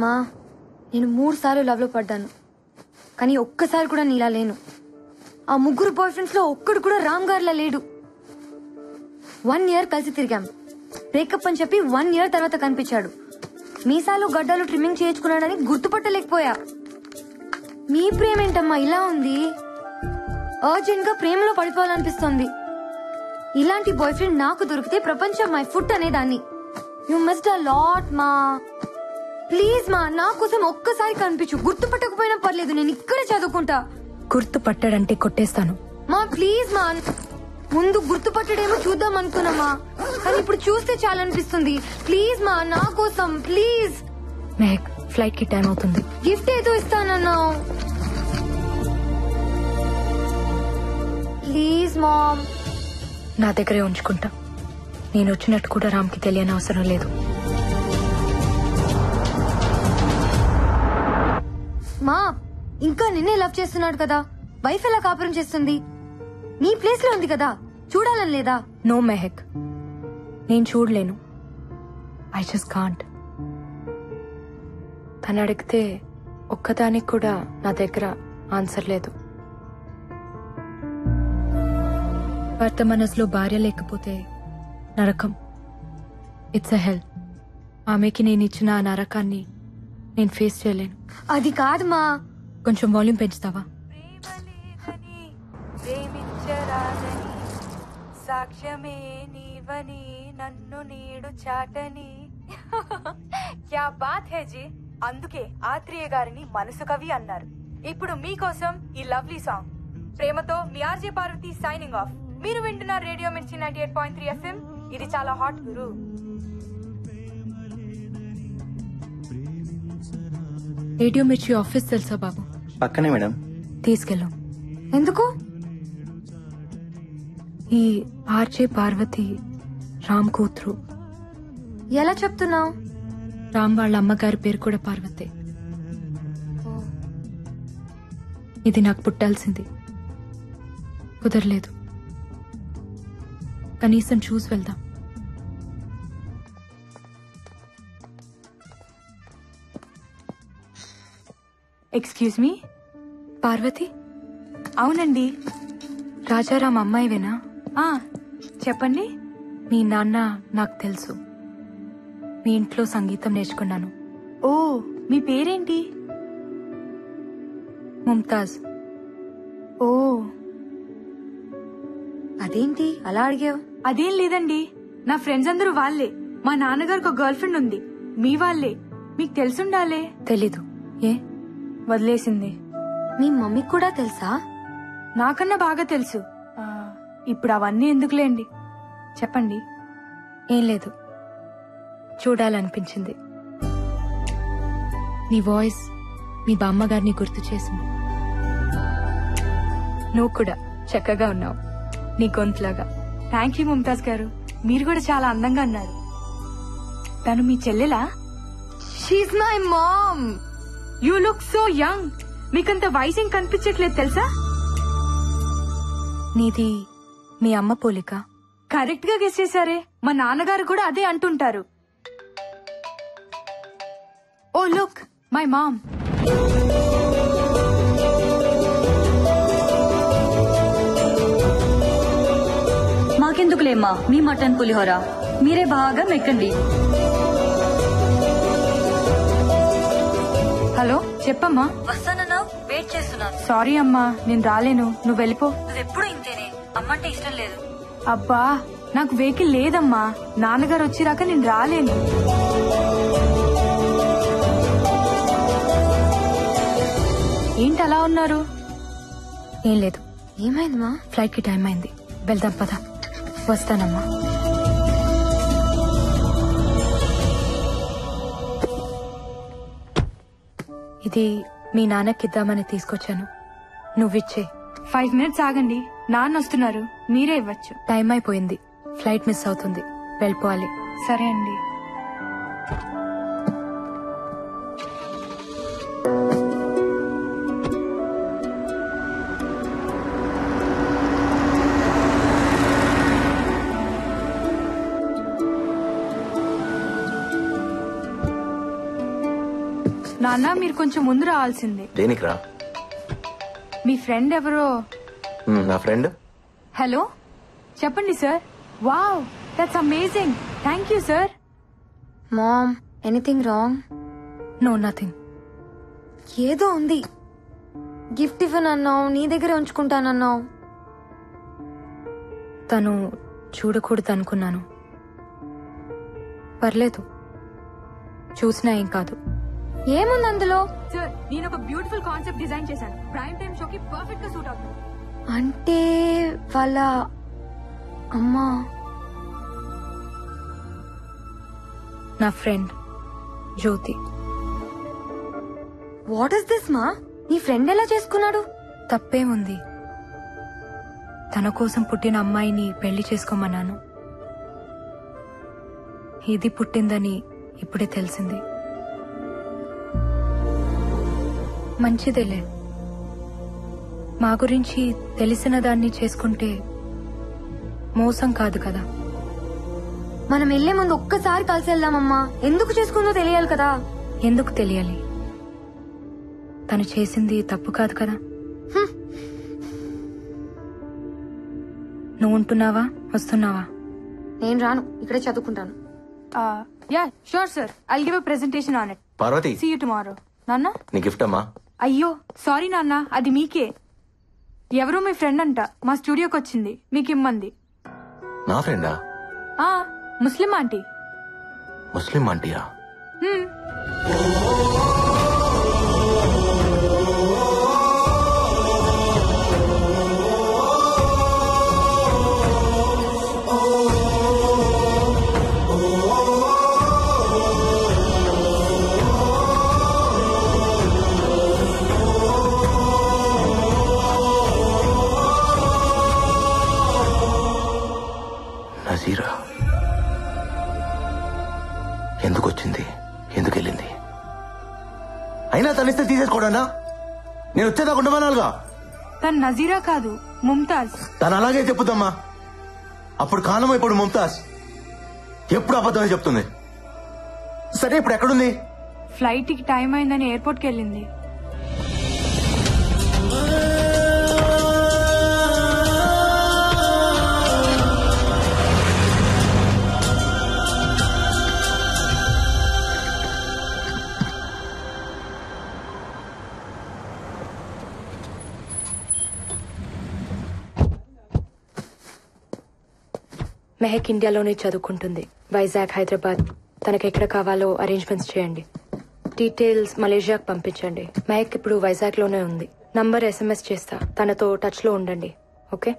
మా, నేను 3 సార్లు లవ్ లో పడ్డాను, కానీ ఒక్కసారి కూడా నీలా లేను. ఆ 3 బాయ్ ఫ్రెండ్స్ లో ఒక్కడు కూడా రామ్ గారిలా లేడు. 1 year కలిసి తిరిగాం. బ్రేకప్ అని చెప్పి 1 year తర్వాత కనిపించాడు. మీసాలు గడ్డలు ట్రిమ్మింగ్ చేయించుకున్నాడని గుర్తుపట్టలేకపోయా. మీ ప్రేమ ఏంటమ్మా ఇలా ఉంది? అర్జెంట్ గా ప్రేమలో పడిపోవాలనిపిస్తోంది. ఇలాంటి బాయ్ ఫ్రెండ్ నాకు దొరికితే ప్రపంచం మై ఫుట్ అనేదాన్ని. యు మిస్డ్ అ లాట్ మా. ప్లీజ్ మా, నా కోసం ఒక్కసారి కనిపించు. గుర్తుపట్టకపోయినా పర్లేదు, నేను ఇక్కడే చదువుకుంటా. గుర్తుపట్టాడంటే కొట్టేస్తాను. మా ప్లీజ్ మా. ముందు గుర్తుపట్టడేమో చూద్దాం అనుకున్నామా, కానీ ఇప్పుడు చూస్తే చాలా అనిపిస్తుంది. ప్లీజ్ మా, నా కోసం ప్లీజ్. మెహక్, ఫ్లైట్ కి టైం అవుతుంది. గిఫ్ట్ ఏదో ఇస్తానన్నావు. Please ma'am. నా దగ్గరే ఉంచుకుంటా. నేను వచ్చినట్టు కూడా రామ్కి తెలియని అవసరం లేదు. మా, ఇంకా నిన్నే లవ్ చేస్తున్నాడు కదా, వైఫ్ ఎలా కాపురం చేస్తుంది? నీ ప్లేస్ లో ఉంది కదా, చూడాలని లేదా? నో మెహక్, నేను చూడలేను. I just can't. తను అడిగితే ఒక్కదానికి కూడా నా దగ్గర ఆన్సర్ లేదు. భర్త మనసులో భార్య లేకపోతే నరకం. ఇట్స్ అ హెల్. ఆమెకి నేను ఇచ్చిన ఆ నరకాన్ని నేను ఫేస్ చేయలేను. అది కాదు మా. కొంచెం వాల్యూమ్ పెంచుతావా? ప్రేమించరాదని సాక్ష్యమే నీవని నన్ను నీడు చాటని. క్యా బాత్ హే జీ. అందుకే ఆత్రేయ గారిని మనసు కవి అన్నారు. ఇప్పుడు మీకోసం ఈ లవ్లీ సాంగ్. ప్రేమతో మీ ఆర్జే పార్వతి సైనింగ్ ఆఫ్. మీరు వింటున్నారు రేడియో మిర్చి 98.3 FM. ఇది చాలా హాట్ గురు. రేడియో మిర్చి ఆఫీస్ తెలుసా బాబు? పక్కనే మేడం. తీసుకెళ్ళు. ఎందుకు? ఈ ఆర్జే పార్వతి రామ్ కూతురు. ఎలా చెప్తున్నావు? రామ్ వాళ్ళ అమ్మగారి పేరు కూడా పార్వతి. ఇది నాకు పుట్టాల్సింది, కుదరలేదు. కనీసం చూసి వెళ్దాం. Excuse me, Parvati? అవునండి. రాజారాం అమ్మాయివేనా? చెప్పండి. మీ నాన్న నాకు తెలుసు. మీ ఇంట్లో సంగీతం నేర్చుకున్నాను. ఓ, మీ పేరేంటి? ముంతాజ్. ఓ, అదేంటి అలా అడిగావు? అదేం లేదండి, నా ఫ్రెండ్స్ అందరూ వాళ్ళే. మా నాన్నగారికి ఒక గర్ల్ ఫ్రెండ్ ఉంది, మీ వాళ్ళే. మీకు తెలుసుండాలే. తెలీదు. ఏ? వదిలేసింది. మీ మమ్మీకి కూడా తెలుసా? నాకన్నా బాగా తెలుసు. ఇప్పుడు అవన్నీ ఎందుకులేండి, చెప్పండి. ఏం లేదు, చూడాలనిపించింది. నీ వాయిస్ మీ బామ్మగారిని గుర్తు చేసింది. నువ్వు కూడా చక్కగా ఉన్నావు, నీ గొంతులాగా. థ్యాంక్ యూ ముంతాజ్ గారు, మీరు కూడా చాలా అందంగా ఉన్నారు. తను మీ చెల్లెలా? She's my mom. You look so young. మీకంత వయసేం కనిపించట్లేదు తెలుసా? నీది మీ అమ్మ పోలిక. కరెక్ట్ గా గెస్ చేశారే. మా నాన్నగారు కూడా అదే అంటుంటారు. Oh look, my mom. మాకెందుకులేమ్మా మీ మటన్ పులిహోర, మీరే బాగా మెక్కండి. హలో, చెప్పమ్మా. వస్తానన్నా, వెయిట్ చేస్తున్నాను. సారీ అమ్మా, నేను రాలేను, నువ్వు వెళ్ళిపో. నువ్వెప్పుడు ఇంతేనే, అమ్మంటే ఇష్టం లేదు. అబ్బా, నాకు వెహికల్ లేదమ్మా. నాన్నగారు వచ్చిరాక నేను రాలేను. ఏంటి అలా ఉన్నారు? ఏం లేదు. ఏమైందమ్మా? ఫ్లైట్ కి టైం అయింది, వెళ్దాం పద. వస్తానమ్మా. ఇది మీ నాన్నకిద్దామని తీసుకొచ్చాను, నువ్విచ్చే. 5 minutes ఆగండి, నాన్న వస్తున్నారు, మీరే ఇవ్వచ్చు. టైం అయిపోయింది, ఫ్లైట్ మిస్ అవుతుంది, వెళ్ళిపోవాలి. సరే అండి. నాన్న, మీరు కొంచెం ముందు రావాల్సింది. దేనికిరా? మీ ఫ్రెండ్ ఎవరో. నా ఫ్రెండ్. హలో, చెప్పండి sir. Wow, that's amazing. Thank you sir. Mom, anything wrong? No, nothing. ఏదో ఉంది. గిఫ్ట్ ఇవ్వనన్నావు, నీ దగ్గర ఉంచుకుంటానన్నావు. తను చూడకూడదు అనుకున్నాను. పర్లేదు, చూసినా ఏం కాదు. ఏముంది అందులో? సార్, నేను ఒక బ్యూటిఫుల్ కాన్సెప్ట్ డిజైన్ చేశాను, ప్రైమ్ టైమ్ షోకి పర్ఫెక్ట్ గా సూట్ అవుతుంది. అంటే వాళ్ళ అమ్మా? నా friend Jyoti. What is this ma? నీ ఫ్రెండ్ ఎలా చేసుకున్నాడు? తప్పేముంది, తన కోసం పుట్టిన అమ్మాయిని పెళ్లి చేసుకోమన్నాను. ఇది పుట్టిందని ఇప్పుడే తెలిసింది. మంచిదేలే, మా గురించి తెలిసిన దాన్ని చేసుకుంటే మోసం కాదు కదా. మనం వెళ్లే ముందు ఒక్కసారి కలిసి వెళ్దామమ్మా. ఎందుకు చేసుకుందో తెలియాలి కదా. ఎందుకు తెలియాలి? తను చేసింది తప్పు కాదు కదా. నువ్వు ఉంటున్నావా, వస్తున్నావా? నేను రాను, ఇక్కడే చదువుకుంటాను. Yeah sure sir, I'll give a presentation on it. Parvati, see you tomorrow. నాన్న, నీ గిఫ్ట్ అమ్మా. అయ్యో సారీ నాన్న, అది మీకే. ఎవరో మీ ఫ్రెండ్ అంట, మా స్టూడియోకి వచ్చింది, మీకు ఇమ్మంది. నా ఫ్రెండా? ముస్లిం ఆంటీ. ముస్లిం ఆంటీయా? నజీరా ఎందుకు వచ్చింది, ఎందుకు వెళ్ళింది? అయినా తనిస్తే తీసేసుకోవడానా? నేను వచ్చేదాకా ఉండమనాలిగా. తను నజీరా కాదు, ముంతాజ్. తను అలాగే చెప్పుదమ్మా. అప్పుడు కాలం, ఇప్పుడు ముంతాజ్. ఎప్పుడు అబద్ధమే చెప్తుంది. సరే ఇప్పుడు ఎక్కడుంది? ఫ్లైట్ కి టైం అయిందని ఎయిర్పోర్ట్ కి వెళ్ళింది. మెహక్ ఇండియాలోనే చదువుకుంటుంది. వైజాగ్, హైదరాబాద్ తనకెక్కడ కావాలో అరేంజ్మెంట్స్ చేయండి. డీటెయిల్స్ మలేషియాకు పంపించండి. మెహక్ ఇప్పుడు వైజాగ్ లోనే ఉంది. నంబర్ SMS చేస్తా, తనతో టచ్ లో ఉండండి. Okay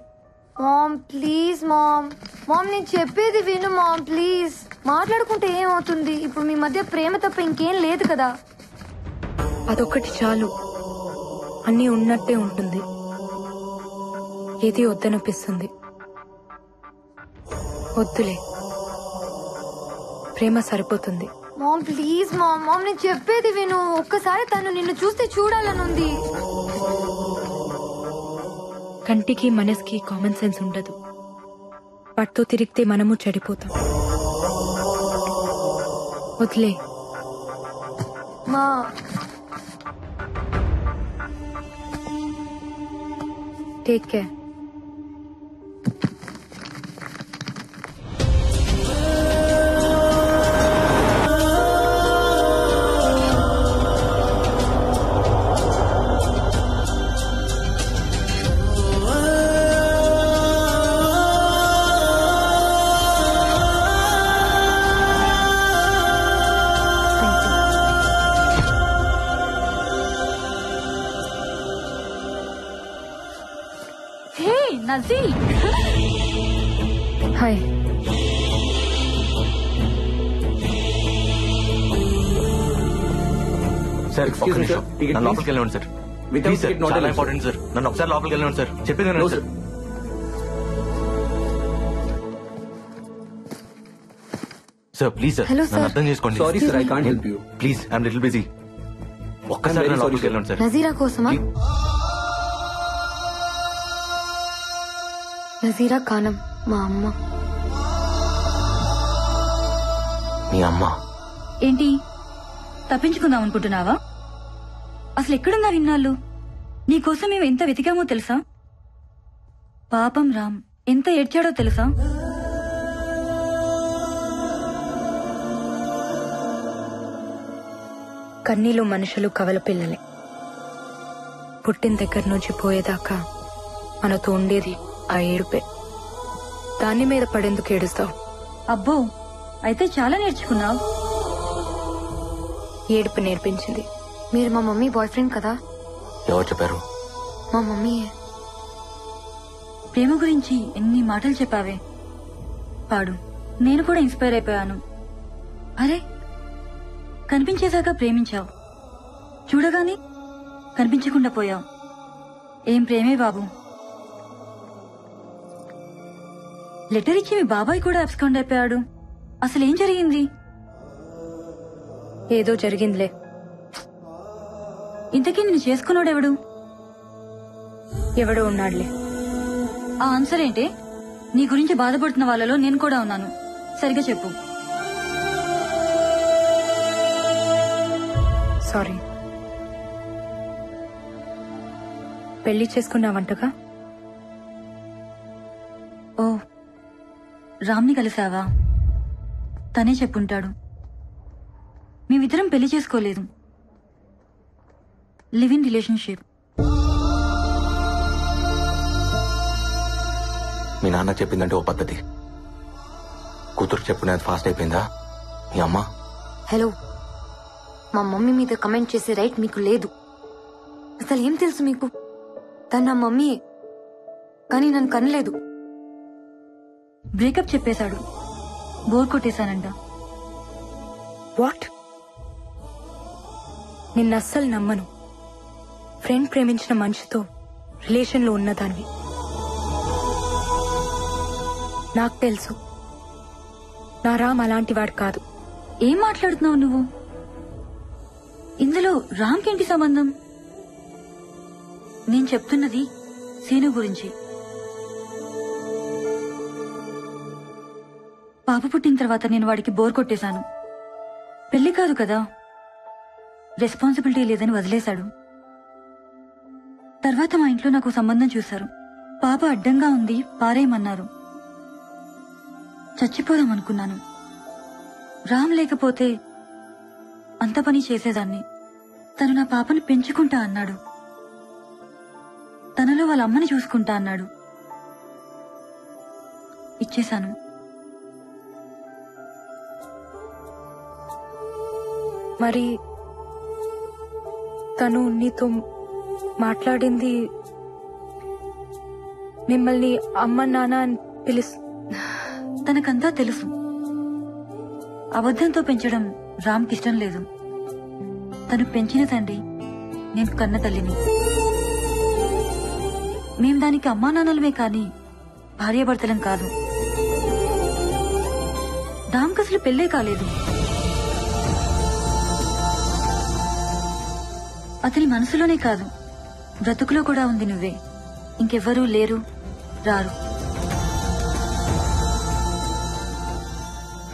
mom please mom. Mom నేను చెప్పేది విను మామ్ ప్లీజ్. మాట్లాడుకుంటే ఏమవుతుంది? ఇప్పుడు మీ మధ్య ప్రేమ తప్ప ఇంకేం లేదు కదా. అదొక్కటి చాలు, అన్నీ ఉన్నట్టే ఉంటుంది. ఏది వద్దనిపిస్తుంది. వద్దులే, ప్రేమ సరిపోతుంది. Ma'am please mom. మామ్ నేను చెప్పేది విను. ఒక్కసారి తను నిన్ను చూస్తే చూడాలనుంది. కంటికి మనసుకి కామన్ సెన్స్ ఉండదు. వాటితో తిరిగితే మనము చెడిపోతాం. వదిలే మా టేక్ కేర్. నజీ, హాయ్. సార్ ఒక్క నిమిషం, నన్ను లోపలికి వెళ్ళండి సార్. ప్లీజ్ సార్, చాలా ఇంపార్టెంట్ సార్. నన్ను ఒకసారి లోపలికి వెళ్ళండి సార్. చెప్పింది వినండి sir. Sir please sir, Hello, sir. నన్ను అర్థం చేసుకోండి. Sorry, sir, I can't help you. Please, I'm little busy. ఒక్కసారి నన్ను లోపలికి వెళ్ళండి సార్. నజీరా కోసమా? నజీరా కానం మా అమ్మ. మీ అమ్మ ఏంటి తప్పించుకుందాం అనుకుంటున్నావా? అసలు ఎక్కడున్నారు ఇన్నాళ్ళు? నీకోసం మేము ఎంత వెతికామో తెలుసా? పాపం రామ్ ఎంత ఏడ్చాడో తెలుసా? కన్నీలు మనుషులు కవల పిల్లలే. పుట్టిన దగ్గర నుంచి పోయేదాకా మనతో ఉండేది ఆ ఏడుపే. దాని మీద పడేందుకు ఏడుస్తావు? అబ్బో, అయితే చాలా నేర్చుకున్నావు. ఏడుపు నేర్పించింది. మీరు మా మమ్మీ బాయ్ ఫ్రెండ్ కదా? ఎవరు చెప్పారు? మా మమ్మీయే. ప్రేమ గురించి ఎన్ని మాటలు చెప్పావే. పాడు, నేను కూడా ఇన్స్పైర్ అయిపోయాను. అరే, కనిపించేశాక ప్రేమించావు, చూడగానే కనిపించకుండా పోయావు. ఏం ప్రేమే బాబు. లెటర్ ఇచ్చి మీ బాబాయ్ కూడా అబ్స్కాండ్ అయిపోయాడు. అసలేం జరిగింది? ఏదో జరిగిందిలే. ఇంతకీ నిన్ను చేసుకున్నాడెవడు? ఎవడో ఉన్నాడులే. ఆ ఆన్సర్ ఏంటే? నీ గురించి బాధపడుతున్న వాళ్ళలో నేను కూడా ఉన్నాను. సరిగా చెప్పు. సారీ. పెళ్లి చేసుకున్నావంటగా? ఓ, రామ్ని కలిసావా? తనే చెప్పుంటాడు. మేమిద్దరం పెళ్లి చేసుకోలేదు, లివ్ ఇన్ రిలేషన్షిప్. మీ నాన్న చెప్పిందంటే ఓ పద్ధతి, కూతురు చెప్పుకునేది ఫాస్ట్ అయిపోయిందా మీ అమ్మ? హలో, మా మమ్మీ మీద కమెంట్ చేసే రైట్ మీకు లేదు. అసలు ఏం తెలుసు మీకు? తను నా మమ్మీయే, కానీ నన్ను కనలేదు. బ్రేకప్ చెప్పేశాడు. బోర్ కొట్టేశానంట. వాట్? నిన్నస్సలు నమ్మను. ఫ్రెండ్ ప్రేమించిన మనిషితో రిలేషన్లో ఉన్నదాన్ని. నాకు తెలుసు నా రామ్ అలాంటి వాడు కాదు. ఏం మాట్లాడుతున్నావు నువ్వు? ఇందులో రామ్కేంటి సంబంధం? నేను చెప్తున్నది సీను గురించి. పాప పుట్టిన తర్వాత నేను వాడికి బోర్ కొట్టేశాను. పెళ్లి కాదు కదా, రెస్పాన్సిబిలిటీ లేదని వదిలేశాడు. తర్వాత మా ఇంట్లో నాకు సంబంధం చూశారు. పాప అడ్డంగా ఉంది, పారేయమన్నారు. చచ్చిపోదామనుకున్నాను. రామ్ లేకపోతే అంత పని చేసేదాన్ని. తను నా పాపని పెంచుకుంటా అన్నాడు. తనలో వాళ్ళ అమ్మని చూసుకుంటా అన్నాడు. ఇచ్చేశాను. మరి తను నీతో మాట్లాడింది, మిమ్మల్ని అమ్మ నాన్న అని తనకంతా తెలుసు. అబద్ధంతో పెంచడం రామ్కి ఇష్టం లేదు. తను పెంచిన తండ్రి, నేను కన్న తల్లిని. మేం దానికి అమ్మా నాన్నలమే కాని భార్యాభర్తలం కాదు. రామ్కి అసలు పెళ్ళే కాలేదు. అతని మనసులోనే కాదు, బ్రతుకులో కూడా ఉంది నువ్వే. ఇంకెవ్వరూ లేరు, రారు.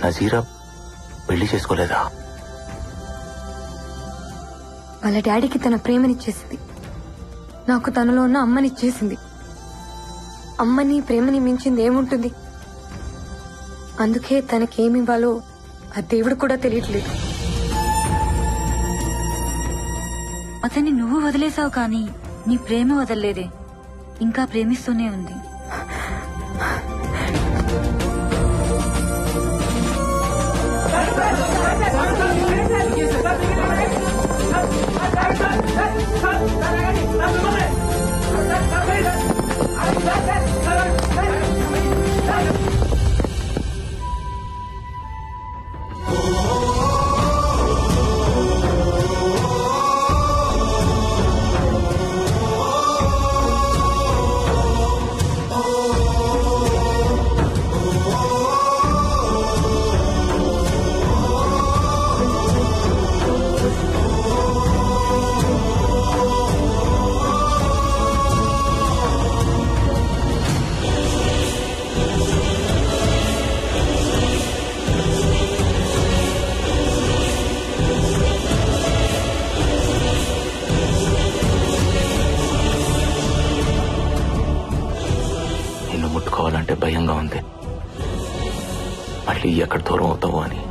నజీరా పెళ్లి చేసుకోలేదా? వాళ్ళ డాడీకి తన ప్రేమనిచ్చేసింది. నాకు తనలో ఉన్న అమ్మనిచ్చేసింది. అమ్మని ప్రేమని మించింది ఏముంటుంది? అందుకే తనకేమివ్వాలో ఆ దేవుడు కూడా తెలియట్లేదు. అతన్ని నువ్వు వదిలేసావు కానీ నీ ప్రేమ వదలలేదే, ఇంకా ప్రేమిస్తూనే ఉంది. ముట్టుకోవాలంటే భయంగా ఉంది. మళ్ళీ ఎక్కడ దూరం అవుతావో అని.